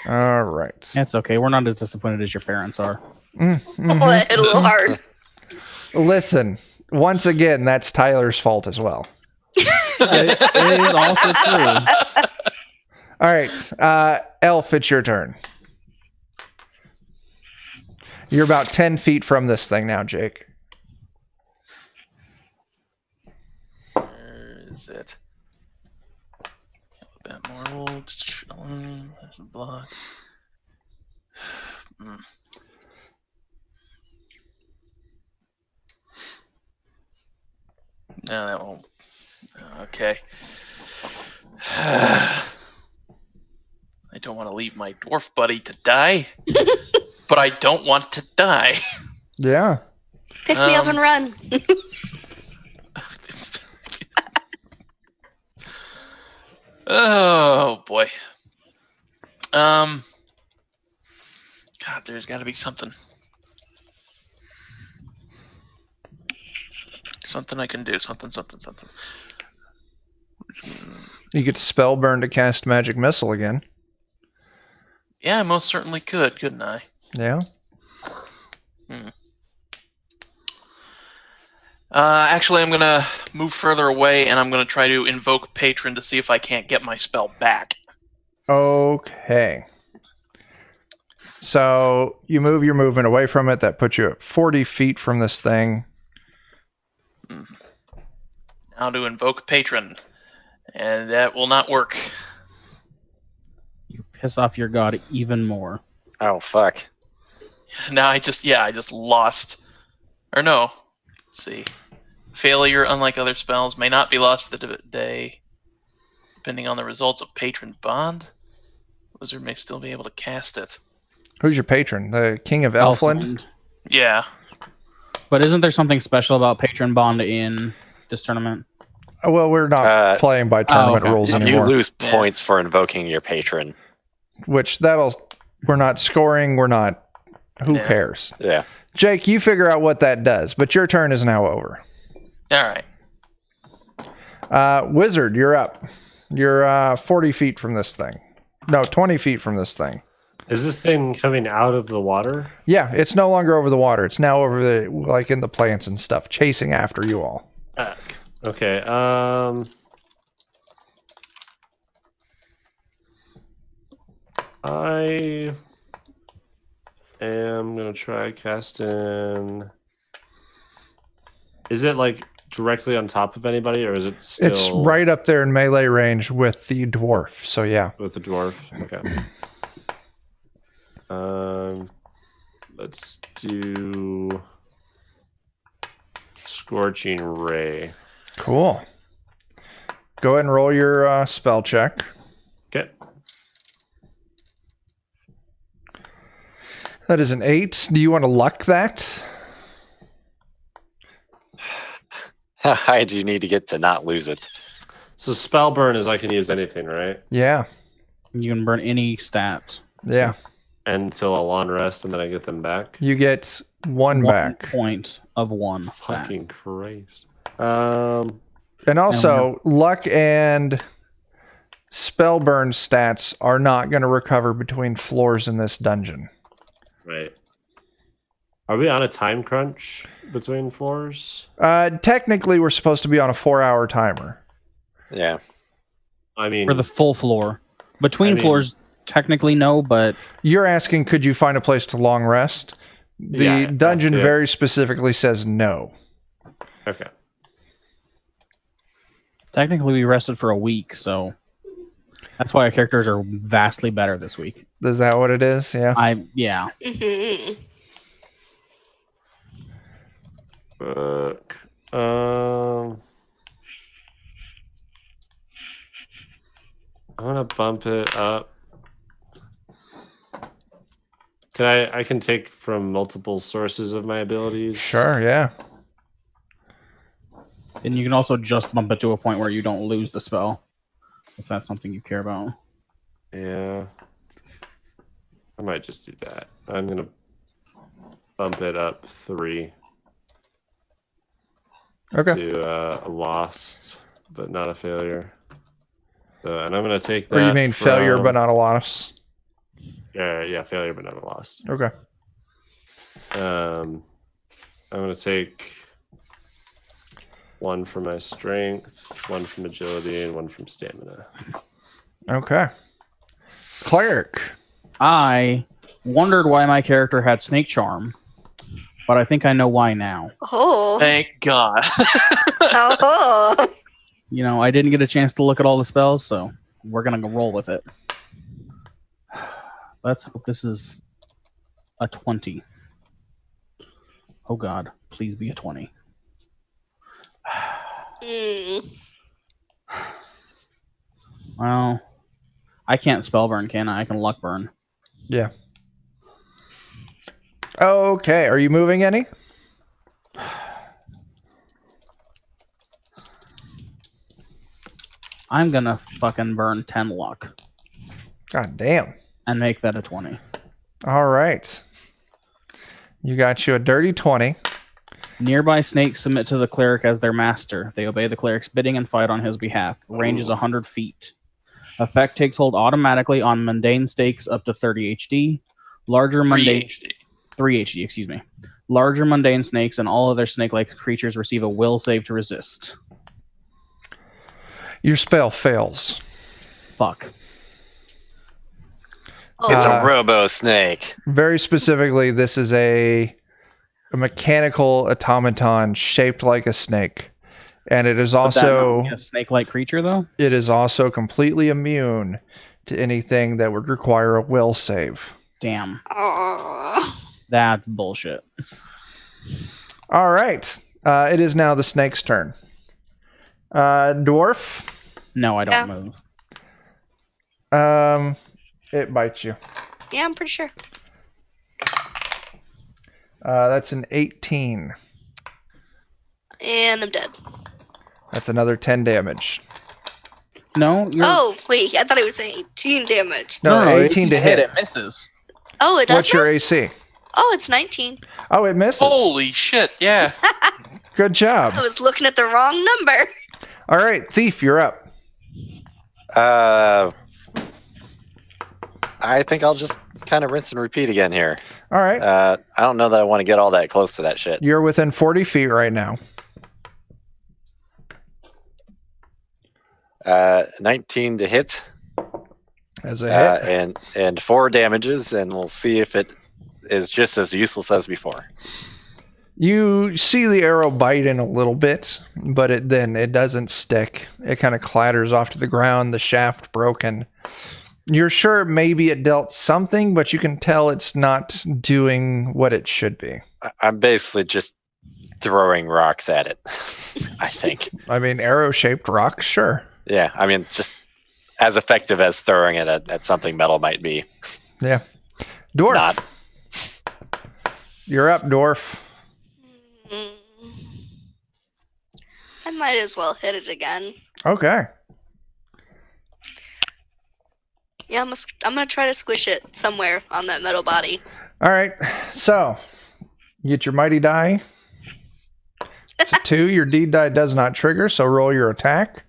All right. It's okay. We're not as disappointed as your parents are. Mhm. Oh, it hit a little hard. Listen, once again, that's Tyler's fault as well. It is also true. All right, Elf, it's your turn. You're about 10 feet from this thing now, Jake. Where is it? A bit more. There's a block. No, that won't. Okay. I don't want to leave my dwarf buddy to die, but I don't want to die. Yeah. Pick me up and run. Oh boy. God, there's got to be something. Something I can do. Something. You could spell burn to cast magic missile again. Yeah, I most certainly could, couldn't I? Yeah. Actually, I'm gonna move further away, and I'm gonna try to invoke Patron to see if I can't get my spell back. Okay. So you move your movement away from it. That puts you at 40 feet from this thing. Now to invoke Patron, and that will not work. You piss off your god even more. Oh, fuck. Now I just lost. Or no. Let's see. Failure, unlike other spells, may not be lost for the day, depending on the results of Patron Bond. Wizard may still be able to cast it. Who's your patron? The King of Elfland? Yeah. But isn't there something special about Patron Bond in this tournament? Well, we're not playing by tournament rules You anymore. lose points for invoking your patron. Which we're not scoring. We're not. Who cares? Yeah. Jake, you figure out what that does. But your turn is now over. All right. Wizard, you're up. You're 40 feet from this thing. No, 20 feet from this thing. Is this thing coming out of the water? Yeah, it's no longer over the water. It's now over the in the plants and stuff, chasing after you all. Okay. I am gonna try casting. Is it like directly on top of anybody, or is it still? It's right up there in melee range with the dwarf. So yeah. With the dwarf. Okay. Let's do Scorching Ray. Cool. Go ahead and roll your spell check. Okay. That is an 8. Do you want to luck that? How high do you need to get to not lose it? So spell burn is I can use anything, right? Yeah. You can burn any stat. Yeah. Until a long rest, and then I get them back. You get one back. Point of one. Fucking back. Christ. And also, luck and spell burn stats are not going to recover between floors in this dungeon. Right. Are we on a time crunch between floors? Technically, we're supposed to be on a 4-hour timer. Yeah. I mean, For the full floor. Between floors, technically no, but... You're asking, could you find a place to long rest? The dungeon very specifically says no. Okay. Technically, we rested for a week, so... That's why our characters are vastly better this week. Is that what it is? Yeah. Yeah. I'm gonna bump it up. I can take from multiple sources of my abilities? Sure, yeah. And you can also just bump it to a point where you don't lose the spell, if that's something you care about. Yeah. I might just do that. I'm gonna bump it up 3. Okay. To a lost, but not a failure. So, and I'm gonna take that. Or you mean failure but not a loss? Yeah, failure but not a loss. Okay. I'm gonna take 1 from my strength, 1 from agility, and 1 from stamina. Okay. Cleric. I wondered why my character had Snake Charm, but I think I know why now. Oh. Thank God. Oh. You know, I didn't get a chance to look at all the spells, so we're going to roll with it. Let's hope this is a 20. Oh God, please be a 20. Well, I can't spell burn, can I? I can luck burn. Yeah. Okay, are you moving any? I'm gonna fucking burn 10 luck God damn. and make that a 20. All right. You got you a dirty 20. Nearby snakes submit to the cleric as their master. They obey the cleric's bidding and fight on his behalf. Range is 100 feet. Effect takes hold automatically on mundane stakes up to 30 HD. Larger mundane 3 HD, excuse me. Larger mundane snakes and all other snake-like creatures receive a will save to resist. Your spell fails. Fuck. Oh, It's a robo snake. Very specifically, this is a mechanical automaton shaped like a snake. And it is Would that not also be a snake-like creature, though? it is also completely immune to anything that would require a will save. Damn. oh. That's bullshit. All right. It is now the snake's turn. Dwarf. No, I don't Yeah. move. It bites you. Yeah, I'm pretty sure. That's an 18. And I'm dead. That's another 10 damage. No, you're... Oh, wait. I thought it was saying 18 damage. No, 18 to hit. It misses. Oh, it does What's your miss? AC? Oh, it's 19. Oh, it misses. Holy shit! Yeah. Good job. I was looking at the wrong number. All right, Thief, you're up. I think I'll just kind of rinse and repeat again here. All right. I don't know that I want to get all that close to that shit. You're within 40 feet right now. 19 to hit, As a hit. and 4 damages, and we'll see if it is just as useless as before. You see the arrow bite in a little bit, but it doesn't stick. It kind of clatters off to the ground, the shaft broken. You're sure maybe it dealt something, but you can tell it's not doing what it should be. I'm basically just throwing rocks at it, I think. I mean, arrow-shaped rocks, sure. Yeah, I mean, just as effective as throwing it at something metal might be. Yeah. Dwarf. Not. You're up, Dwarf. Mm. I might as well hit it again. Okay. Yeah, I'm gonna try to squish it somewhere on that metal body. All right. So, you get your mighty die. It's a 2. Your deed die does not trigger, so roll your attack.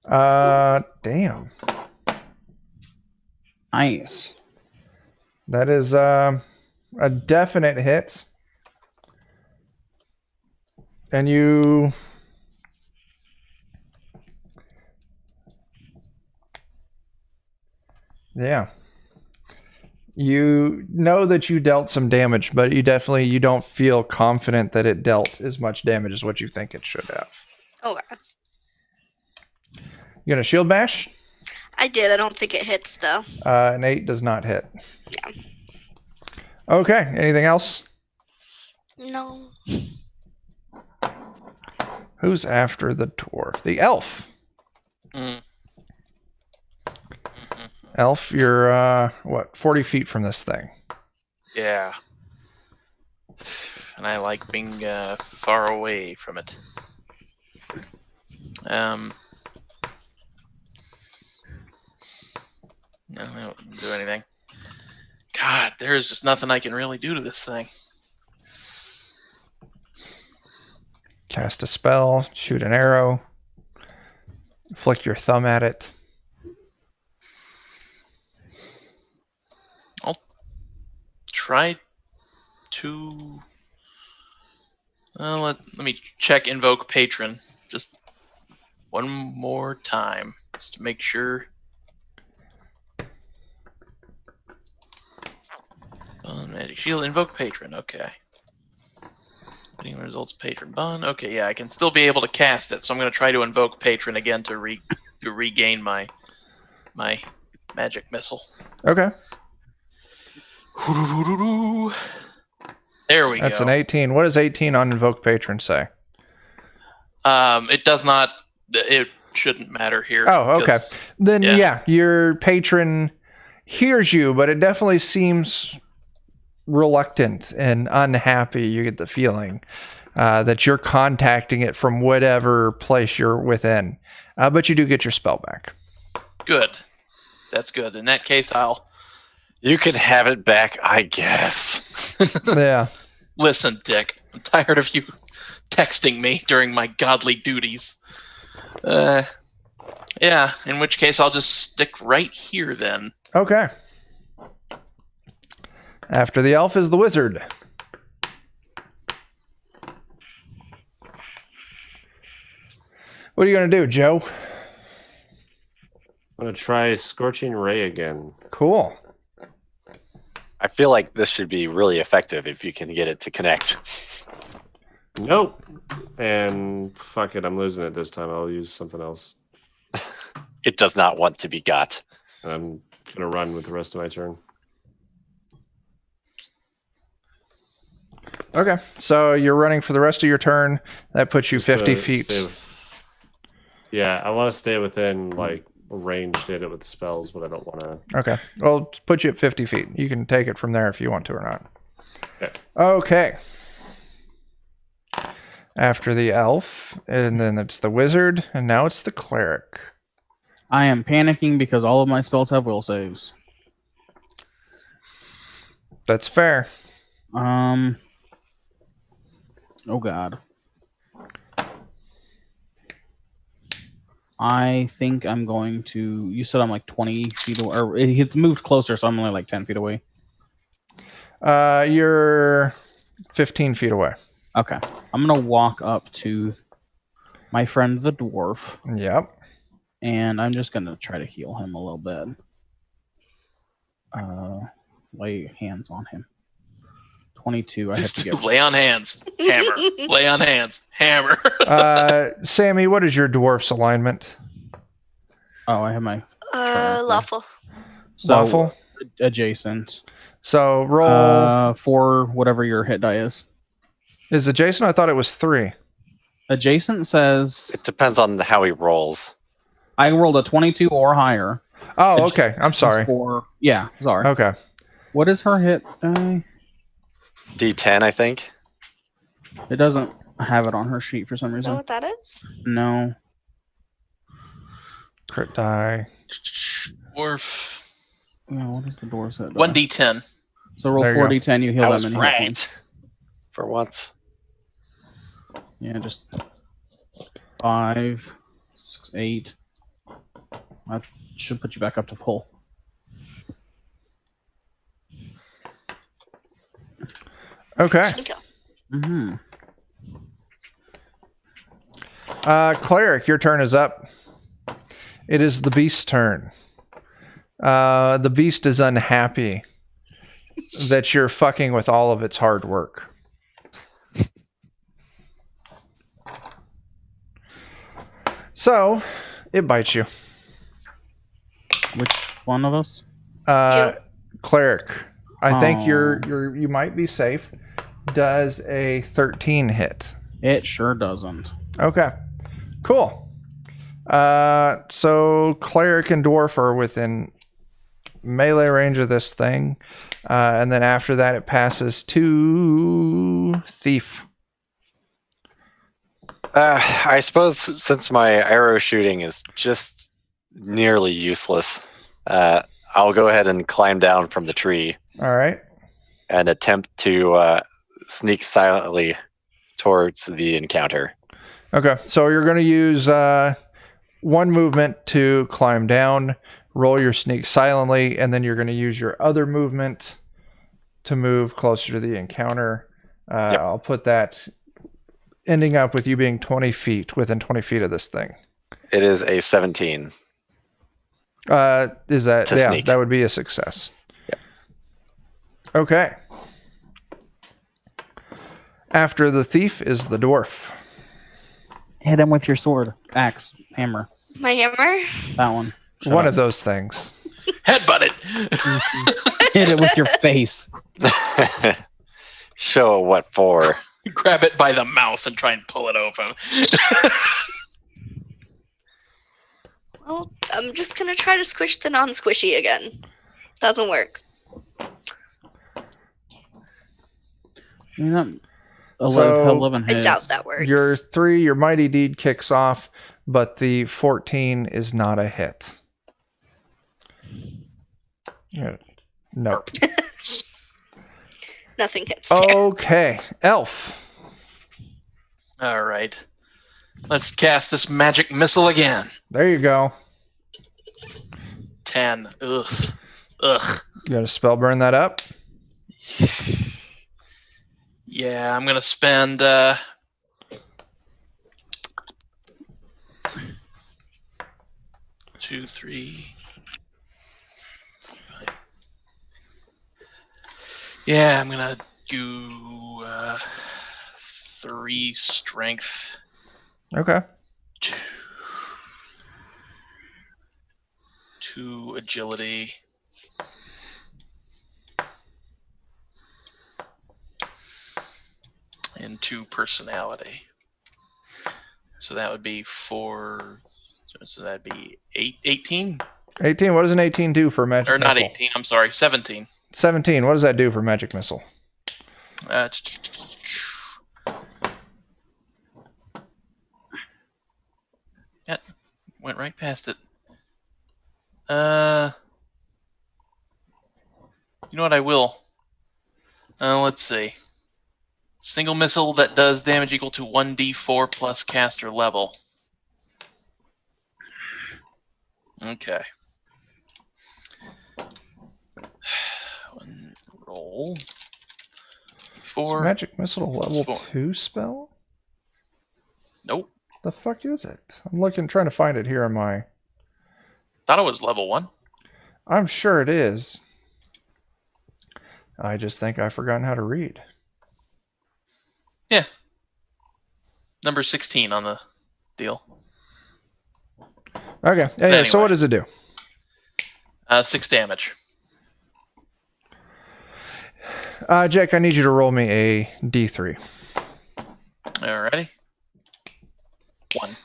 Damn. Nice. That is a definite hit. And you... Yeah. You know that you dealt some damage, but you don't feel confident that it dealt as much damage as what you think it should have. Okay. You gonna shield bash? I did. I don't think it hits though. An 8 does not hit. Yeah. Okay. Anything else? No. Who's after the dwarf? The elf. Mm. Elf, you're 40 feet from this thing. Yeah. And I like being far away from it. No, I don't do anything. God, there is just nothing I can really do to this thing. Cast a spell, shoot an arrow, flick your thumb at it. I'll try to... let me check Invoke Patron just one more time, just to make sure. Magic Shield, Invoke Patron, okay. Getting results, Patron Bond. Okay, yeah, I can still be able to cast it, so I'm going to try to Invoke Patron again to regain my magic missile. Okay. There we go. That's an 18. What does 18 on Invoke Patron say? It does not. It shouldn't matter here. Oh, okay. Then, yeah, your patron hears you, but it definitely seems reluctant and unhappy. You get the feeling that you're contacting it from whatever place you're within. But you do get your spell back. Good. That's good. In that case, I'll... You can have it back, I guess. Yeah. Listen, Dick, I'm tired of you texting me during my godly duties. Yeah, in which case I'll just stick right here then. Okay. After the elf is the wizard. What are you going to do, Joe? I'm going to try Scorching Ray again. Cool. I feel like this should be really effective if you can get it to connect. Nope. And fuck it, I'm losing it this time. I'll use something else. It does not want to be got. I'm going to run with the rest of my turn. Okay, so you're running for the rest of your turn. That puts you 50 feet. Yeah, I want to stay within, like, range data with the spells, but I don't want to... Okay, well, put you at 50 feet. You can take it from there if you want to or not. Okay. Okay. After the elf, and then it's the wizard, and now it's the cleric. I am panicking because all of my spells have will saves. That's fair. Oh god. I think I'm going to... You said I'm like 20 feet away. Or it's moved closer, so I'm only like 10 feet away. You're 15 feet away. Okay. I'm going to walk up to my friend the dwarf. Yep. And I'm just going to try to heal him a little bit. Lay hands on him. 22. I have to get... Lay on hands. Hammer. Lay on hands. Hammer. Sammy, what is your dwarf's alignment? Oh, I have my... Lawful. So, Lawful? Adjacent. So roll... for whatever your hit die is. Is adjacent? I thought it was 3. Adjacent says... It depends on how he rolls. I rolled a 22 or higher. Oh, okay. I'm sorry. Yeah, sorry. Okay. What is her hit die? D10, I think. It doesn't have it on her sheet for some Is that reason. what that is? No. Crit die. Dwarf. Yeah, what is the door's hit die? 1d10. So roll There you go. 4d10, you heal That them was and heal them. right. For once. Yeah, just 5, 6, 8. That should put you back up to full. Okay. Mm-hmm. Cleric, your turn is up. It is the beast's turn. The beast is unhappy that you're fucking with all of its hard work. So, it bites you. Which one of us? Cleric. I think Oh. you might be safe. Does a 13 hit? It sure doesn't. Okay. Cool. So cleric and dwarf are within melee range of this thing. And then after that it passes to thief. I suppose since my arrow shooting is just nearly useless, I'll go ahead and climb down from the tree. All right. And attempt to sneak silently towards the encounter. Okay. So you're going to use one movement to climb down, roll your sneak silently, and then you're going to use your other movement to move closer to the encounter. Yep. I'll put that ending up with you being 20 feet, within 20 feet of this thing. It is a 17. Is that, To yeah, sneak. that would be a success. Yep. Okay. After the thief is the dwarf. Hit him with your sword. Axe. Hammer. My hammer? That one. Shut One up. of those things. Headbutt it. Hit it with your face. Show what for. Grab it by the mouth and try and pull it over. Well, I'm just gonna try to squish the non-squishy again. Doesn't work. You're not... So, 11 I hits. doubt that works. Your mighty deed kicks off, but the 14 is not a hit. Yeah. Nope. Nothing hits there. Okay. Elf. All right. Let's cast this magic missile again. There you go. 10. Ugh. You got to spell burn that up. Yeah, I'm gonna spend 2, 3, 4, 5. Yeah, I'm gonna do 3 strength. Okay. 2 agility. And 2 personality. So that would be 4. So that'd be 18. 18. What does an 18 do for magic Or not missile? 18. I'm sorry, 17. 17. What does that do for magic missile? Yeah, went right past it. You know what? I will. Let's see. Single missile that does damage equal to 1d4 plus caster level. Okay. One roll. Is 4. magic missile a level Plus 4. 2 spell? Nope. The fuck is it? I'm trying to find it here in my... Thought it was level 1. I'm sure it is. I just think I've forgotten how to read. Yeah. Number 16 on the deal. Okay. Anyway, so Anyway. what does it do? 6 damage. Jake, I need you to roll me a D3. Alrighty. 1.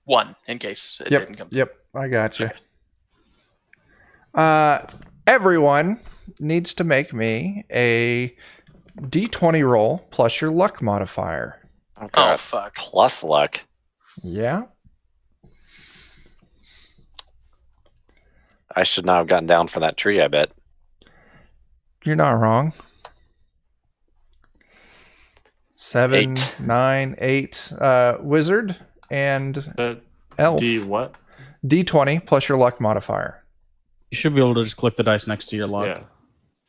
One, in case it didn't come through. Yep, I got you. Everyone needs to make me a D20 roll plus your luck modifier. Oh, Oh, God. fuck. Plus luck. Yeah? I should not have gotten down from that tree, I bet. You're not wrong. 7, 8. 9, 8. Wizard and elf. D what? D20 plus your luck modifier. You should be able to just click the dice next to your luck. Yeah.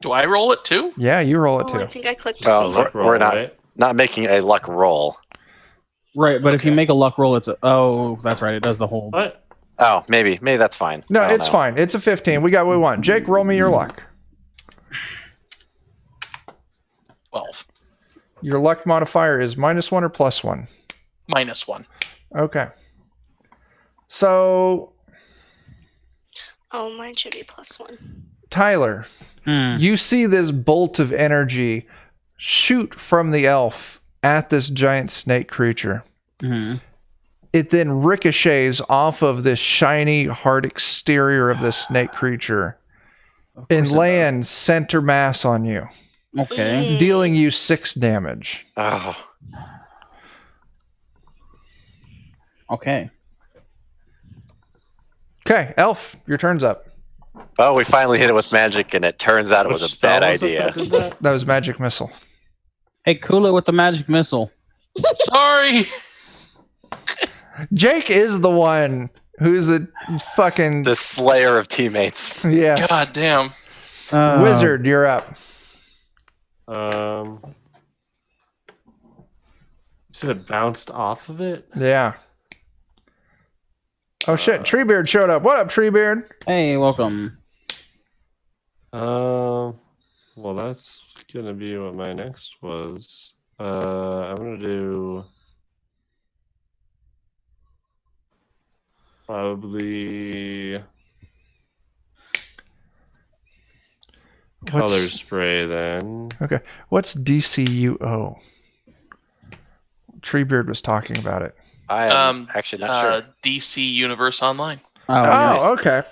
Do I roll it too? Yeah, you roll it Oh, I too. think I clicked. Well, the Luck roll, we're not right? not making a luck roll. Right, but if you Okay. make a luck roll, it's a... Oh, that's right. It does the whole... What? Oh, maybe that's fine. No, I don't it's know. fine. It's a 15. We got what we want. Jake, roll me your luck. 12. Your luck modifier is -1 or +1? -1. Okay. So, Oh, mine should be +1. Tyler, you see this bolt of energy shoot from the elf at this giant snake creature. Mhm. It then ricochets off of this shiny, hard exterior of this snake creature Of and course it lands center mass on you, does. Okay. dealing you 6 damage. Oh, Okay. Okay, elf, your turn's up. oh, we finally hit it with magic, and it turns out it Which was a spell bad was it idea. that did that? That was magic missile. Hey, cool it with the magic missile. Sorry! Jake is the one who's a fucking The slayer of teammates. yes. God damn. Wizard, you're up. You said it bounced off of it? Yeah. Oh shit, Treebeard showed up. What up, Treebeard? Hey, welcome. Well, that's gonna be what my next was. I'm gonna do probably color spray then. Okay. What's DCUO? Treebeard was talking about it. I am actually not sure. DC Universe Online. Oh, Oh, nice. okay.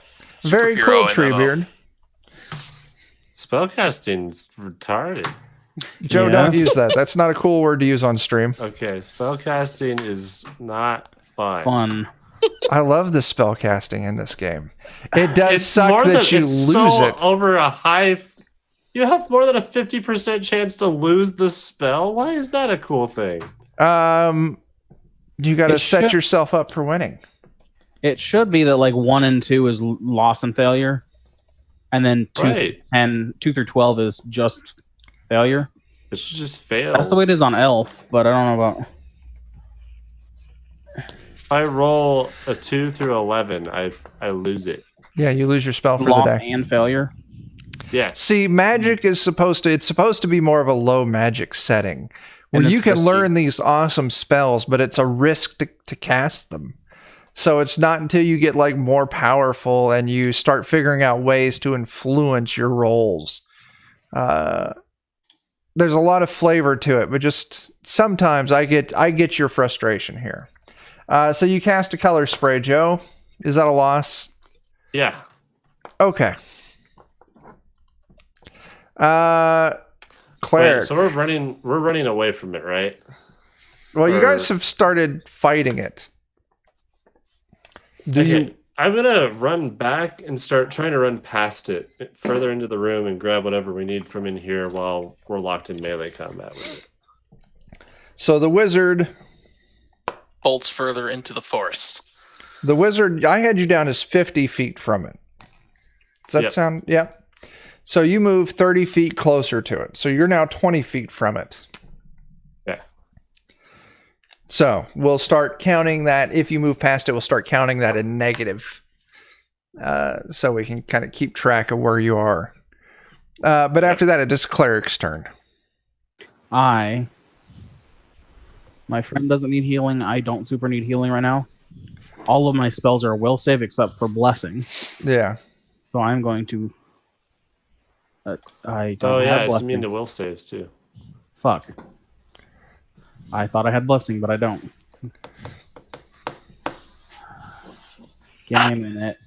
Very Superhero cool, MMO. Treebeard. Spellcasting's retarded. Joe, don't Yes. use that. That's not a cool word to use on stream. Okay, spellcasting is not fun. Fun. I love the spell casting in this game. It does It's suck more that than- you it's lose so it. over a high You have more than a 50% chance to lose the spell? Why is that a cool thing? You got to set yourself up for winning. It should be that like 1 and 2 is loss and failure, and then 2 through 12 is just failure. It should just fail. That's the way it is on Elf, but I don't know about. If I roll a 2 through 11, I lose it. Yeah, you lose your spell for Loss the day. and failure. Yeah. See, magic is supposed to be more of a low magic setting where you can learn these awesome spells, but it's a risk to cast them. So it's not until you get like more powerful and you start figuring out ways to influence your rolls. There's a lot of flavor to it, but just sometimes I get your frustration here. So you cast a color spray, Joe. Is that a loss? Yeah. Okay. Cleric. Wait, so we're running away from it, right? Well, you guys have started fighting it. I'm gonna run back and start trying to run past it further into the room and grab whatever we need from in here while we're locked in melee combat with it. So the wizard bolts further into the forest. The wizard, I had you down as 50 feet from it. Does that sound? Yeah. So you move 30 feet closer to it. So you're now 20 feet from it. Yeah. So we'll start counting that. If you move past it, we'll start counting that in negative. So we can kind of keep track of where you are. But after that, it is cleric's turn. My friend doesn't need healing. I don't super need healing right now. All of my spells are a will save except for blessing. Yeah. So I'm going to. I don't Oh yeah, have it's blessing. immune to will saves too. Fuck. I thought I had blessing, but I don't. Give me a minute.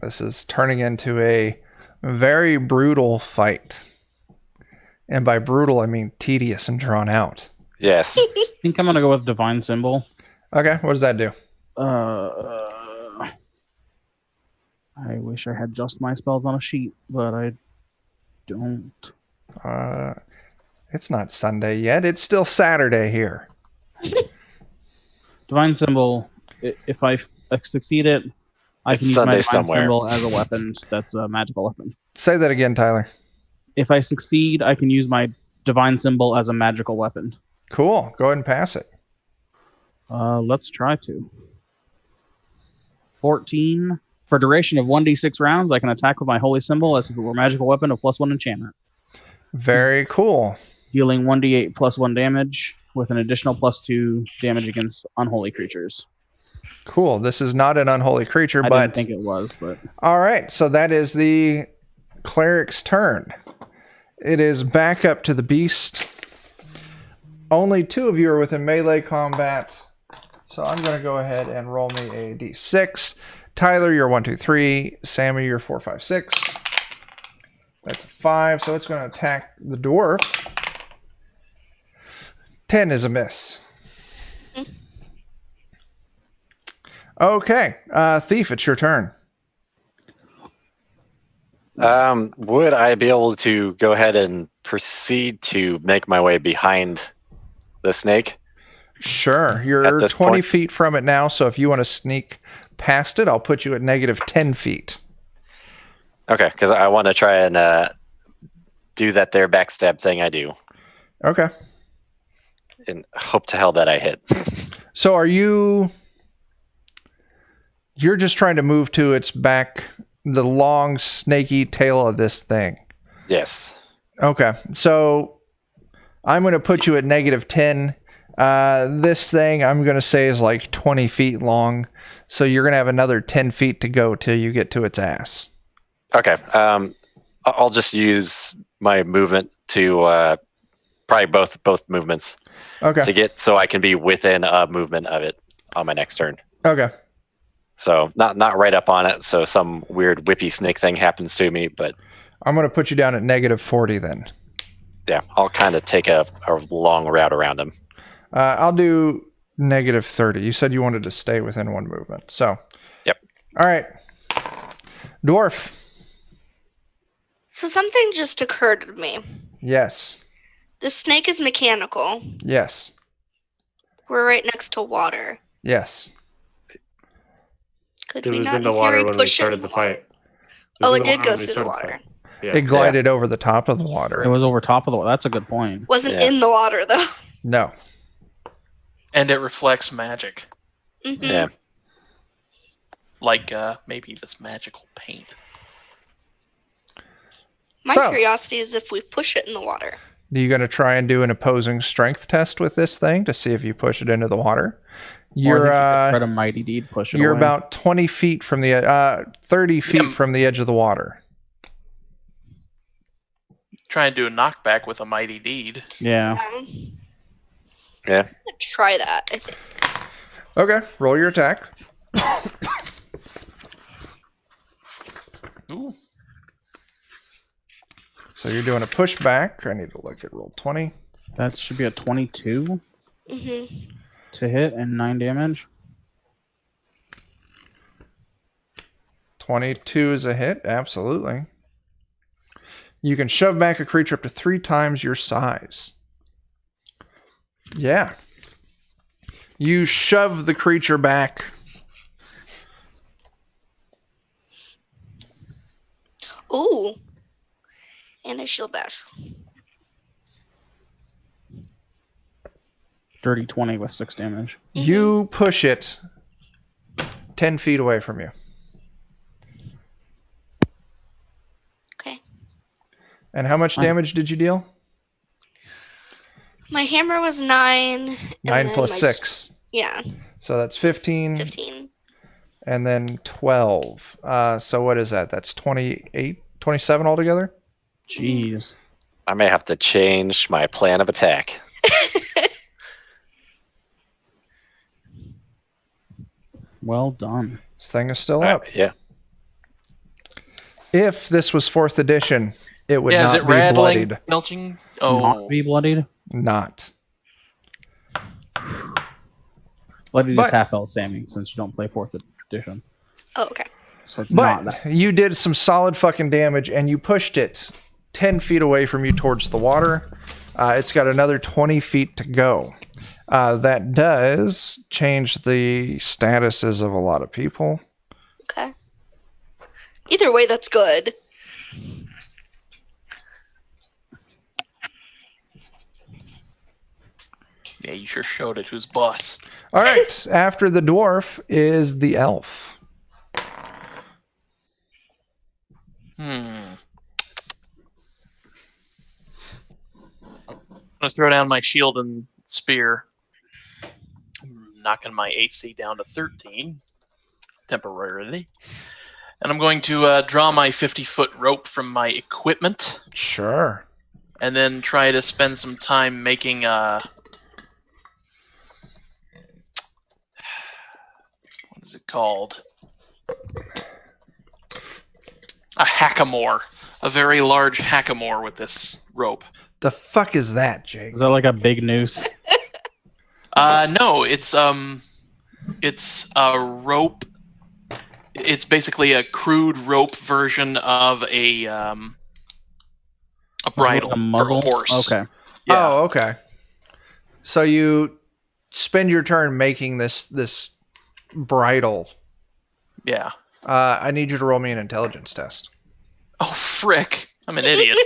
This is turning into a very brutal fight. And by brutal, I mean tedious and drawn out. Yes. I think I'm going to go with Divine Symbol. Okay, what does that do? I wish I had just my spells on a sheet, but I don't. It's not Sunday yet. It's still Saturday here. Divine Symbol, if I succeed it, I can use my Divine Symbol as a weapon. That's a magical weapon. Say that again, Tyler. If I succeed, I can use my Divine Symbol as a magical weapon. Cool. Go ahead and pass it. Let's try to. 14. For duration of 1d6 rounds, I can attack with my holy symbol as if it were a magical weapon of +1 enchantment. Very cool. Dealing 1d8 +1 damage with an additional +2 damage against unholy creatures. Cool. This is not an unholy creature, I but didn't think it was, but all right. So that is the cleric's turn. It is back up to the beast. Only 2 of you are within melee combat. So I'm going to go ahead and roll me a d6. Tyler, you're 1, 2, 3. Sammy, you're 4, 5, 6. That's a 5. So it's going to attack the dwarf. 10 is a miss. Okay. Thief, it's your turn. Would I be able to go ahead and proceed to make my way behind the snake? Sure. You're 20 feet from it now, so if you want to sneak past it, I'll put you at negative 10 feet. Okay, because I want to try and do that there backstab thing I do. Okay. And hope to hell that I hit. So are you... You're just trying to move to its back, the long, snaky tail of this thing. Yes. Okay. So I'm going to put you at negative 10. This thing I'm going to say is like 20 feet long. So you're going to have another 10 feet to go till you get to its ass. Okay. I'll just use my movement to probably both movements. Okay. To get so I can be within a movement of it on my next turn. Okay. So not right up on it. So some weird whippy snake thing happens to me, but I'm going to put you down at negative 40 then. Yeah, I'll kind of take a long route around him. I'll do Negative 30. You said you wanted to stay within 1 movement. So. Yep. All right. Dwarf. So something just occurred to me. Yes. The snake is mechanical. Yes. We're right next to water. Yes. Could It we was not in the in water theory when we push it started in the water? fight. Oh, in it the did water go when we through the started water. fight. Yeah. It glided over the top of the water. It was over top of the. That's a good point. Wasn't Yeah. in the water though. No. And it reflects magic, Mhm. Yeah. like maybe this magical paint. My So- curiosity is if we push it in the water. Are you going to try and do an opposing strength test with this thing to see if you push it into the water? Or You're I think you could spread a mighty deed, push it you're away. about 20 feet from the 30 feet Yeah. from the edge of the water. Try and do a knockback with a mighty deed. Yeah. Yeah. Try that. I think. Okay, roll your attack. Ooh. So you're doing a pushback. I need to look at roll 20. That should be a 22 Mhm. to hit and 9 damage. 22 is a hit, absolutely. You can shove back a creature up to 3 times your size. Yeah. You shove the creature back. Ooh. And a shield bash. Dirty 20 with 6 damage. You push it 10 feet away from you. Okay. And how much damage did you deal? My hammer was 9. 9 then plus my- 6. Yeah. So that's 15. 15. And then 12. So what is that? That's 28, 27 altogether? Jeez. I may have to change my plan of attack. Well done. This thing is still up. Yeah. If this was 4th edition, it would Yeah, is not it be rattling, bloodied. belching? Not Oh, be bloodied. Not. Bloodied But- is half elf Sammy, since you don't play 4th edition. Oh, okay. So it's not But that. you did some solid fucking damage, and you pushed it 10 feet away from you towards the water. It's got another 20 feet to go. That does change the statuses of a lot of people. Okay. Either way, that's good. yeah, you sure showed it who's boss. All right, after the dwarf is the elf. I'm gonna throw down my shield and spear, knocking my AC down to 13 temporarily. And I'm going to draw my 50-foot rope from my equipment, Sure. and then try to spend some time making what is it called? A hackamore. A very large hackamore with this rope. The fuck is that, Jake? Is that like a big noose? No, it's a rope. It's basically a crude rope version of a bridle A muzzle? for a horse. Okay. Yeah. Oh, okay. So you spend your turn making this bridle. Yeah. I need you to roll me an intelligence test. Oh frick! I'm an idiot.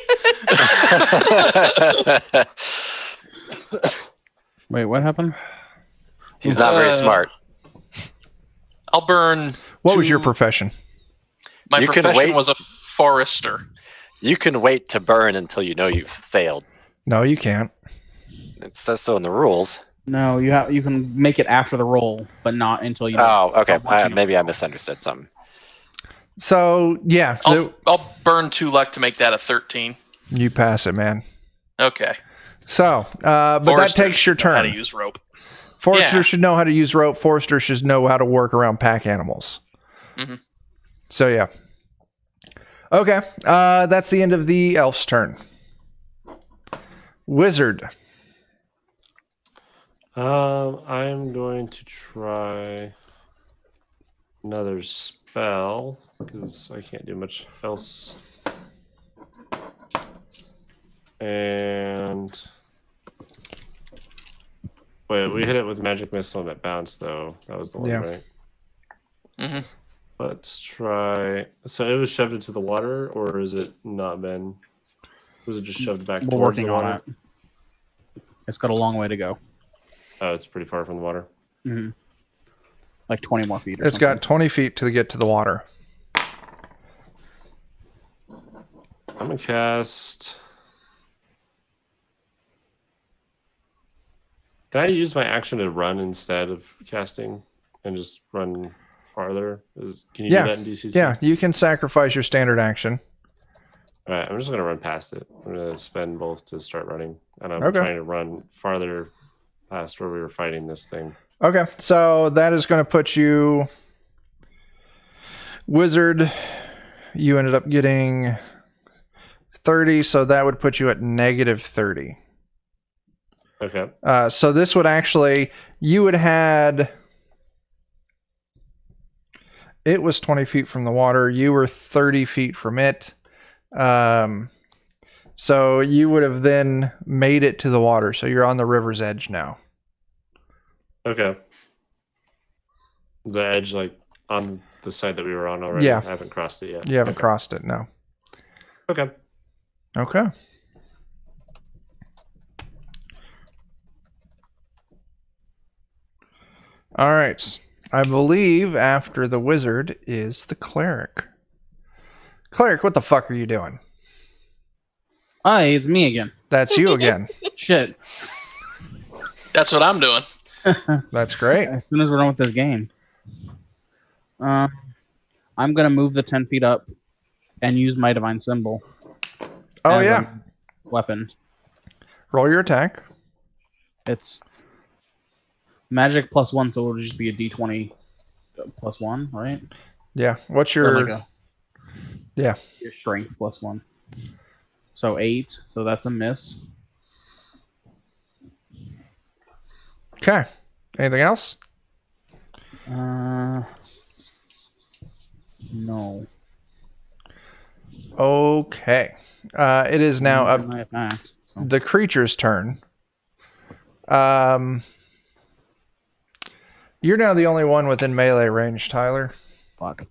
Wait, what happened? He's not very smart. I'll burn. What was your 2 profession? My You can profession wait. was a forester. You can wait to burn until you know you've failed. No, you can't. It says so in the rules. No, you can make it after the roll, but not until you. Oh, okay. once you know. Maybe I misunderstood something. So yeah, I'll burn 2 luck to make that a 13. you pass it, man. Okay. So, but that Foresters takes your should know How to turn. use rope. Forester Yeah. should know how to use rope. Forester should know how to work around pack animals. Mhm. So yeah. Okay, that's the end of the elf's turn. Wizard. I'm going to try another spell because I can't do much else. And wait, we hit it with magic missile and it bounced though. That was the one, right? Mm-hmm. Let's try. So it was shoved into the water, or is it not been? Was it just shoved back We're towards working the water? on it. It's got a long way to go. Oh, it's pretty far from the water. Mm-hmm. Like 20 more feet. It's got 20 feet to get to the water. I'm gonna cast. Can I use my action to run instead of casting and just run farther? Can you do that in DCC? Yeah, you can sacrifice your standard action. All right, I'm just gonna run past it. I'm gonna spend both to start running, and I'm Okay. trying to run farther past where we were fighting this thing. Okay, so that is going to put you, Wizard. You ended up getting 30, so that would put you at negative 30. Okay. So this would actually, you would had, it was 20 feet from the water. You were 30 feet from it. So you would have then made it to the water. So you're on the river's edge now. Okay. The edge, like on the side that we were on already. Yeah. I haven't crossed it yet. You haven't Okay. crossed it, no. Okay. Okay. All right. I believe after the wizard is the cleric. Cleric, what the fuck are you doing? Hi, it's me again. That's you again. Shit. That's what I'm doing. That's great. As soon as we're done with this game. I'm going to move the 10 feet up and use my divine symbol. Oh, as yeah. a weapon. Roll your attack. It's magic +1, so it'll just be a d20 +1, right? Yeah. What's Or your... like Yeah. your strength +1. So 8, so that's a miss. Okay. Anything else? No. Okay. It is now up My attack, so. the creature's turn. You're now the only one within melee range, Tyler. Fuck.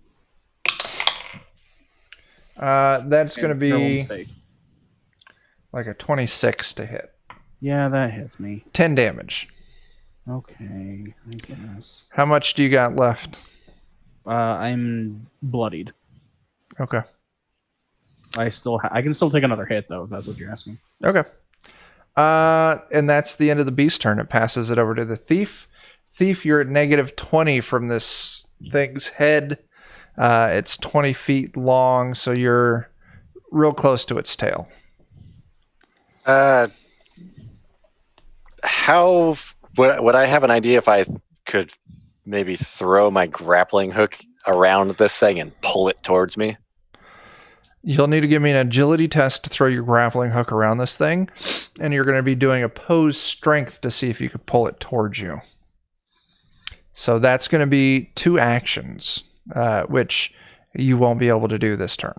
That's going to Terrible be mistake. like a 26 to hit. Yeah, that hits me. 10 damage. Okay, I guess. How much do you got left? I'm bloodied. Okay. I can still take another hit though, if that's what you're asking. Okay. And that's the end of the beast turn. It passes it over to the thief. Thief, you're at negative 20 from this thing's head. It's 20 feet long, so you're real close to its tail. How would I have an idea if I could maybe throw my grappling hook around this thing and pull it towards me? You'll need to give me an agility test to throw your grappling hook around this thing, and you're going to be doing opposed strength to see if you could pull it towards you. So that's going to be 2 actions, which you won't be able to do this turn.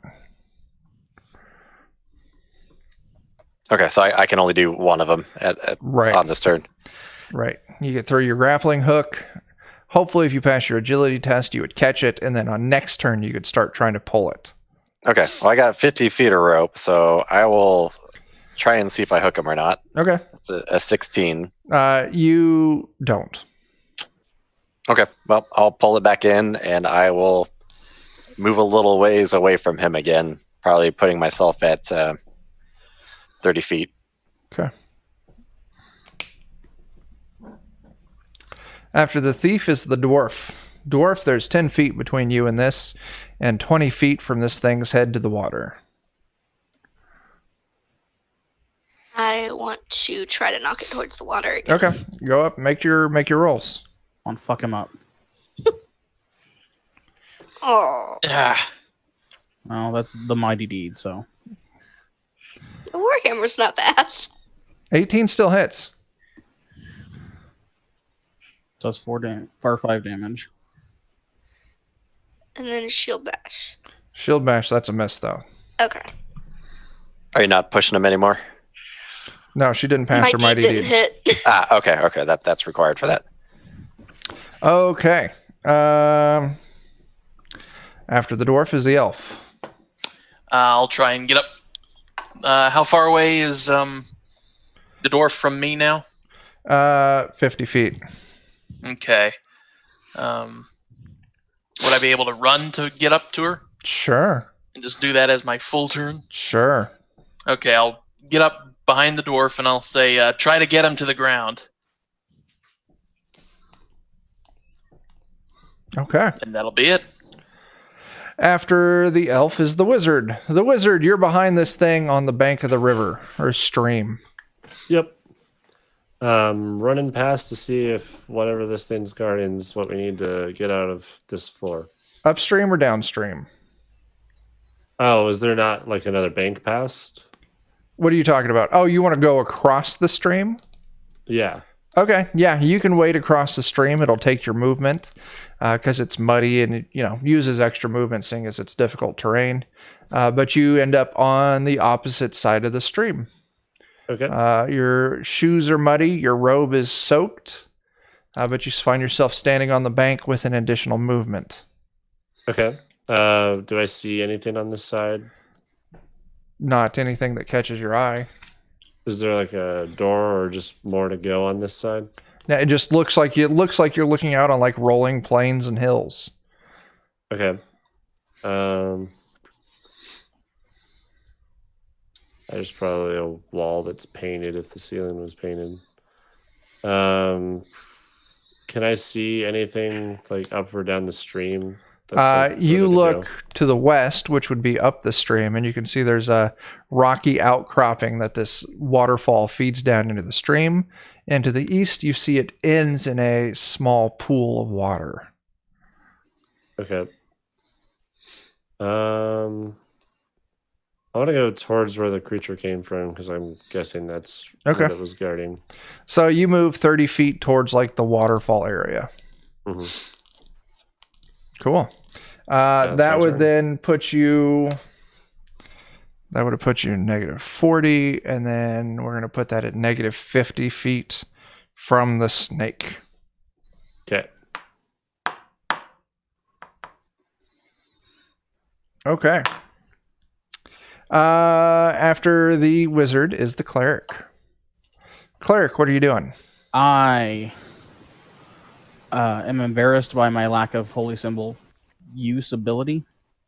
Okay, so I can only do one of them Right. on this turn. Right. You could throw your grappling hook. Hopefully, if you pass your agility test, you would catch it, and then on next turn, you could start trying to pull it. Okay, well, I got 50 feet of rope, so I will try and see if I hook him or not. Okay. It's a 16. You don't. Okay, well, I'll pull it back in, and I will move a little ways away from him again, probably putting myself at 30 feet. Okay. After the thief is the dwarf. Dwarf, there's 10 feet between you and this, and 20 feet from this thing's head to the water. I want to try to knock it towards the water again. Okay. Go up, make your rolls. On fuck him up. Oh, Ah, Well, that's the mighty deed, so. the Warhammer's not bad. 18 still hits. Does 4 or 5 damage. And then shield bash. Shield bash, that's a miss, though. Okay. Are you not pushing him anymore? No, she didn't pass her mighty didn't deed. hit. Okay. That's required for that. Okay. After the dwarf is the elf. I'll try and get up. How far away is the dwarf from me now? 50 feet. Okay. Would I be able to run to get up to her Sure. and just do that as my full turn? Sure. Okay, I'll get up behind the dwarf and I'll say, try to get him to the ground. Okay. And that'll be it. After the elf is the wizard. The wizard, you're behind this thing on the bank of the river or stream. Yep. Running past to see if whatever this thing's guarding is what we need to get out of this floor. Upstream or downstream? Oh, is there not like another bank past? What are you talking about? Oh, you want to go across the stream? Yeah. Okay, yeah, you can wade across the stream. It'll take your movement because it's muddy and it, uses extra movement, seeing as it's difficult terrain. But you end up on the opposite side of the stream. Okay. Your shoes are muddy. Your robe is soaked, but you find yourself standing on the bank with an additional movement. Okay. Do I see anything on this side? Not anything that catches your eye. Is there like a door or just more to go on this side? Now, it just looks like you're looking out on like rolling plains and hills. Okay. There's probably a wall that's painted if the ceiling was painted. Can I see anything like up or down the stream? You look to the west, which would be up the stream, and you can see there's a rocky outcropping that this waterfall feeds down into the stream. And to the east, you see it ends in a small pool of water. Okay. I want to go towards where the creature came from because I'm guessing that's what it was guarding. So you move 30 feet towards like the waterfall area. Mm-hmm. Cool. That would then put you. That would have put you in -40, and then we're going to put that at -50 feet from the snake. Okay. Okay. After the wizard is the cleric. Cleric, what are you doing? I am embarrassed by my lack of holy symbol use ability.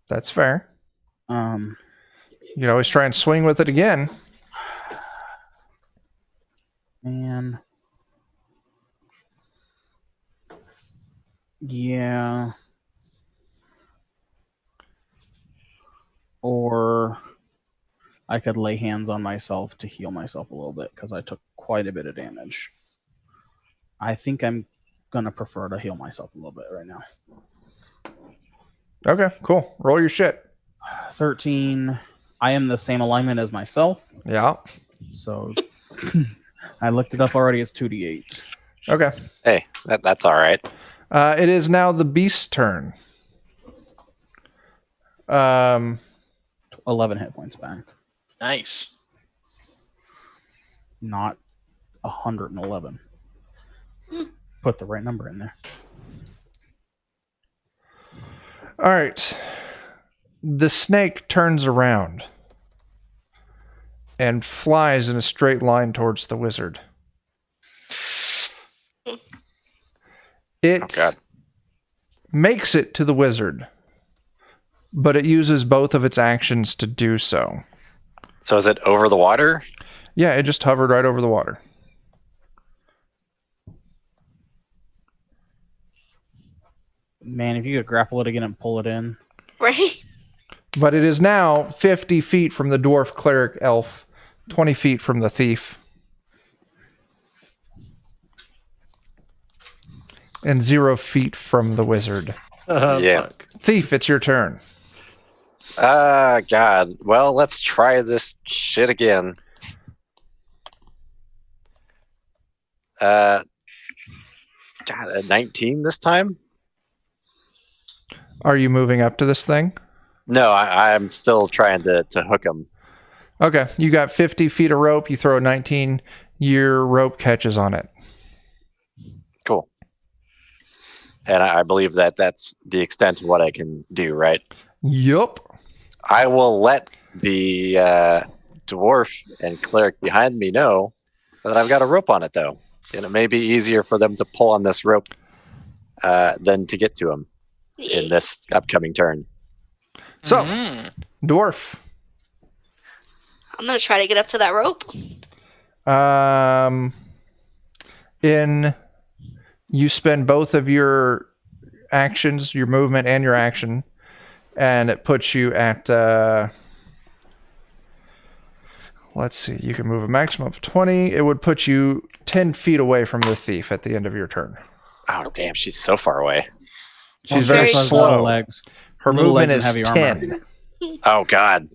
That's fair. Um, You can always try and swing with it again. Man. Yeah. Or I could lay hands on myself to heal myself a little bit because I took quite a bit of damage. I think I'm going to prefer to heal myself a little bit right now. Okay, cool. Roll your shit. 13. I am the same alignment as myself. Yeah. So I looked it up already. It's 2d8. Okay. Hey, that's all right. It is now the beast's turn. 11 hit points back. Nice. Not 111. Put the right number in there. All right. The snake turns around and flies in a straight line towards the wizard. It makes it to the wizard, but it uses both of its actions to do so. So is it over the water? Yeah, it just hovered right over the water. Man, if you could grapple it again and pull it in. Right? But it is now 50 feet from the dwarf cleric elf, 20 feet from the thief, and 0 feet from the wizard. Yeah. Fuck. Thief, it's your turn. God. Well, let's try this shit again. God, a 19 this time? Are you moving up to this thing? No, I'm still trying to hook him. Okay, you got 50 feet of rope. You throw a 19, your rope catches on it. Cool. And I believe that's the extent of what I can do, right? Yup. I will let the dwarf and cleric behind me know that I've got a rope on it, though. And it may be easier for them to pull on this rope than to get to him in this upcoming turn. So, dwarf. I'm gonna try to get up to that rope. You spend both of your actions, your movement and your action, and it puts you at let's see, you can move a maximum of 20. It would put you 10 feet away from the thief at the end of your turn. Oh, damn, she's so far away. She's very Very slow. Legs. Her Little movement legs is and heavy armor. 10. Oh, God.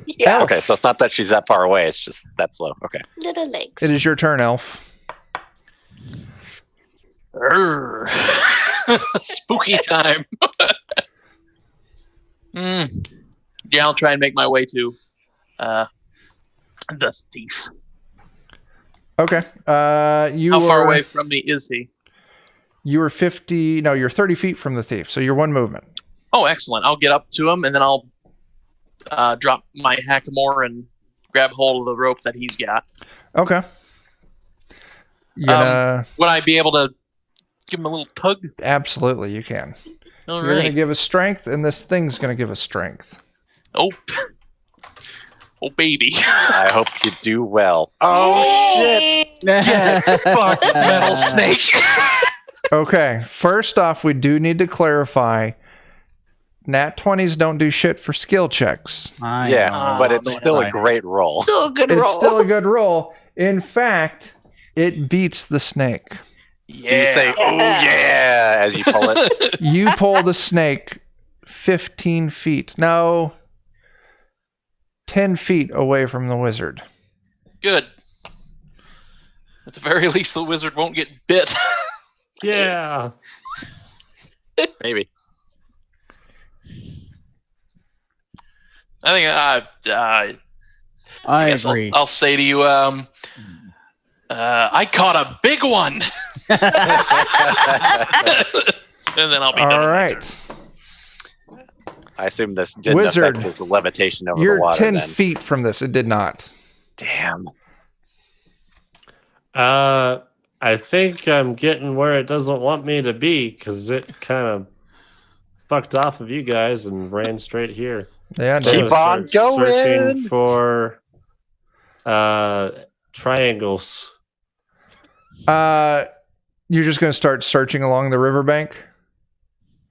Yeah, Okay, so it's not that she's that far away. It's just that slow. Okay. little legs. It is your turn, Elf. Spooky time. Yeah, I'll try and make my way to the thief. Okay. How far away from me is he? You were 50. No, you're 30 feet from the thief. So you're one movement. Oh, excellent. I'll get up to him and then I'll drop my hackamore and grab hold of the rope that he's got. Okay. You're gonna, Would I be able to give him a little tug? absolutely, you can. All You're going to right. give us strength, and this thing's going to give us strength. Oh. Oh, baby. I hope you do well. Oh, shit. Get fucked, metal snake. Okay, first off, we do need to clarify nat 20s don't do shit for skill checks. Yeah, but it's still a great roll. Still a good It's roll. still a good roll. In fact, it beats the snake. Do you say, oh, yeah, as you pull it? You pull the snake 15 feet. No, 10 feet away from the wizard. Good. At the very least, the wizard won't get bit. Yeah. Maybe. I think I guess agree. I'll say to you, I caught a big one. And then I'll be done. All with my right. turn. I assume this didn't Wizard, affect his levitation over You're the water 10 then. feet from this. It did not. Damn. I think I'm getting where it doesn't want me to be because it kind of fucked off of you guys and ran straight here. Yeah, it So I'm did. Keep gonna on start going. Searching for triangles. You're just going to start searching along the riverbank?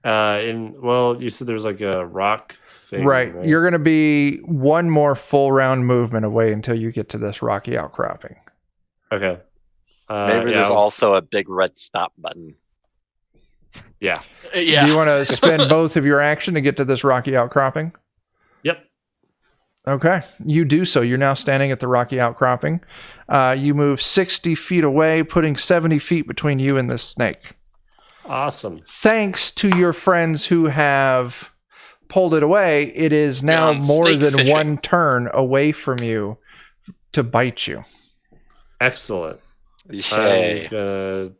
You said there's like a rock thing. Right. You're going to be one more full round movement away until you get to this rocky outcropping. Okay. Maybe there's also a big red stop button. Yeah. Yeah. Do you want to spend both of your action to get to this rocky outcropping? Yep. Okay. You do so. You're now standing at the rocky outcropping. You move 60 feet away, putting 70 feet between you and this snake. Awesome. Thanks to your friends who have pulled it away, it is now Gone more snake than fishing. one turn away from you to bite you. Excellent. Yay. I'm gonna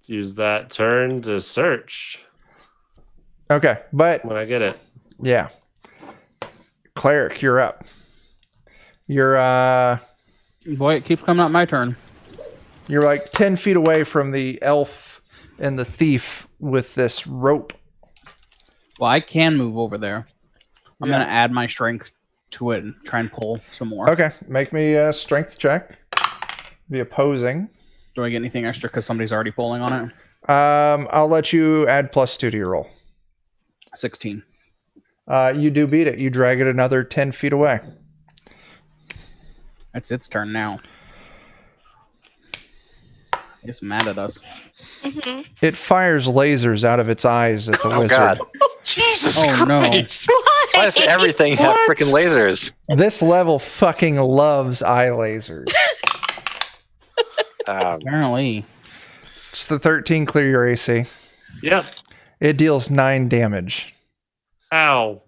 use that turn to search Okay, but when I get it. yeah. Cleric, you're up. You're Boy, it keeps coming up my turn. you're like 10 feet away from the elf and the thief with this rope. Well, I can move over there. I'm Yeah. going to add my strength to it and try and pull some more. Okay, make me a strength check. Be opposing. Do I get anything extra because somebody's already pulling on it? I'll let you add +2 to your roll. 16. You do beat it. You drag it another 10 feet away. It's its turn now. It's mad at us. Mhm. It fires lasers out of its eyes at the Oh, wizard. God. Jesus Oh, no. Christ. Why does everything have What? freaking lasers? This level fucking loves eye lasers. Apparently. It's the 13 clear your AC. Yep. It deals 9 damage. Ow.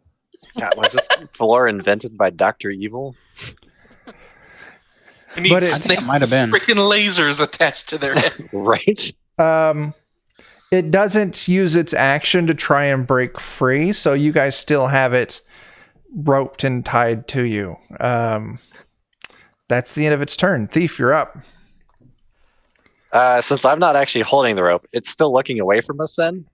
God, was this floor invented by Dr. Evil? I need But I think it might have been. freaking lasers attached to their head. Right? It doesn't use its action to try and break free, so you guys still have it roped and tied to you. That's the end of its turn. Thief, you're up. Since I'm not actually holding the rope, it's still looking away from us then?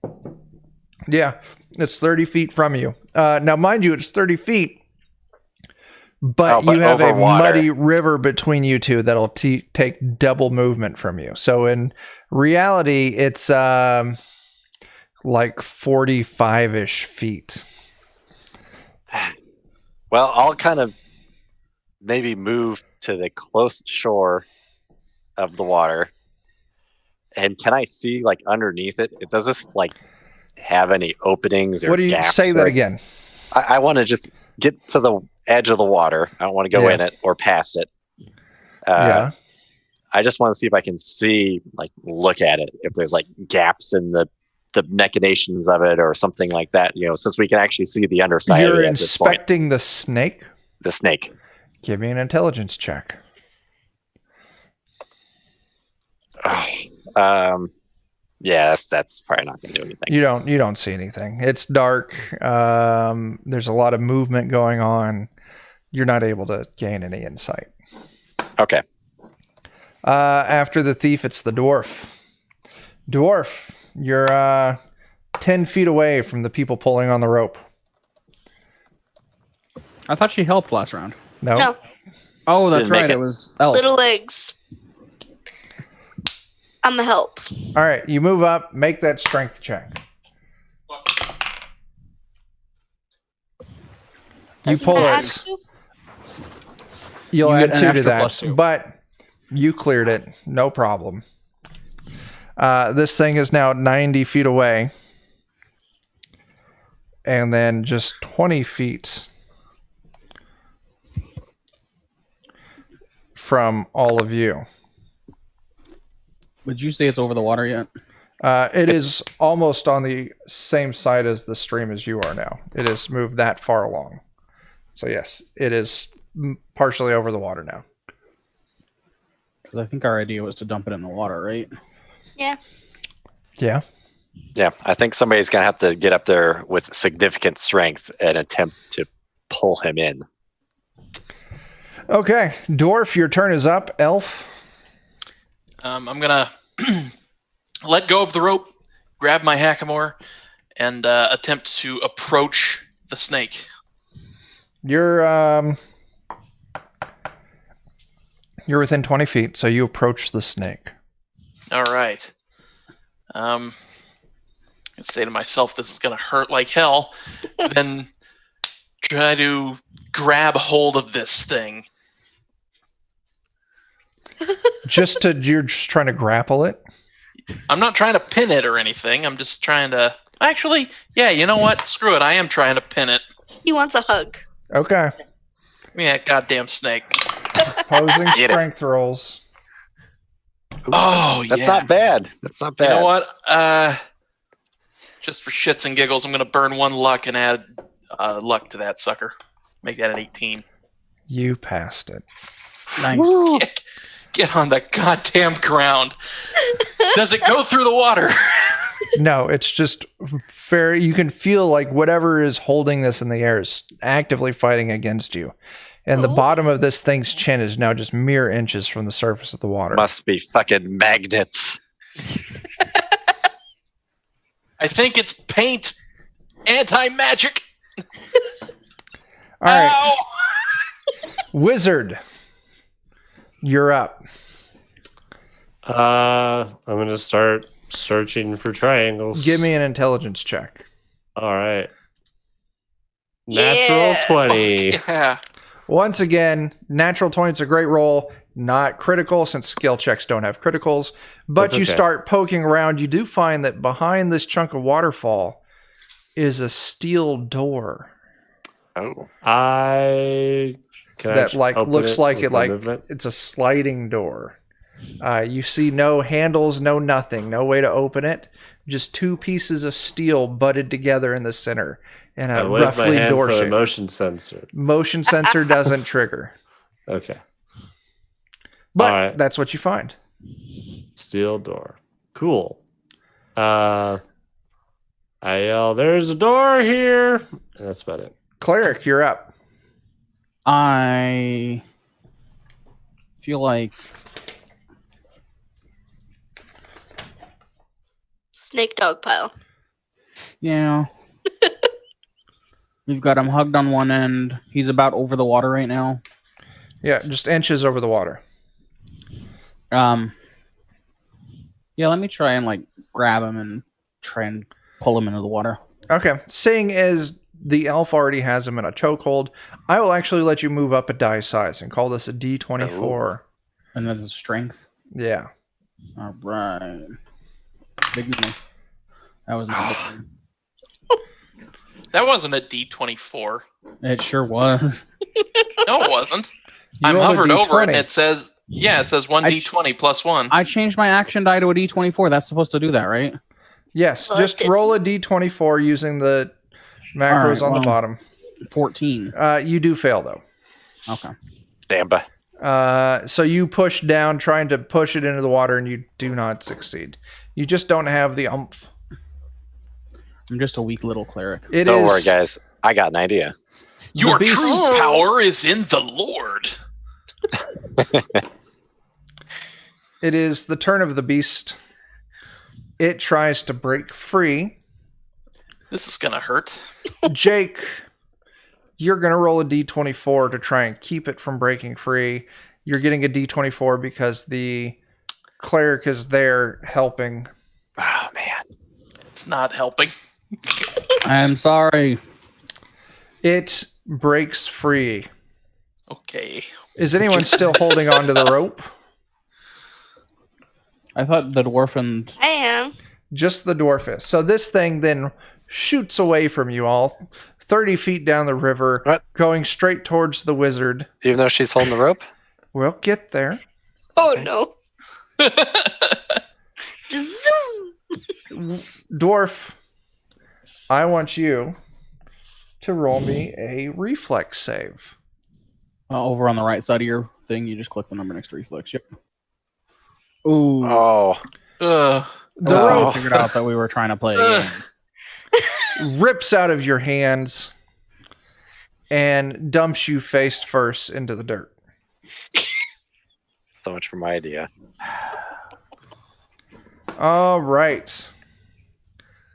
Yeah, it's 30 feet from you. Now, mind you, it's 30 feet, but but you have over a water. muddy river between you two that'll take double movement from you. So in reality, it's like 45-ish feet. Well, I'll kind of maybe move to the close shore of the water. And can I see like underneath it? Does this like have any openings or What do you gaps? say that again? I want to just get to the edge of the water. I don't want to go Yeah. in it or past it. Yeah. I just want to see if I can see, like, look at it. If there's like gaps in the machinations of it or something like that. You know, since we can actually see the underside. You're of it at this point. inspecting the snake? The snake. Give me an intelligence check. Yeah, that's probably not going to do anything. You don't see anything. It's dark. There's a lot of movement going on. You're not able to gain any insight. Okay. After the thief, it's the dwarf. Dwarf, you're 10 feet away from the people pulling on the rope. I thought she helped last round. No. No, Oh, that's Didn't make right. it. It was Elf. little legs. I'm a help. All right, you move up. Make that strength check. You Doesn't pull that add it. to? You'll You add get an 2 to extra that, +2. but you cleared it. No problem. This thing is now 90 feet away. And then just 20 feet from all of you. Would you say it's over the water yet? It is almost on the same side as the stream as you are now. It has moved that far along. So yes, it is partially over the water now. Because I think our idea was to dump it in the water, right? Yeah. Yeah. Yeah, I think somebody's going to have to get up there with significant strength and attempt to pull him in. Okay, Dwarf, your turn is up. Elf. I'm gonna let go of the rope, grab my hackamore, and attempt to approach the snake. You're within 20 feet, so you approach the snake. All right. I say to myself, this is gonna hurt like hell. Then try to grab hold of this thing. You're just trying to grapple it? I'm not trying to pin it or anything. I'm just trying to. Actually, yeah. You know what? Screw it. I am trying to pin it. He wants a hug. Okay. Yeah, goddamn snake. Opposing Get it. strength rolls. Oh, That's yeah. not bad. That's not bad. You know what? Just for shits and giggles, I'm gonna burn 1 luck and add luck to that sucker. Make that an 18. You passed it. Nice. Get on the goddamn ground. Does it go through the water? No, it's just very. You can feel like whatever is holding this in the air is actively fighting against you. And the Oh. bottom of this thing's chin is now just mere inches from the surface of the water. Must be fucking magnets. I think it's paint. Anti-magic. All right. Ow! Wizard, you're up. I'm gonna start searching for triangles. Give me an intelligence check. All right. Natural Yeah. 20. Yeah. Once again, natural 20 is a great roll. Not critical since skill checks don't have criticals. But That's you okay. start poking around. You do find that behind this chunk of waterfall is a steel door Oh. I can that actually like open looks like with it my like movement? it's a sliding door. You see no handles, no nothing, no way to open it. Just two pieces of steel butted together in the center, and I a wave my roughly hand door for the shape. motion sensor. Motion sensor doesn't trigger, Okay. but Alright. that's what you find. Steel door. Cool. I yell, "There's a door here!" And that's about it. Cleric, you're up. I feel like Snake dog pile. We've got him hugged on one end. He's about over the water right now. Yeah, just inches over the water. Yeah, let me try and like grab him and try and pull him into the water. Okay, seeing as the elf already has him in a chokehold, I will actually let you move up a die size and call this a D24. And then his strength. Yeah. All right. Big money. That was not big. That wasn't a D24. It sure was. No, it wasn't. You I'm rolled a hovered over it, and D20. it says, yeah, it says 1d20 plus 1. I changed my action die to a D24. That's supposed to do that, right? Yes, Well, it just didn't. roll a D24 using the macros Alright, on the well. bottom. 14. You do fail, though. Okay. Damba. So you push down, trying to push it into the water, and you do not succeed. You just don't have the oomph. I'm just a weak little cleric. Don't worry, guys. I got an idea. Your beast- true power is in the Lord. It is the turn of the beast. It tries to break free. This is going to hurt. Jake, you're going to roll a D24 to try and keep it from breaking free. You're getting a D24 because the cleric is there helping. Oh, man. It's not helping. I'm sorry. It breaks free. Okay. Is anyone still holding on to the rope? I thought the dwarf and I am. Just the dwarf is. So this thing then shoots away from you all, 30 feet down the river, What? going straight towards the wizard. Even though she's holding the rope? We'll get there. Oh no. Just zoom. Dwarf, I want you to roll me a reflex save. over on the right side of your thing, you just click the number next to reflex. Yep. Ooh. Oh. Ugh. The I rope figured out that we were trying to play a game. rips out of your hands and dumps you face first into the dirt. So much for my idea. All right.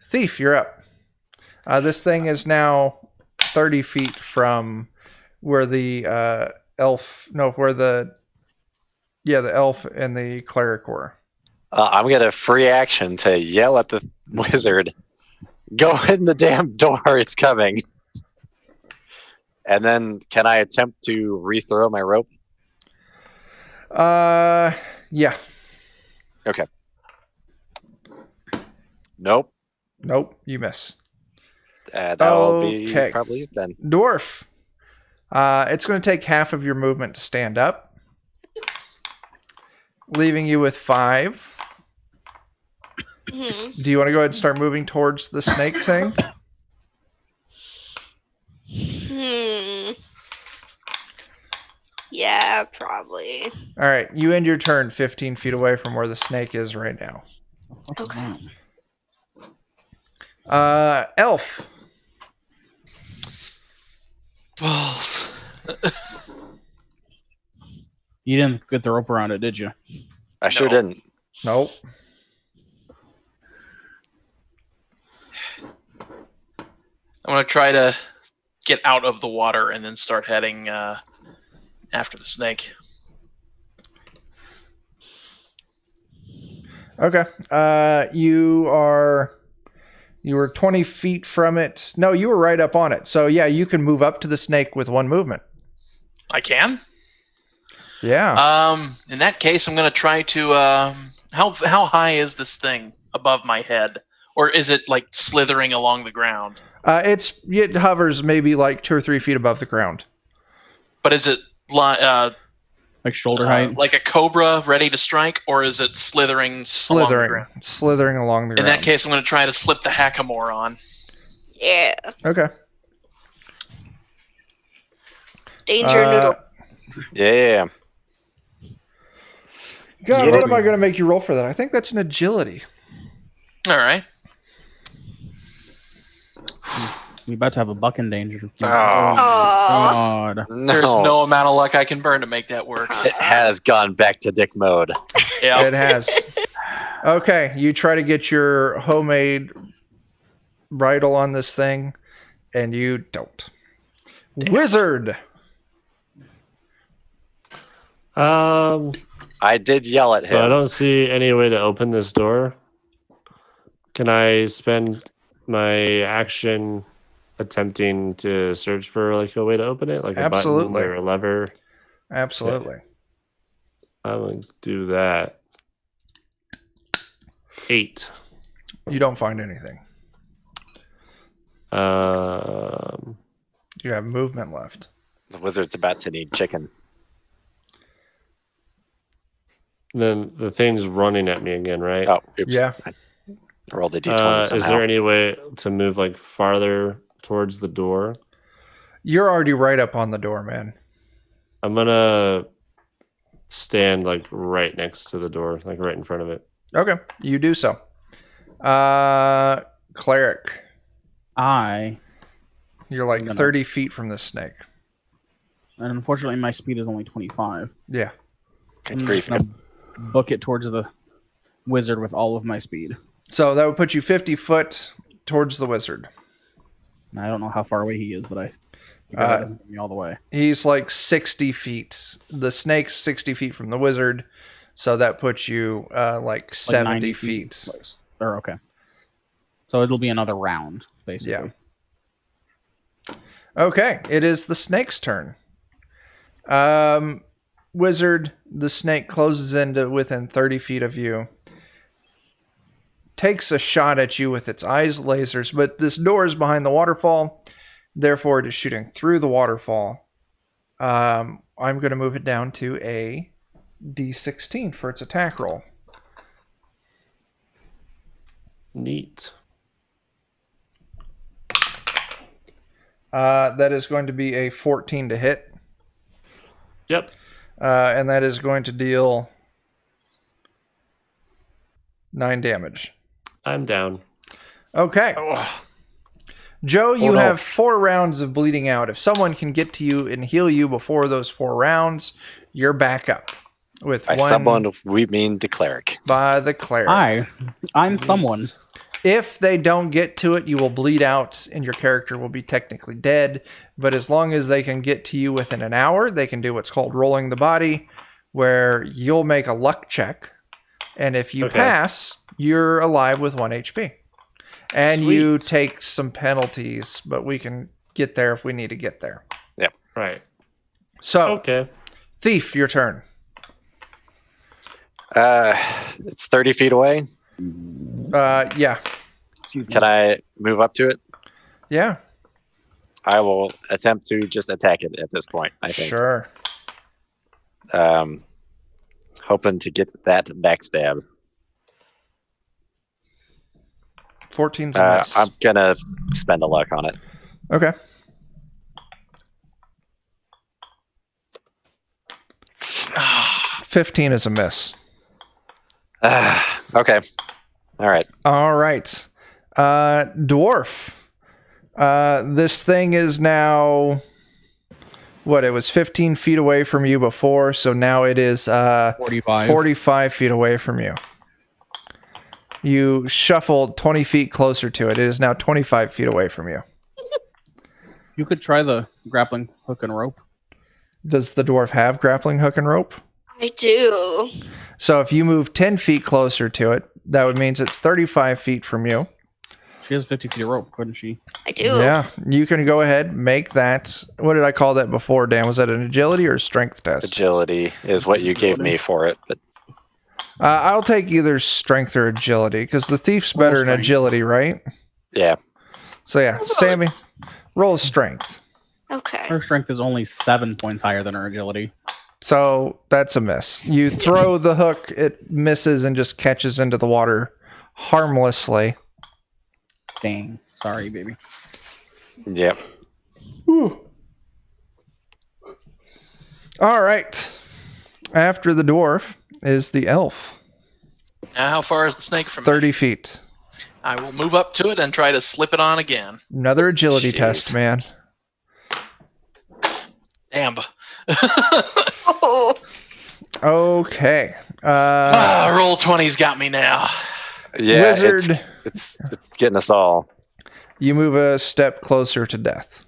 Thief, you're up. This thing is now 30 feet from where the elf and the cleric were. I'm going to free action to yell at the wizard. Go in the damn door, it's coming. And then can I attempt to rethrow my rope? Yeah. Okay. Nope. Nope, you miss. That'll Okay. be probably it then. Dwarf. It's going to take half of your movement to stand up, leaving you with 5. Hmm. Do you want to go ahead and start moving towards the snake thing? Yeah, probably. All right, you end your turn 15 feet away from where the snake is right now. Okay. Elf. Balls. You didn't get the rope around it, did you? I sure No. didn't. Nope. I'm going to try to get out of the water and then start heading after the snake. Okay. You were 20 feet from it. No, you were right up on it. So yeah, you can move up to the snake with one movement. I can? Yeah. In that case, I'm going to try to... how high is this thing above my head? Or is it like slithering along the ground? It hovers maybe like 2 or 3 feet above the ground. But is it Like shoulder height? Like a cobra ready to strike, or is it slithering? Slithering along the ground. In that case, I'm going to try to slip the hackamore on. Yeah. Okay. Danger noodle. Yeah. God, what am I going to make you roll for that? I think that's an agility. All right. We about to have a buck in danger. Oh, God. no. There's no amount of luck I can burn to make that work. It has gone back to dick mode. Yeah. It has. Okay, you try to get your homemade bridle on this thing, and you don't. Damn. Wizard! I did yell at him. So I don't see any way to open this door. Can I spend my action attempting to search for like a way to open it, like a button or a lever? Absolutely. I will do that. 8. You don't find anything. You have movement left. The wizard's about to need chicken. Then the thing's running at me again, right? Oh, oops. Yeah. I rolled a d20 somehow. Is there any way to move like farther towards the door? You're already right up on the door, man. I'm gonna stand like right next to the door, like right in front of it. Okay, you do so. Cleric. You're like 30 feet from this snake. And unfortunately, my speed is only 25. Yeah. I'm just gonna book it towards the wizard with all of my speed. So that would put you 50 foot towards the wizard. I don't know how far away he is, but that doesn't get me all the way. He's like 60 feet. The snake's 60 feet from the wizard, so that puts you like 70 feet. Or okay. So it'll be another round, basically. Yeah. Okay, it is the snake's turn. Wizard, the snake closes into within 30 feet of you. Takes a shot at you with its eyes lasers, but this door is behind the waterfall. Therefore, it is shooting through the waterfall. I'm going to move it down to a D16 for its attack roll. Neat. That is going to be a 14 to hit. Yep. And that is going to deal 9 damage. I'm down. Okay. Oh. Joe, you have 4 rounds of bleeding out. If someone can get to you and heal you before those 4 rounds, you're back up. With By someone, we mean the cleric. By the cleric. I'm someone. If they don't get to it, you will bleed out and your character will be technically dead. But as long as they can get to you within an hour, they can do what's called rolling the body, where you'll make a luck check. And if you pass, you're alive with 1 HP. And you take some penalties, but we can get there if we need to get there. Yep. Right. So, Thief, your turn. It's 30 feet away. Yeah. Can I move up to it? Yeah. I will attempt to just attack it at this point, I think. Sure. Hoping to get that backstab. 14's a miss. I'm going to spend a luck on it. Okay. Ah, 15 is a miss. Okay. All right. All right. Dwarf. This thing is now... It was 15 feet away from you before, so now it is 45 feet away from you. You shuffled 20 feet closer to it. It is now 25 feet away from you. You could try the grappling hook and rope. Does the dwarf have grappling hook and rope? I do. So if you move 10 feet closer to it, that would mean it's 35 feet from you. She has 50 feet of rope, couldn't she? I do. Yeah, you can go ahead, make that. What did I call that before, Dan? Was that an agility or a strength test? Agility is what you gave me for it, but I'll take either strength or agility because the thief's better in agility, right? Yeah. So yeah, Sammy, roll strength. Okay. Her strength is only 7 points higher than her agility. So that's a miss. You throw the hook, it misses and just catches into the water harmlessly. Dang. Sorry, baby. Yep. All right. After the dwarf is the elf. Now, how far is the snake from me? 30 feet. I will move up to it and try to slip it on again. Another agility Jeez. test, man. Damn. Oh, Okay. Roll 20's got me now. Yeah, Wizard. It's getting us all. You move a step closer to death.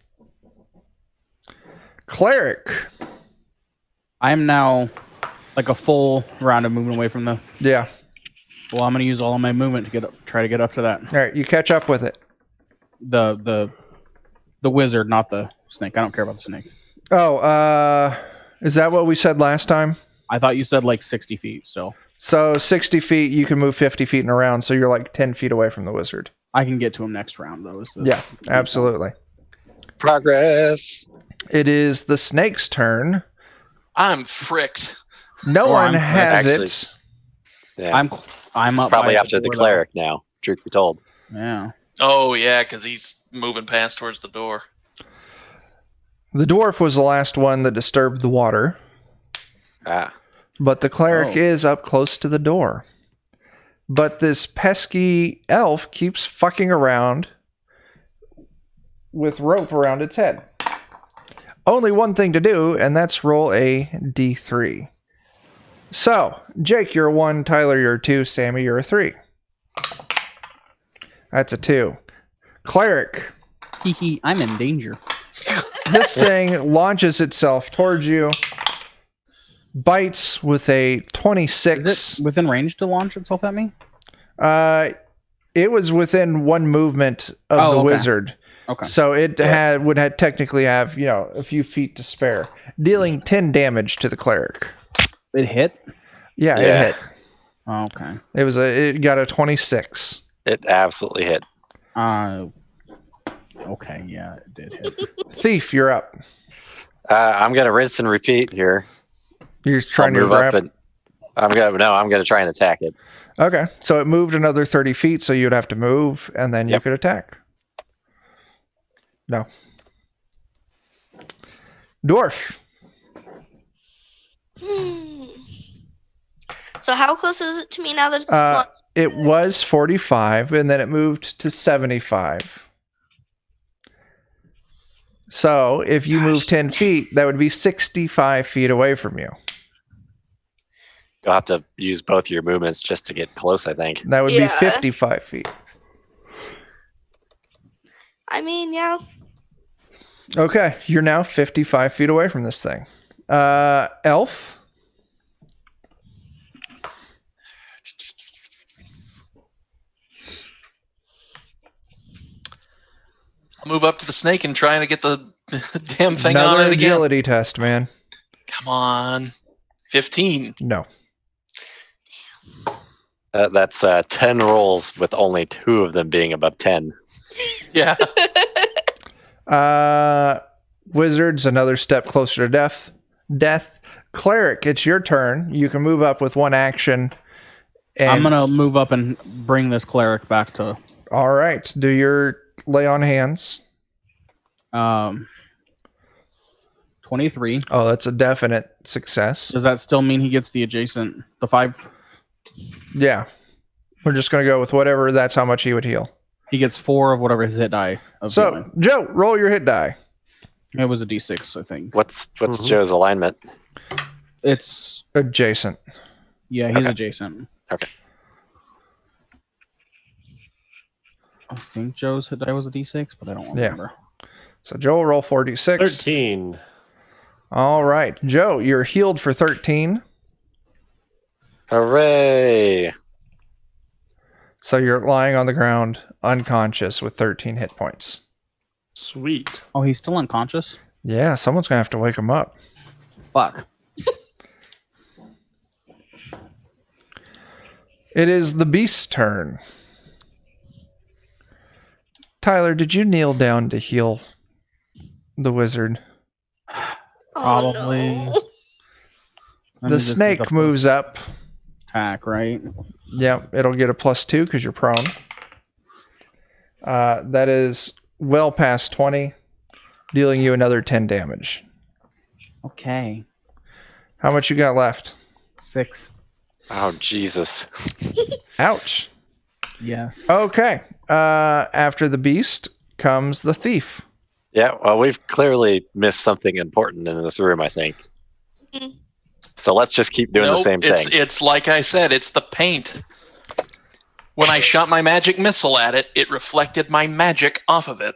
Cleric. I am now like a full round of movement away from the. Yeah. Well, I'm going to use all of my movement to try to get up to that. All right. You catch up with it. The wizard, not the snake. I don't care about the snake. Oh, is that what we said last time? I thought you said like 60 feet. So 60 feet, you can move 50 feet in a round, so you're like 10 feet away from the wizard. I can get to him next round, though. Yeah, absolutely. Progress. It is the snake's turn. I'm fricked. No Or one I'm has actually- it. Yeah. I'm up. Probably by after the door, cleric now. Truth be told. though. Yeah. Oh, yeah, because he's moving past towards the door. The dwarf was the last one that disturbed the water, Ah. but the cleric Oh. is up close to the door. But this pesky elf keeps fucking around with rope around its head. Only one thing to do, and that's roll a d3. So, Jake, you're a 1, Tyler, you're a 2, Sammy, you're a 3. That's a 2. Cleric. Hee, I'm in danger. This thing launches itself towards you, bites with a 26. Is it within range to launch itself at me? It was within one movement of the okay. wizard. Okay. So it would have technically have, a few feet to spare, dealing 10 damage to the cleric. It hit? Yeah, Yeah. it hit. Okay. It got a 26. It absolutely hit. Okay, yeah, it did hit. Thief, you're up. I'm gonna rinse and repeat here. You're trying to I'll move grab. up and I'm gonna try and attack it. Okay, so it moved another 30 feet, so you'd have to move, and then you Yep. could attack. No. Dwarf. So how close is it to me now that it's It was 45, and then it moved to 75. So if you move 10 feet, that would be 65 feet away from you. You'll have to use both your movements just to get close, I think. That would be Yeah. 55 feet. I mean, yeah. Okay, you're now 55 feet away from this thing. Elf. I'll move up to the snake and try to get the damn thing Another on it again. agility test, man. Come on. 15. No. That's 10 rolls with only 2 of them being above 10. Yeah. Wizard's another step closer to death. Cleric, it's your turn. You can move up with one action. And, I'm going to move up and bring this cleric back to... All right. Do your lay on hands. 23. Oh, that's a definite success. Does that still mean he gets the 5? Yeah. We're just going to go with whatever. That's how much he would heal. He gets 4 of whatever his hit die of So, healing. Joe, roll your hit die. It was a d6, I think. What's Joe's alignment? It's... Adjacent. Yeah, he's Okay. adjacent. Okay. I think Joe's hit die was a d6, but I don't remember. So, Joe, roll 4d6. 13. All right. Joe, you're healed for 13. Hooray! So, you're lying on the ground, unconscious, with 13 hit points. Sweet. Oh, he's still unconscious? Yeah, someone's going to have to wake him up. Fuck. It is the beast's turn. Tyler, did you kneel down to heal the wizard? Oh, Probably. no. The snake moves up. Attack, right? Yeah, it'll get a +2 because you're prone. That is well past 20, dealing you another 10 damage. Okay. How much you got left? 6. Oh, Jesus. Ouch. Yes. Okay. After the beast comes the thief. Yeah, well, we've clearly missed something important in this room, I think. So let's just keep doing the same thing. It's like I said, it's the paint. When I shot my magic missile at it, it reflected my magic off of it.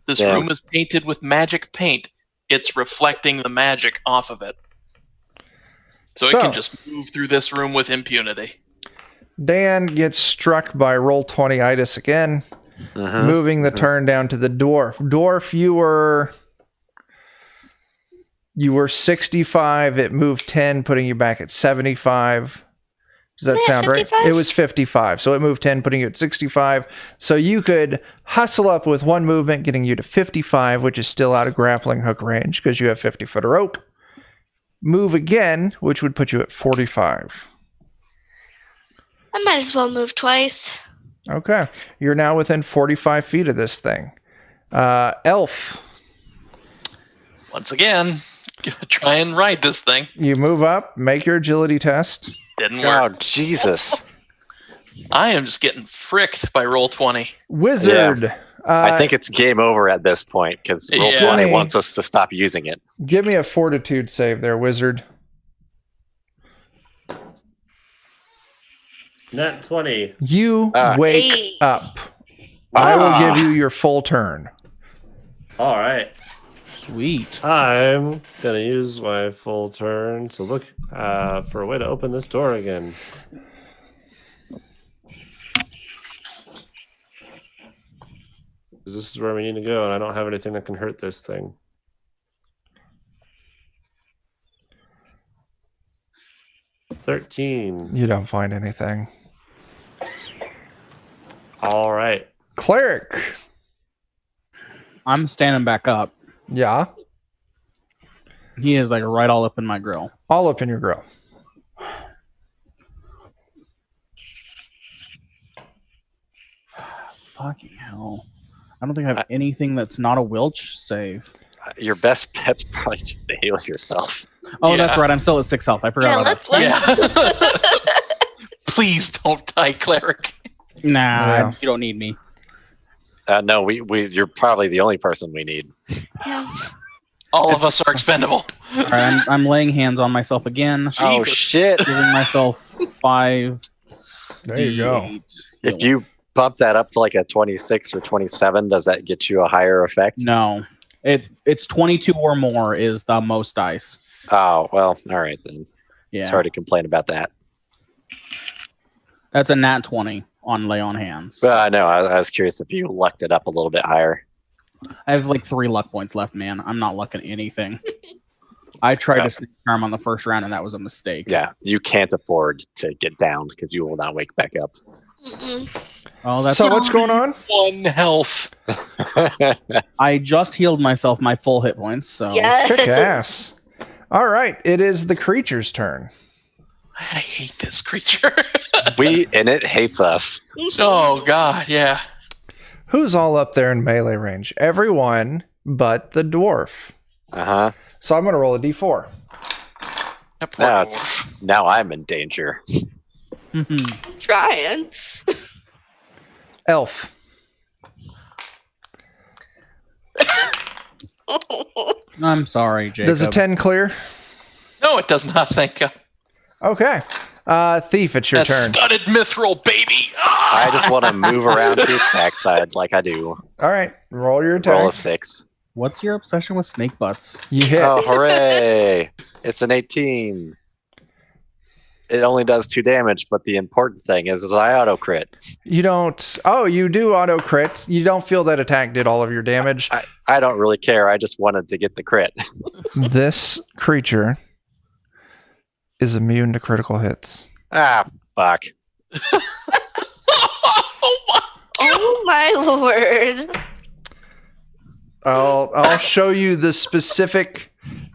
This room is painted with magic paint. It's reflecting the magic off of it. So it can just move through this room with impunity. Dan gets struck by Roll20itis again, moving the turn down to the dwarf. Dwarf, you were 65. It moved 10, putting you back at 75. Does that sound 55? Right? It was 55. So it moved 10, putting you at 65. So you could hustle up with one movement, getting you to 55, which is still out of grappling hook range because you have 50-foot of rope. Move again, which would put you at 45. I might as well move twice. Okay. You're now within 45 feet of this thing. Elf. Once again, gonna try and ride this thing. You move up, make your agility test. Didn't work. Oh, Jesus. I am just getting fricked by Roll20. Wizard. Yeah. I think it's game over at this point because Roll20 wants us to stop using it. Give me a fortitude save there, Wizard. Nat 20. You wake up. I will give you your full turn. All right. Sweet. I'm going to use my full turn to look for a way to open this door again. This is where we need to go, and I don't have anything that can hurt this thing. $13. You don't find anything. All right. Cleric. I'm standing back up. Yeah. He is like right all up in my grill. All up in your grill. Fucking hell. I don't think I have anything that's not a Wilch save. Your best bet's probably just to heal yourself. Oh, that's right. I'm still at 6 health. I forgot about that. Please don't die, cleric. Nah, you don't need me. No, you're probably the only person we need. Yeah. All of us are expendable. All right, I'm laying hands on myself again. Oh, shit. Giving myself 5. There you go. If you bump that up to like a 26 or 27, does that get you a higher effect? No. It's 22 or more is the most dice. Oh, well, all right then. Yeah. Sorry to complain about that. That's a nat 20 on lay on hands. Well, I know. I was curious if you lucked it up a little bit higher. I have like 3 luck points left, man. I'm not lucking anything. I tried to sneak charm on the first round, and that was a mistake. Yeah, you can't afford to get down because you will not wake back up. Oh, that's so what's going on? 1 health. I just healed myself my full hit points, so Kick ass. All right, it is the creature's turn. I hate this creature. And it hates us. Oh God, yeah. Who's all up there in melee range? Everyone but the dwarf. Uh-huh. So I'm going to roll a d4. Now I'm in danger. Trying. Elf. I'm sorry, Jacob. Does a 10 clear? No, it does not. Thank God. Okay. Thief, it's your turn. Studded mithril, baby. I just want to move around to its backside like I do. All right. Roll your attack. Roll a 6. What's your obsession with snake butts? You hit. Oh, hooray. It's an 18. It only does 2 damage, but the important thing is I auto crit. You don't. Oh, you do auto crit. You don't feel that attack did all of your damage. I don't really care. I just wanted to get the crit. This creature is immune to critical hits. Ah, fuck. Oh my lord. I'll show you the specific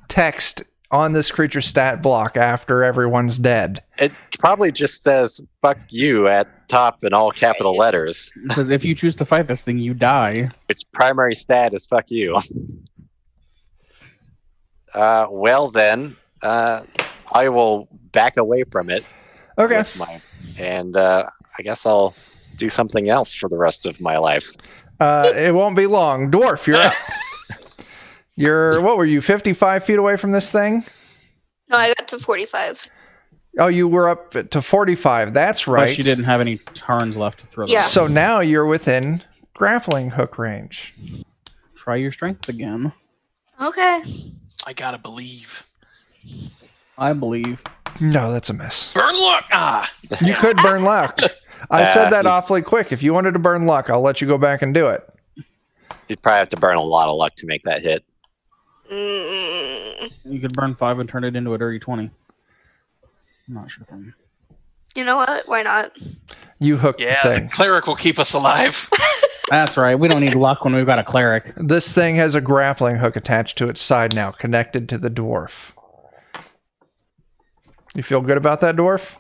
text on this creature stat block after everyone's dead? It probably just says "fuck you" at top in all capital letters. Because if you choose to fight this thing, you die. Its primary stat is "fuck you." Well then, I will back away from it. Okay. I guess I'll do something else for the rest of my life. It won't be long. Dwarf, you're up. What were you, 55 feet away from this thing? No, I got to 45. Oh, you were up to 45. That's right. But she didn't have any turns left to throw them. Yeah. So now you're within grappling hook range. Try your strength again. Okay. I gotta believe. I believe. No, that's a miss. Burn luck! Ah! You could burn luck. I said that awfully quick. If you wanted to burn luck, I'll let you go back and do it. You'd probably have to burn a lot of luck to make that hit. You could burn 5 and turn it into a dirty 20. I'm not sure. You know what? Why not? You hooked the Yeah, thing. the cleric will keep us alive. That's right. We don't need luck when we've got a cleric. This thing has a grappling hook attached to its side now, connected to the dwarf. You feel good about that, dwarf?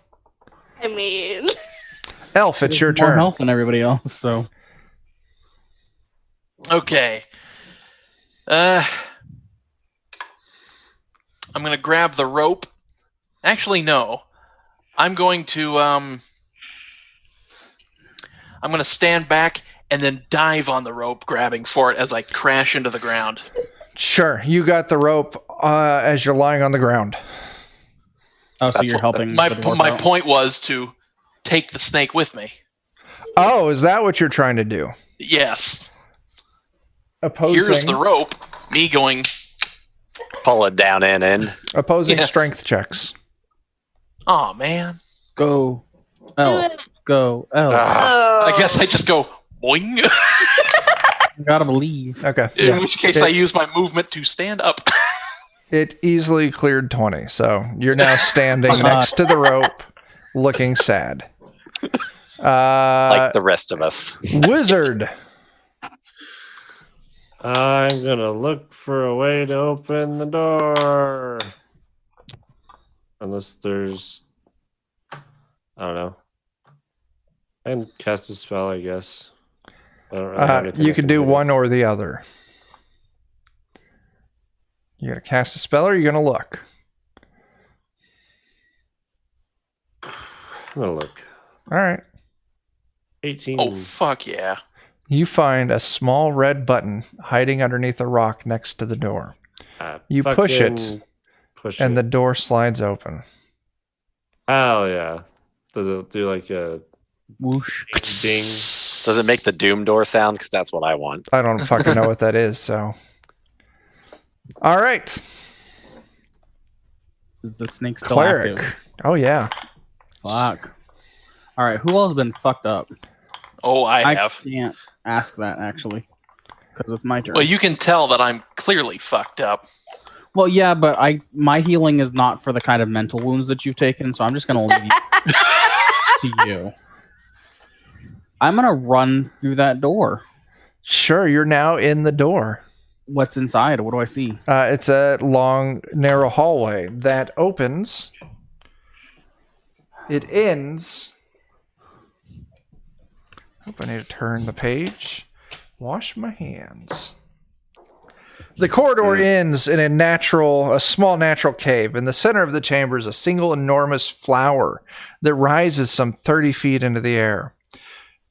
I mean, Elf, it's your More turn. health than everybody else, so. Okay. I'm gonna grab the rope. Actually, no. I'm going to I'm gonna stand back and then dive on the rope, grabbing for it as I crash into the ground. Sure, you got the rope as you're lying on the ground. Oh, so you're helping. My the dwarf my out. point was to take the snake with me. Oh, is that what you're trying to do? Yes. Opposing, Here's the rope. Me going. Pull it down and in. opposing Yes. strength checks. Oh man. Go. L. Go. L. Ah. oh. I guess I just go boing. You gotta believe. Okay. In yeah. which case I use my movement to stand up. It easily cleared 20, so you're now standing next to the rope, looking sad. Like the rest of us. Wizard. I'm gonna look for a way to open the door. Unless there's, I don't know. I can cast a spell, I guess. I don't really have anything You I can do with it. one or the other. You gonna cast a spell or you gonna look? I'm gonna look. All right. 18. Oh fuck yeah. You find a small red button hiding underneath a rock next to the door. You push it, Fucking push and it. the door slides open. Oh yeah. Does it do like a Whoosh. ding? Does it make the Doom door sound? Because that's what I want. I don't fucking know what that is, so. All right. Is the snake still Cleric. active? Oh, yeah. Fuck. All right. Who else has been fucked up? Oh, I have. can't ask that actually, because it's my turn. Well, you can tell that I'm clearly fucked up. Well, yeah, but my healing is not for the kind of mental wounds that you've taken, so I'm just gonna leave it to you. I'm gonna run through that door. Sure, you're now in the door. What's inside? What do I see? It's a long, narrow hallway that opens. It ends. Hope I need to turn the page. Wash my hands. The corridor ends in a small natural cave. In the center of the chamber is a single enormous flower that rises some 30 feet into the air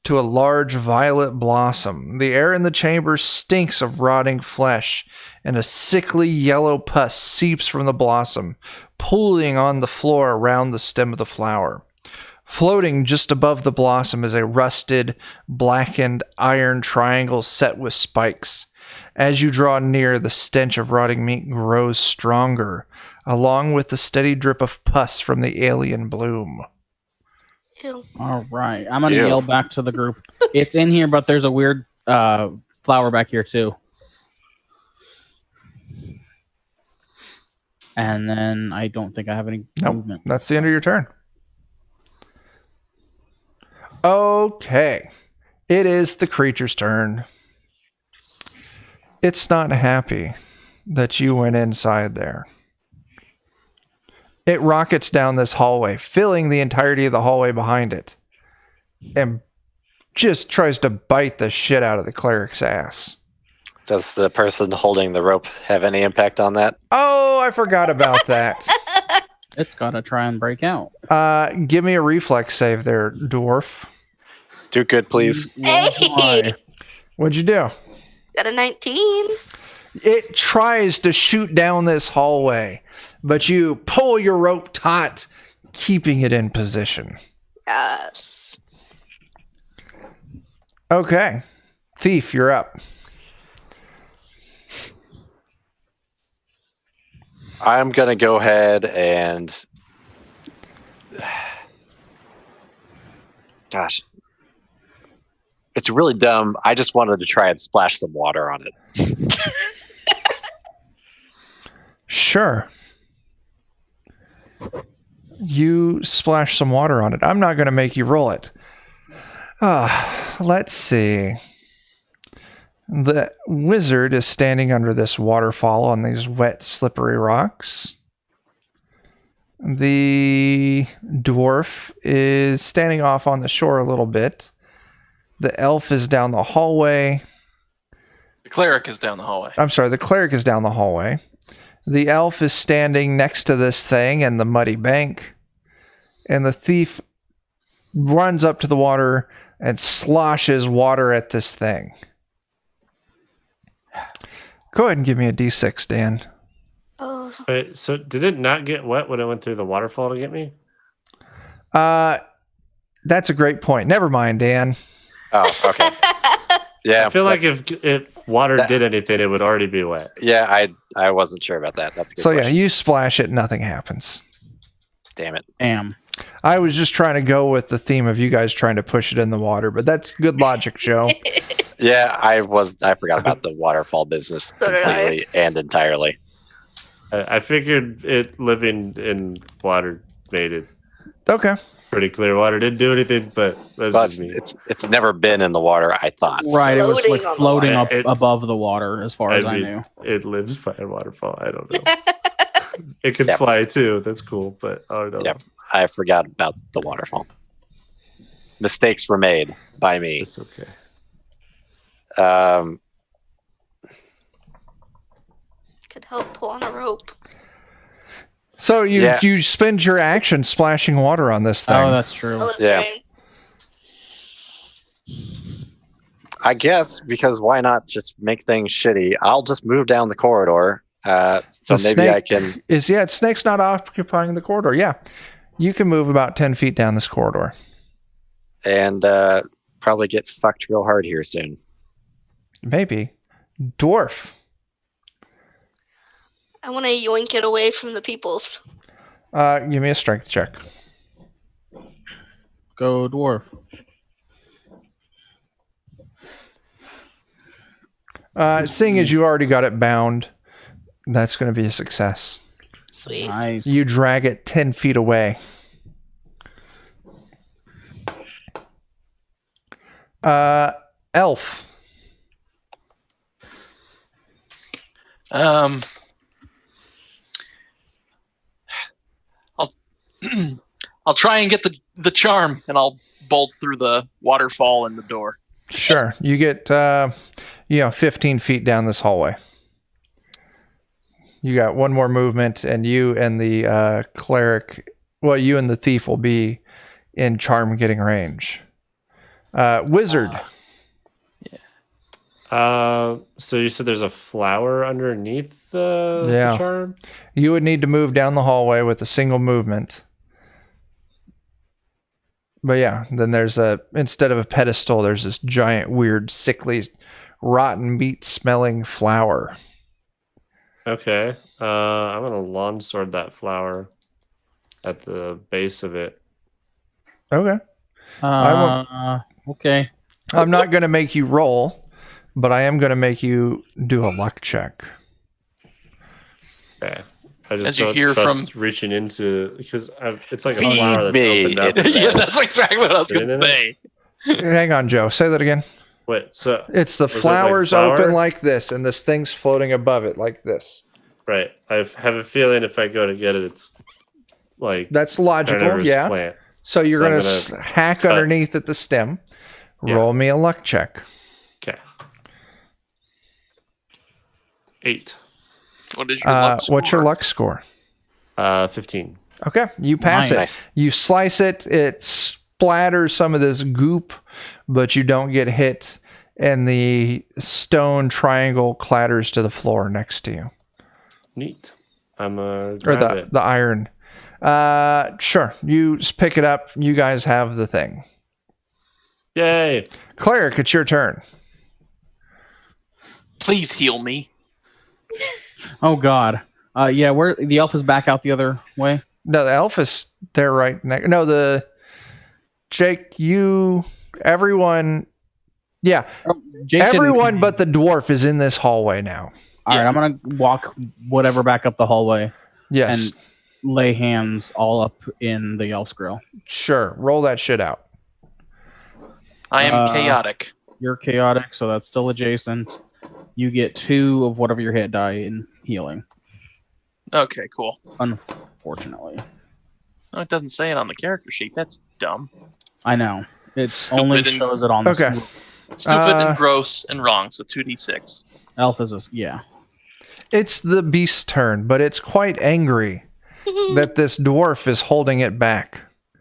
to a large violet blossom. The air in the chamber stinks of rotting flesh, and a sickly yellow pus seeps from the blossom, pooling on the floor around the stem of the flower. Floating just above the blossom is a rusted, blackened iron triangle set with spikes. As you draw near, the stench of rotting meat grows stronger, along with the steady drip of pus from the alien bloom. Ew. All right, I'm gonna Ew. yell back to the group. It's in here, but there's a weird flower back here too. And then I don't think I have any Nope, movement. that's the end of your turn. Okay. It is the creature's turn. It's not happy that you went inside there. It rockets down this hallway, filling the entirety of the hallway behind it, and just tries to bite the shit out of the cleric's ass. Does the person holding the rope have any impact on that? Oh, I forgot about that. It's got to try and break out. Give me a reflex save there, dwarf. Do good, please. Hey! What'd you do? Got a 19. It tries to shoot down this hallway, but you pull your rope taut, keeping it in position. Yes. Okay. Thief, you're up. I'm going to go ahead and... Gosh. It's really dumb. I just wanted to try and splash some water on it. Sure. You splash some water on it. I'm not going to make you roll it. Let's see. The wizard is standing under this waterfall on these wet, slippery rocks. The dwarf is standing off on the shore a little bit. The elf is down the hallway. The cleric is down the hallway. I'm sorry, the cleric is down the hallway. The elf is standing next to this thing in the muddy bank. And the thief runs up to the water and sloshes water at this thing. Go ahead and give me a D6, Dan. Oh. Wait, so did it not get wet when it went through the waterfall to get me? That's a great point. Never mind, Dan. Oh, okay. Yeah. I feel like if water did anything, it would already be wet. Yeah, I wasn't sure about that. That's a good So question. yeah, you splash it, nothing happens. Damn it. Damn. I was just trying to go with the theme of you guys trying to push it in the water, but that's good logic, Joe. Yeah, I forgot about the waterfall business So did I. completely and entirely. I figured it living in water made it Okay. pretty clear. Water didn't do anything, but that's But just me. it's never been in the water, I thought. Right, it was Floating like on the floating up water. It's- above the water, as far as I mean, knew. It lives by a waterfall. I don't know. It can Yep. fly too. That's cool, but I don't know. Yep. I forgot about the waterfall. Mistakes were made by me. It's okay. Could help pull on a rope. So you Yeah. you spend your action splashing water on this thing. Oh, that's true. Oh, that's Yeah. right. I guess because why not just make things shitty? I'll just move down the corridor. So The maybe I snake can. Snake's not occupying the corridor. Yeah. You can move about 10 feet down this corridor. And probably get fucked real hard here soon. Maybe. Dwarf. I want to yoink it away from the peoples. Give me a strength check. Go dwarf. Seeing as you already got it bound, that's going to be a success. Sweet. Nice. You drag it 10 feet away. Elf. I'll I'll try and get the charm, and I'll bolt through the waterfall and the door. Sure. You get 15 feet down this hallway. You got one more movement, and you and the cleric, you and the thief will be in charm getting range. Wizard. So you said there's a flower underneath the charm? You would need to move down the hallway with a single movement. But yeah, then instead of a pedestal, there's this giant, weird, sickly, rotten meat smelling flower. Okay. I'm going to longsword that flower at the base of it. Okay. Okay. I'm not going to make you roll, but I am going to make you do a luck check. Okay. I just As you don't hear trust reaching into, because it's like a Feed flower that's me. opened up. Yeah, that's exactly what I was going to Isn't it? say. Hang on, Joe. Say that again. Wait, so It's the Was it like flowers flower? open like this, and this thing's floating above it like this. right, I have a feeling if I go to get it, it's like that's logical. carnivorous Yeah. plant. So you're So going I'm to hack underneath at the stem. Yeah. Roll me a luck check. Okay. 8. What is your luck score? What's your luck score? 15. Okay, you pass Nice. it. You slice it. It splatters some of this goop, but you don't get hit, and the stone triangle clatters to the floor next to you. Neat. I'm Or grab it. the iron. Sure. You just pick it up. You guys have the thing. Yay! Cleric, it's your turn. Please heal me. Oh God. Yeah, where the elf is back out the other way. No, the elf is there right next. No, Jake, everyone. Yeah, Jason, everyone but the dwarf is in this hallway now. All right, I'm gonna walk whatever back up the hallway Yes, and lay hands all up in the elf's grill. sure. Roll that shit out. I am chaotic. You're chaotic, so that's still adjacent. You get 2 of whatever your hit die in healing. Okay, cool. Unfortunately, Oh, it doesn't say it on the character sheet. That's dumb. I know it's Stupid only and- shows it on the Okay. Stupid and gross and wrong. So 2d6. elf is yeah. It's the beast's turn, but it's quite angry that this dwarf is holding it back.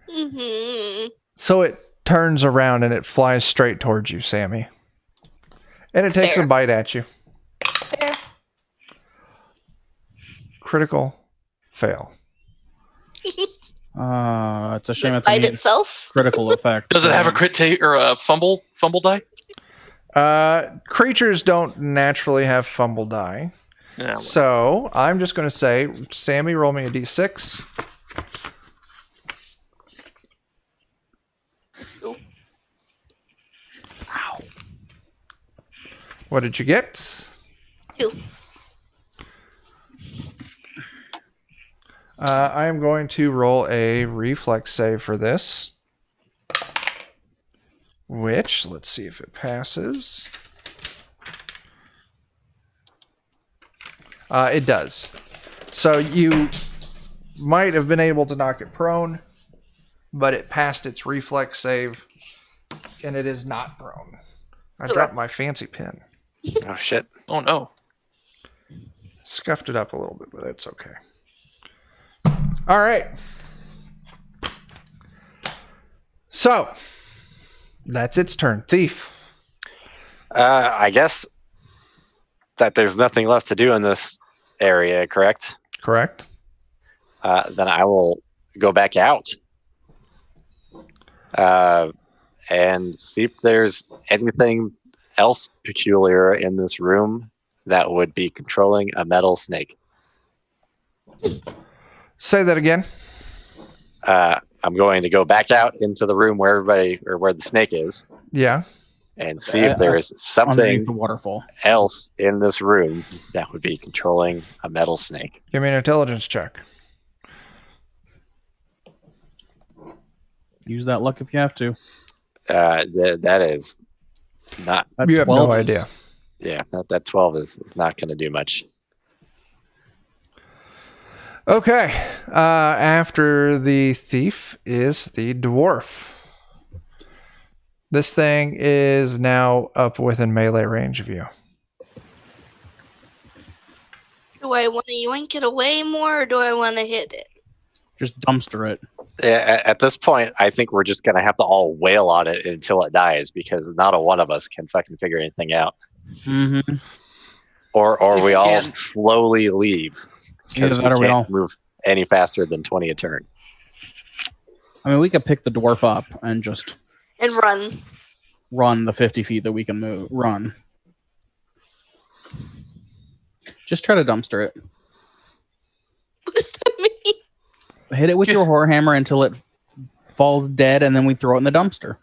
Mhm. So it turns around and it flies straight towards you, Sammy. And it takes Fair. a bite at you. Fair. Critical fail. It's a shame The it's a bite neat itself. critical effect. Does it have a crit or a fumble die? Creatures don't naturally have fumble die. Yeah. So I'm just going to say, Sammy, roll me a d6. Ow. What did you get? 2. I am going to roll a reflex save for this. Which, let's see if it passes. It does. So you might have been able to knock it prone, but it passed its reflex save, and it is not prone. I dropped my fancy pen. Oh shit. Oh no. Scuffed it up a little bit, but it's okay. All right. So, that's its turn. Thief. I guess that there's nothing left to do in this area, correct? Correct. Then I will go back out and see if there's anything else peculiar in this room that would be controlling a metal snake. Say that again. I'm going to go back out into the room where where the snake is Yeah. and see if there is Underneath something the waterfall. else in this room that would be controlling a metal snake. Give me an intelligence check. Use that luck if you have to. That is not. That You have 12 no is- idea. Yeah, that 12 is not going to do much. Okay. After the thief is the dwarf. This thing is now up within melee range of you. Do I want to yoink it away more, or do I want to hit it? Just dumpster it. At this point, I think we're just going to have to all wail on it until it dies because not a one of us can fucking figure anything out. Mm-hmm. Or If we you all can. slowly leave because Either we that or we can't don't. move any faster than 20 a turn. I mean, we could pick the dwarf up and just And run. run the 50 feet that we can move. Run. Just try to dumpster it. What does that mean? Hit it with your horror hammer until it falls dead, and then we throw it in the dumpster.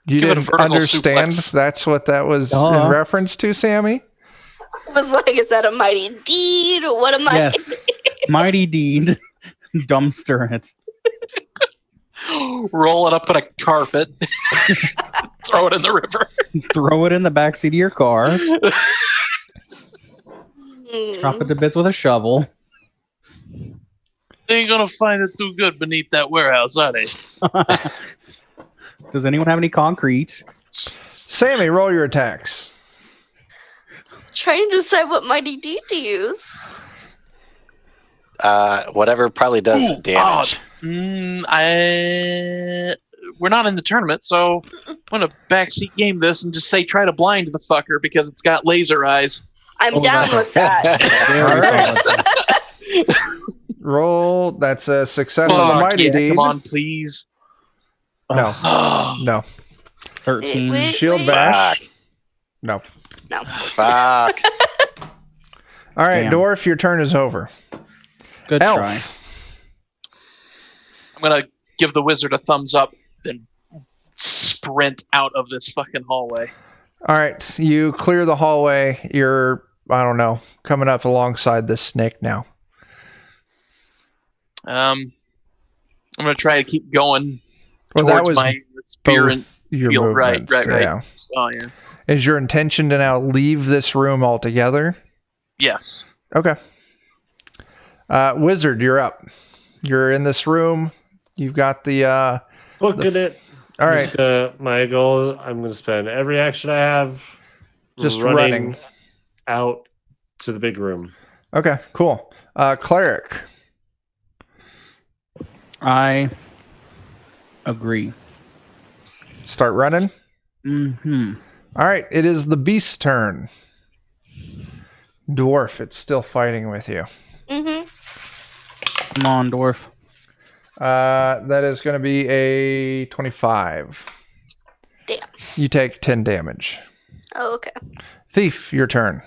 You Give it a didn't vertical understand suplex. that's what that was Duh. in reference to, Sammy? I was like, is that a mighty deed, or what am I? Yes. Mighty deed. Dumpster it. Roll it up in a carpet. Throw it in the river. Throw it in the backseat of your car. Hmm. Chop it to bits with a shovel. They ain't gonna find it too good beneath that warehouse, are they? Does anyone have any concrete? Sammy, roll your attacks. Trying to decide what mighty deed to use. Whatever probably does Ooh, damage. We're not in the tournament, so I'm gonna backseat game this and just say try to blind the fucker because it's got laser eyes. I'm down with that. All right. Roll. That's a success on the mighty deed. Come on, please. No. No. 13. Wait. Shield bash. No. No. Fuck. All right, Damn. Dwarf, your turn is over. Good Elf. try. I'm gonna give the wizard a thumbs up, then sprint out of this fucking hallway. All right, you clear the hallway. You're, I don't know, coming up alongside this snake now. I'm gonna try to keep going Well, that towards was my spear and both your shield. Right. movements. Yeah. Oh yeah. Is your intention to now leave this room altogether? Yes. Okay. Wizard, you're up. You're in this room. You've got the. Look at it. All right. My goal, I'm going to spend every action I have Just running out to the big room. Okay, cool. Cleric. I agree. Start running. Mm-hmm. All right, it is the beast's turn. Dwarf, it's still fighting with you. Mm-hmm. Come on, dwarf. That is going to be a 25. Damn. You take 10 damage. Oh, okay. Thief, your turn.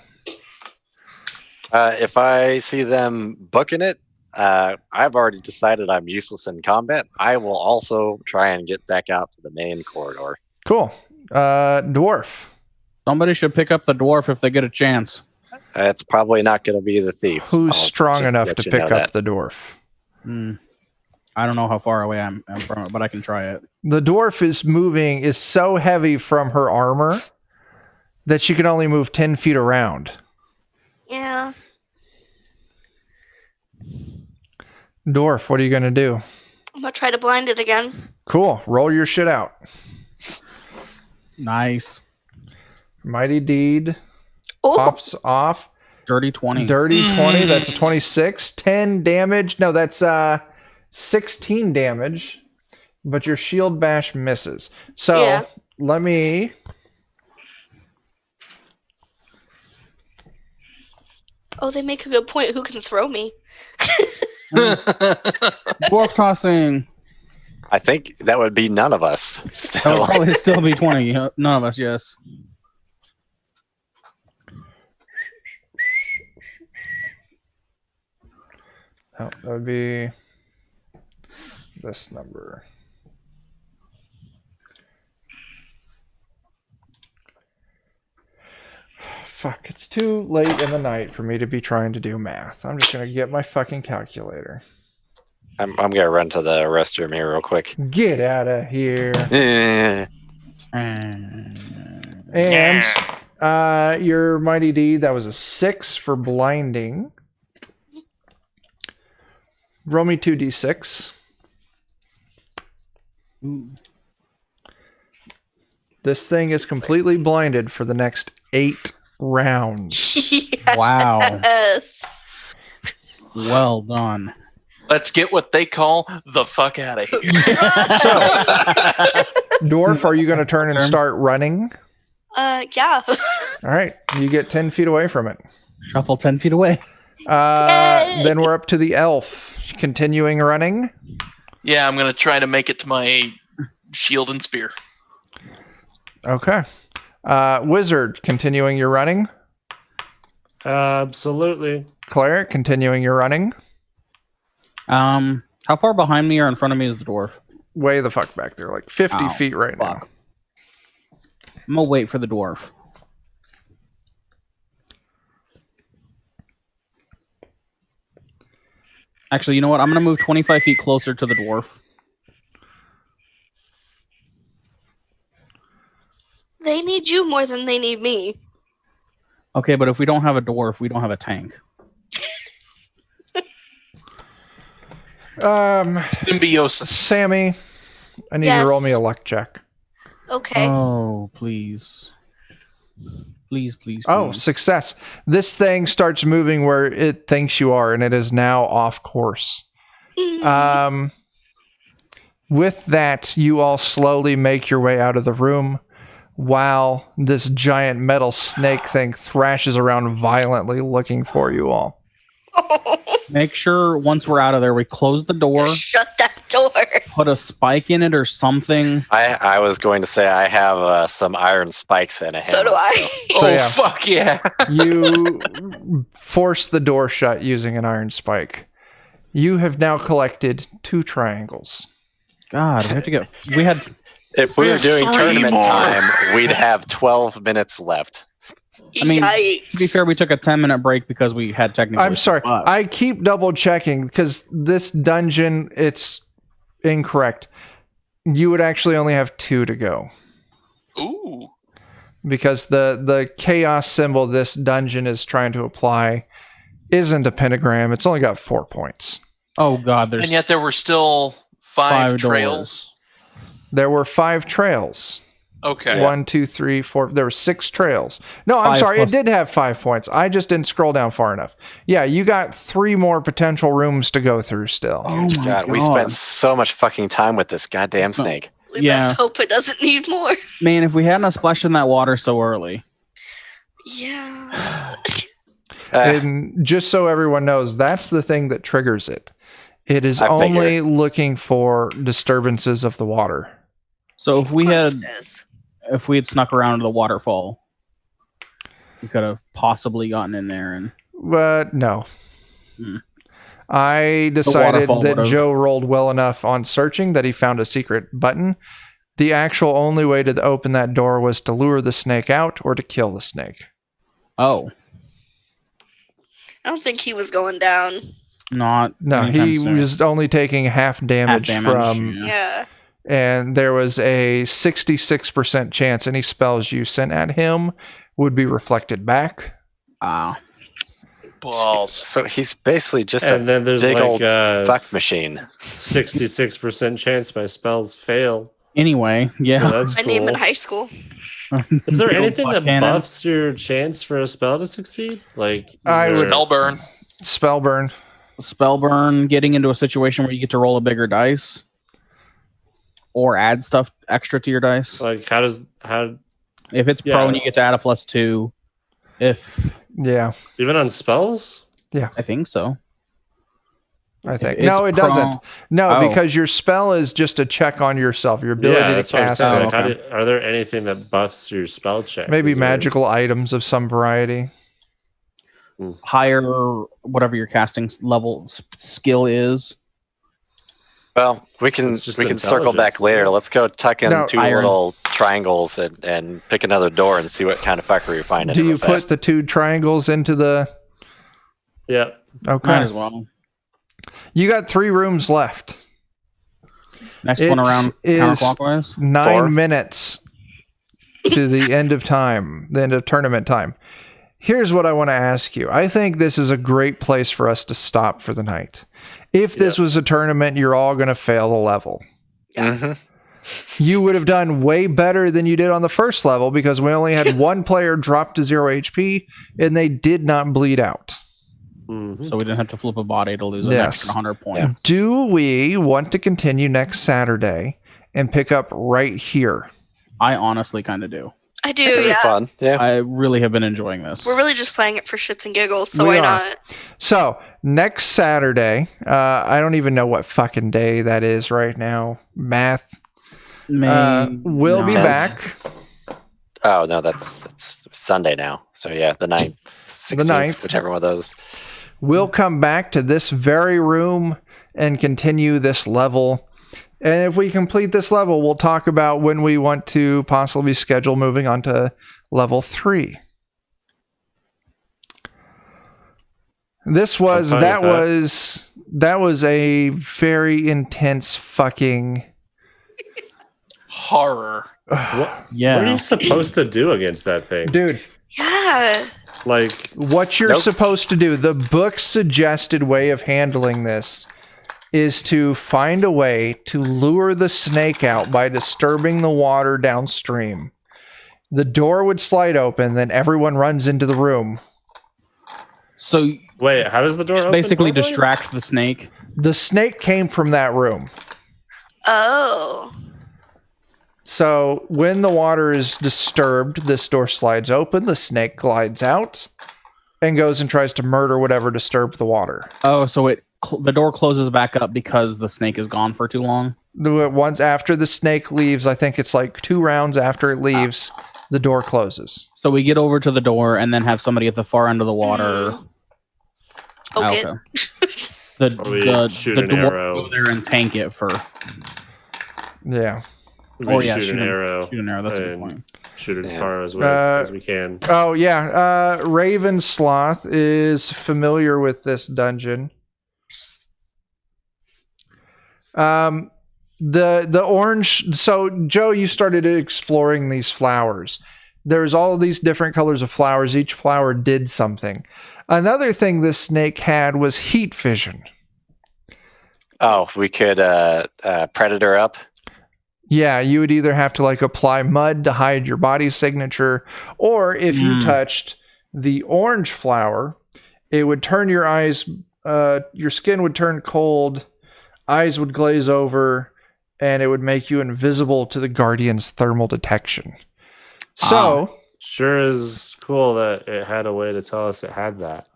If I see them booking it, I've already decided I'm useless in combat. I will also try and get back out to the main corridor. Cool. Dwarf. Somebody should pick up the dwarf if they get a chance. It's probably not going to be the thief. Who's I'll strong just enough let to you pick know up that. the dwarf? I don't know how far away I'm from it, but I can try it. The dwarf is so heavy from her armor that she can only move 10 feet around. Yeah. Dwarf, what are you going to do? I'm gonna try to blind it again. Cool. Roll your shit out. Nice. Mighty deed Oh, pops off. Dirty 20. Dirty 20. That's a 26. 10 damage. No, that's 16 damage. But your shield bash misses. So Yeah. let me. oh, they make a good point. Who can throw me? Dwarf tossing. I think that would be none of us. That would Still. probably still be 20. None of us, yes. Oh, that would be this number. Fuck, it's too late in the night for me to be trying to do math. I'm just going to get my fucking calculator. I'm going to run to the restroom here real quick. Get out of here. Eh. And your mighty deed, that was a 6 for blinding. Roll me 2d6. This thing is completely blinded for the next 8 rounds. Wow. Yes. Well done. Let's get what they call the fuck out of here. So, Dwarf, are you going to turn and start running? Yeah. All right, you get 10 feet away from it. Shuffle 10 feet away. Then we're up to the elf. Continuing running. Yeah, I'm gonna try to make it to my shield and spear. Okay. Wizard, continuing your running. Absolutely. Cleric, continuing your running. How far behind me or in front of me is the dwarf? Way the fuck back there, like 50 feet right now. Fuck. I'm gonna wait for the dwarf. Actually, you know what? I'm gonna move 25 feet closer to the dwarf. They need you more than they need me. Okay, but if we don't have a dwarf, we don't have a tank. Symbiosis. Sammy, I need you to roll me a luck check. Okay. Oh, please. Please. Oh, success. This thing starts moving where it thinks you are, and it is now off course. With that, you all slowly make your way out of the room while this giant metal snake thing thrashes around violently looking for you all. Make sure once we're out of there, we close the door. Shut that door. Put a spike in it or something. I was going to say I have some iron spikes and a hammer. So do I. So, Oh, yeah. fuck yeah. You force the door shut using an iron spike. You have now collected 2 triangles. God, we had If we were doing 3 tournament more. time, we'd have 12 minutes left. I mean, Yikes. to be fair, we took a 10-minute break because we had technical I'm issues, sorry. but- I keep double checking because this dungeon, it's incorrect. You would actually only have 2 to go. Ooh. Because the chaos symbol this dungeon is trying to apply isn't a pentagram. It's only got 4 points. Oh God, there's And yet there were still 5 5 trails. There were 5 trails. Okay. 1, 2, 3, 4. There were 6 trails. No, I'm 5 sorry. plus- It did have 5 points. I just didn't scroll down far enough. Yeah, you got 3 more potential rooms to go through still. Oh my God, we spent so much fucking time with this goddamn snake. We Yeah. best hope it doesn't need more. Man, if we hadn't splashed in that water so early. Yeah. And just so everyone knows, that's the thing that triggers it. It is I figured. only looking for disturbances of the water. So if we Of course had it is. snuck around to the waterfall, we could have possibly gotten in there and But no. Hmm. I decided waterfall that would've- Joe rolled well enough on searching that he found a secret button. The actual only way to open that door was to lure the snake out or to kill the snake. oh, I don't think he was going down. not No, anytime he soon. was only taking half damage, from, Yeah. and there was a 66% chance any spells you sent at him would be reflected back. Ah, Balls. So he's basically just And a then there's big like old a fuck machine. 66% chance my spells fail. anyway, So yeah. that's My name in cool. high school. Is there Big old anything fuck that cannon. buffs your chance for a spell to succeed? Like, is I would- there- Spellburn. Spellburn. Spellburn, getting into a situation where you get to roll a bigger dice, or add stuff extra to your dice. like how If it's Yeah. pro and you get to add a +2, if Yeah, even on spells? I think so. I think. It's No, it pro- doesn't. No, Oh. because your spell is just a check on yourself, your ability Yeah, to that's what I'm cast saying. it. Like, okay. are there anything that buffs your spell check? Maybe Is there- magical items of some variety. Higher, whatever your casting level skill is. Well, we can It's just circle back intelligence, later. so- Let's go tuck in No, 2 iron. little triangles and pick another door and see what kind of fuckery we find. Do you put the 2 triangles into the... Yeah. Might Okay. as well. You got 3 rooms left. Next It one around is- counterclockwise. 9 4? minutes to the end of time, the end of tournament time. Here's what I want to ask you. I think this is a great place for us to stop for the night. If this was a tournament, you're all going to fail the level. You would have done way better than you did on the first level because we only had one player drop to 0 HP and they did not bleed out. Mhm. So we didn't have to flip a body to lose an Yes. extra 100 points. Do we want to continue next Saturday and pick up right here? I honestly kind of do. I do, Pretty yeah. fun. Yeah. I really have been enjoying this. We're really just playing it for shits and giggles, so We why are. not? So next Saturday, I don't even know what fucking day that is right now. Math. We'll be 10th. back. Oh no, it's Sunday now. So yeah, the 9th, 16th, 9th. whichever one of those. We'll come back to this very room and continue this level. And if we complete this level, we'll talk about when we want to possibly schedule moving on to level 3. This was I'm fine with that was a very intense fucking Horror. Yeah. What are you supposed to do against that thing? dude. Yeah. Like, What you're Nope. supposed to do, the book suggested way of handling this is to find a way to lure the snake out by disturbing the water downstream. The door would slide open, then everyone runs into the room. So wait, how does the door open? Basically distract the snake. The snake came from that room. Oh. So when the water is disturbed, this door slides open, the snake glides out, and goes and tries to murder whatever disturbed the water. Oh, so the door closes back up because the snake is gone for too long? Once after the snake leaves, I think it's like 2 rounds after it leaves, the door closes. So we get over to the door and then have somebody at the far end of the water. Okay. The shoot an dwarf arrow. go there and tank it for. Yeah. Shoot an arrow. Shoot an arrow. That's a good point. Shoot it as far as we can. Oh yeah. Raven Sloth is familiar with this dungeon. The orange. So Joe, you started exploring these flowers. There's all these different colors of flowers. Each flower did something. Another thing this snake had was heat vision. Oh, we could predator up. Yeah, you would either have to like apply mud to hide your body signature, or if you touched the orange flower, it would turn your eyes, your skin would turn cold, eyes would glaze over, and it would make you invisible to the Guardian's thermal detection. So, sure is cool that it had a way to tell us it had that.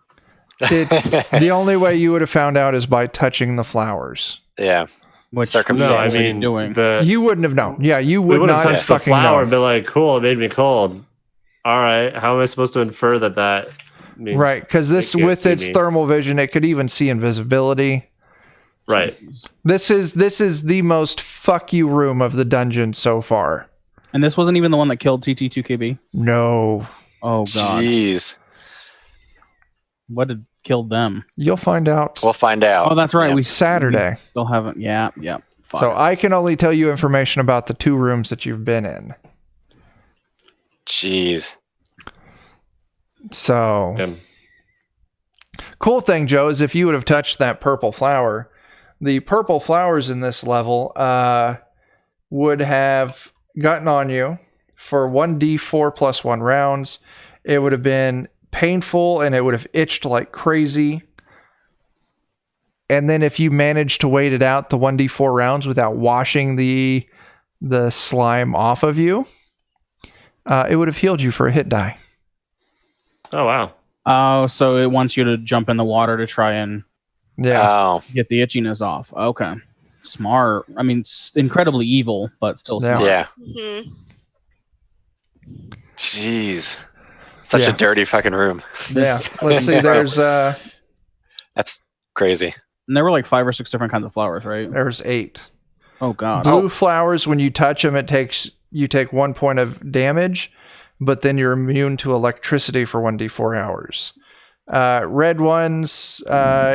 The only way you would have found out is by touching the flowers. Yeah. Which Circumstance. No, I mean, doing. You wouldn't have known. Yeah, you we would not have touched the fucking flower known. and be like, cool, it made me cold. All right, how am I supposed to infer that means Right, because this, it can't with see its me? thermal vision, it could even see invisibility. Right. This is the most fuck you room of the dungeon so far. And this wasn't even the one that killed TT2KB? No. Oh, God. Jeez. What had killed them? You'll find out. We'll find out. Oh, that's right. Yeah. We Saturday. still haven't. Yeah. Fuck. So I can only tell you information about the 2 rooms that you've been in. Jeez. So, Yeah. cool thing, Joe, is if you would have touched that purple flower, the purple flowers in this level would have gotten on you for 1d4 plus 1 rounds. It would have been painful and it would have itched like crazy. And then if you managed to wait it out the 1d4 rounds without washing the slime off of you, it would have healed you for a hit die. Oh, wow. Oh, so it wants you to jump in the water to try and Oh. get the itchiness off. Okay. Smart. I mean, incredibly evil, but still smart. Yeah. Mhm. Jeez. Such Yeah. a dirty fucking room. Yeah. Let's see. There's That's crazy. And there were like 5 or 6 different kinds of flowers, right? there's 8. Oh, God. Blue flowers, when you touch them, you take 1 point of damage, but then you're immune to electricity for 1d4 hours. Red ones,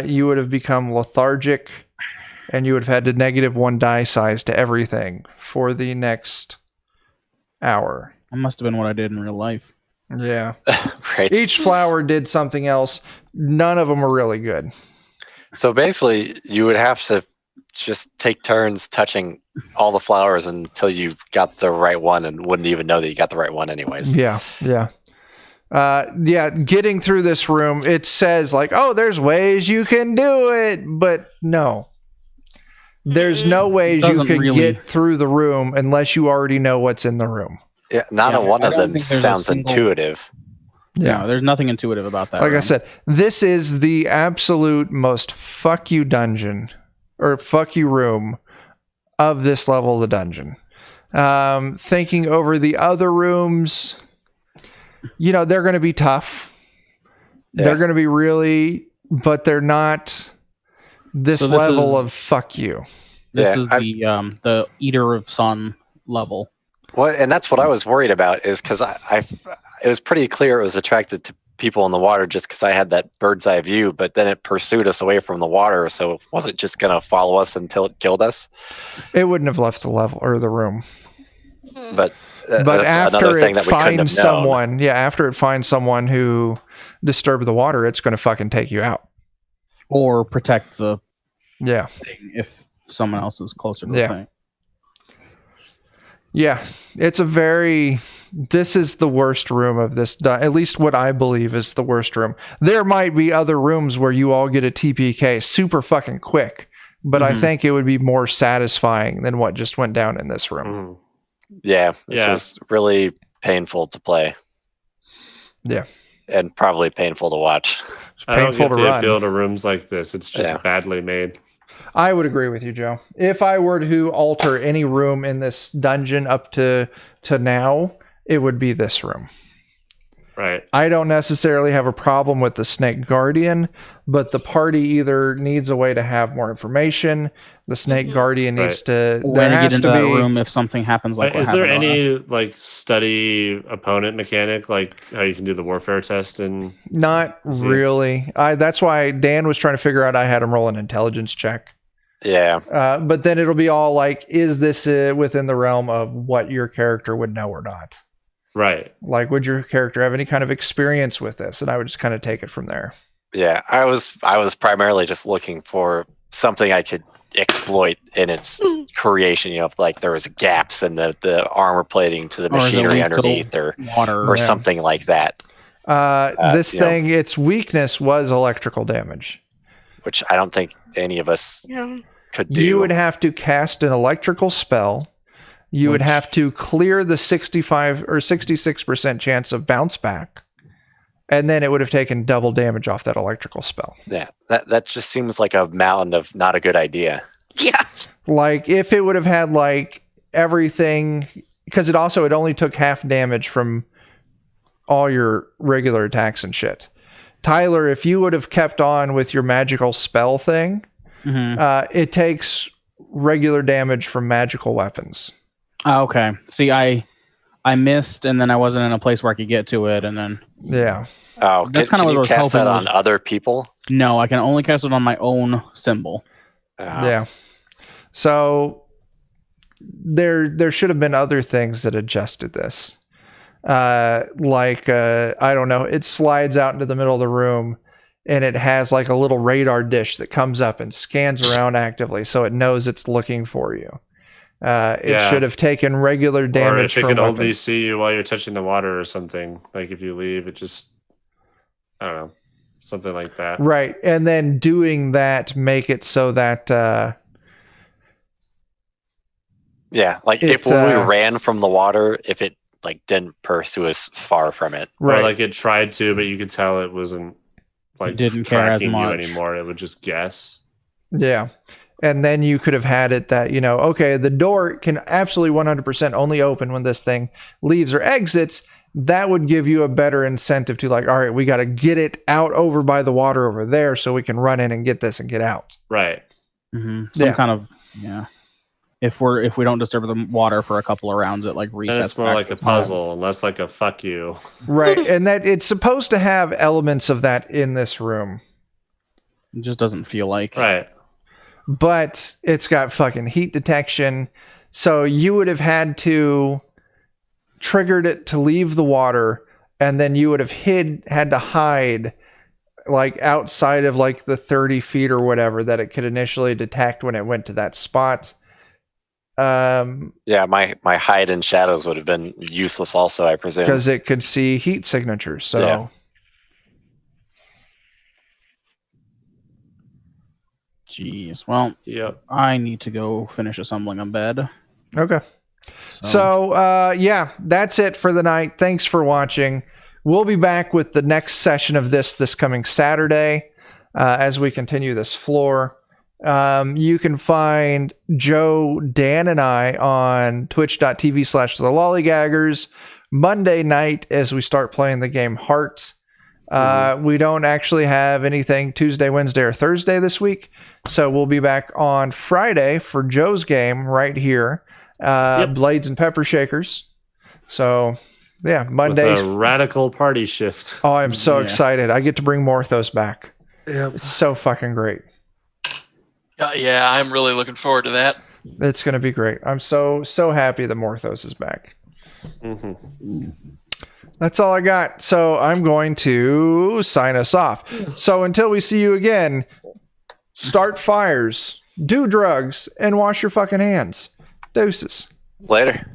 you would have become lethargic, and you would have had to -1 die size to everything for the next hour. That must have been what I did in real life. Yeah. Right. Each flower did something else. None of them were really good. So basically, you would have to just take turns touching all the flowers until you got the right one and wouldn't even know that you got the right one anyways. Yeah. Getting through this room, it says like, oh, there's ways you can do it, but no. There's no ways you doesn't can really- get through the room unless you already know what's in the room. Yeah, not Yeah, a one I of don't them think there's a sounds single- intuitive. Yeah. No, there's nothing intuitive about that. Like I room. said, this is the absolute most fuck you dungeon or fuck you room of this level of the dungeon. Thinking over the other rooms, they're going to be tough. Yeah. They're going to be really, but they're not this So this level is- of fuck you. This Yeah, is the Eater of Sun level. Well, and that's what I was worried about is because it was pretty clear it was attracted to people in the water just because I had that bird's eye view, but then it pursued us away from the water. So was it just going to follow us until it killed us? It wouldn't have left the level or the room. But But that's after another thing it that we couldn't finds have known. someone, after it finds someone who disturbed the water, it's going to fucking take you out. Or protect the Yeah. If someone else is closer to the thing. Yeah. It's this is the worst room of this, at least what I believe is the worst room. There might be other rooms where you all get a TPK super fucking quick, but I think it would be more satisfying than what just went down in this room. Yeah, this was really painful to play. Yeah. And probably painful to watch. I don't get the appeal to rooms like this. It's just badly made. I would agree with you, Joe. If I were to alter any room in this dungeon up to now, it would be this room. Right. I don't necessarily have a problem with the Snake Guardian, but the party either needs a way to have more information. The Snake Guardian needs to. When you get into that room, if something happens, like is there any study opponent mechanic, like how you can do the warfare test? And not really. That's why Dan was trying to figure out. I had him roll an intelligence check. Yeah. But then it'll be all like, is this within the realm of what your character would know or not? Right. Like, would your character have any kind of experience with this? And I would just kind of take it from there. Yeah, I was primarily just looking for something I could exploit in its creation. You know, if like there was gaps in the armor plating to the machinery underneath, or water, or something like that. This thing, its weakness was electrical damage, which I don't think any of us could do. You would have to cast an electrical spell. You would have to clear the 65 or 66% chance of bounce back. And then it would have taken double damage off that electrical spell. Yeah, that just seems like a mountain of not a good idea. Yeah. Like, if it would have had, like, everything... Because it only took half damage from all your regular attacks and shit. Tyler, if you would have kept on with your magical spell thing, it takes regular damage from magical weapons. Okay. See, I missed, and then I wasn't in a place where I could get to it, and then... Yeah. Oh, that's kind of what I was hoping. Can you cast that on other people? No, I can only cast it on my own symbol. Yeah. So there should have been other things that adjusted this. I don't know, it slides out into the middle of the room, and it has like a little radar dish that comes up and scans around actively, so it knows it's looking for you. It should have taken regular damage. Or if it can only see you while you're touching the water or something. Like if you leave, it just, I don't know, something like that. Right. And then doing that, make it so that... like if when we ran from the water, if it like didn't pursue us far from it. Right. Or like it tried to, but you could tell it wasn't like didn't tracking you anymore. It would just guess. Yeah. And then you could have had it that, okay, the door can absolutely 100% only open when this thing leaves or exits. That would give you a better incentive to like, all right, we got to get it out over by the water over there so we can run in and get this and get out. Right. Some kind of, If we don't disturb the water for a couple of rounds, it like resets. And it's more like a puzzle and less like a fuck you. Right. And that it's supposed to have elements of that in this room. It just doesn't feel like. Right. But it's got fucking heat detection. So you would have had to triggered it to leave the water, and then you would have had to hide like outside of like the 30 feet or whatever that it could initially detect when it went to that spot. My hide and shadows would have been useless also, I presume. Because it could see heat signatures. So yeah. Jeez. Well, I need to go finish assembling a bed. Okay. So, that's it for the night. Thanks for watching. We'll be back with the next session of this coming Saturday as we continue this floor. You can find Joe, Dan, and I on twitch.tv/thelollygaggers Monday night as we start playing the game Heart. We don't actually have anything Tuesday, Wednesday, or Thursday this week. So we'll be back on Friday for Joe's game right here. Blades and Pepper Shakers. So, Monday. With a radical party shift. Oh, I'm so excited. I get to bring Morthos back. Yep. It's so fucking great. I'm really looking forward to that. It's going to be great. I'm so happy that Morthos is back. That's all I got. So I'm going to sign us off. So until we see you again, start fires, do drugs, and wash your fucking hands. Deuces. Later.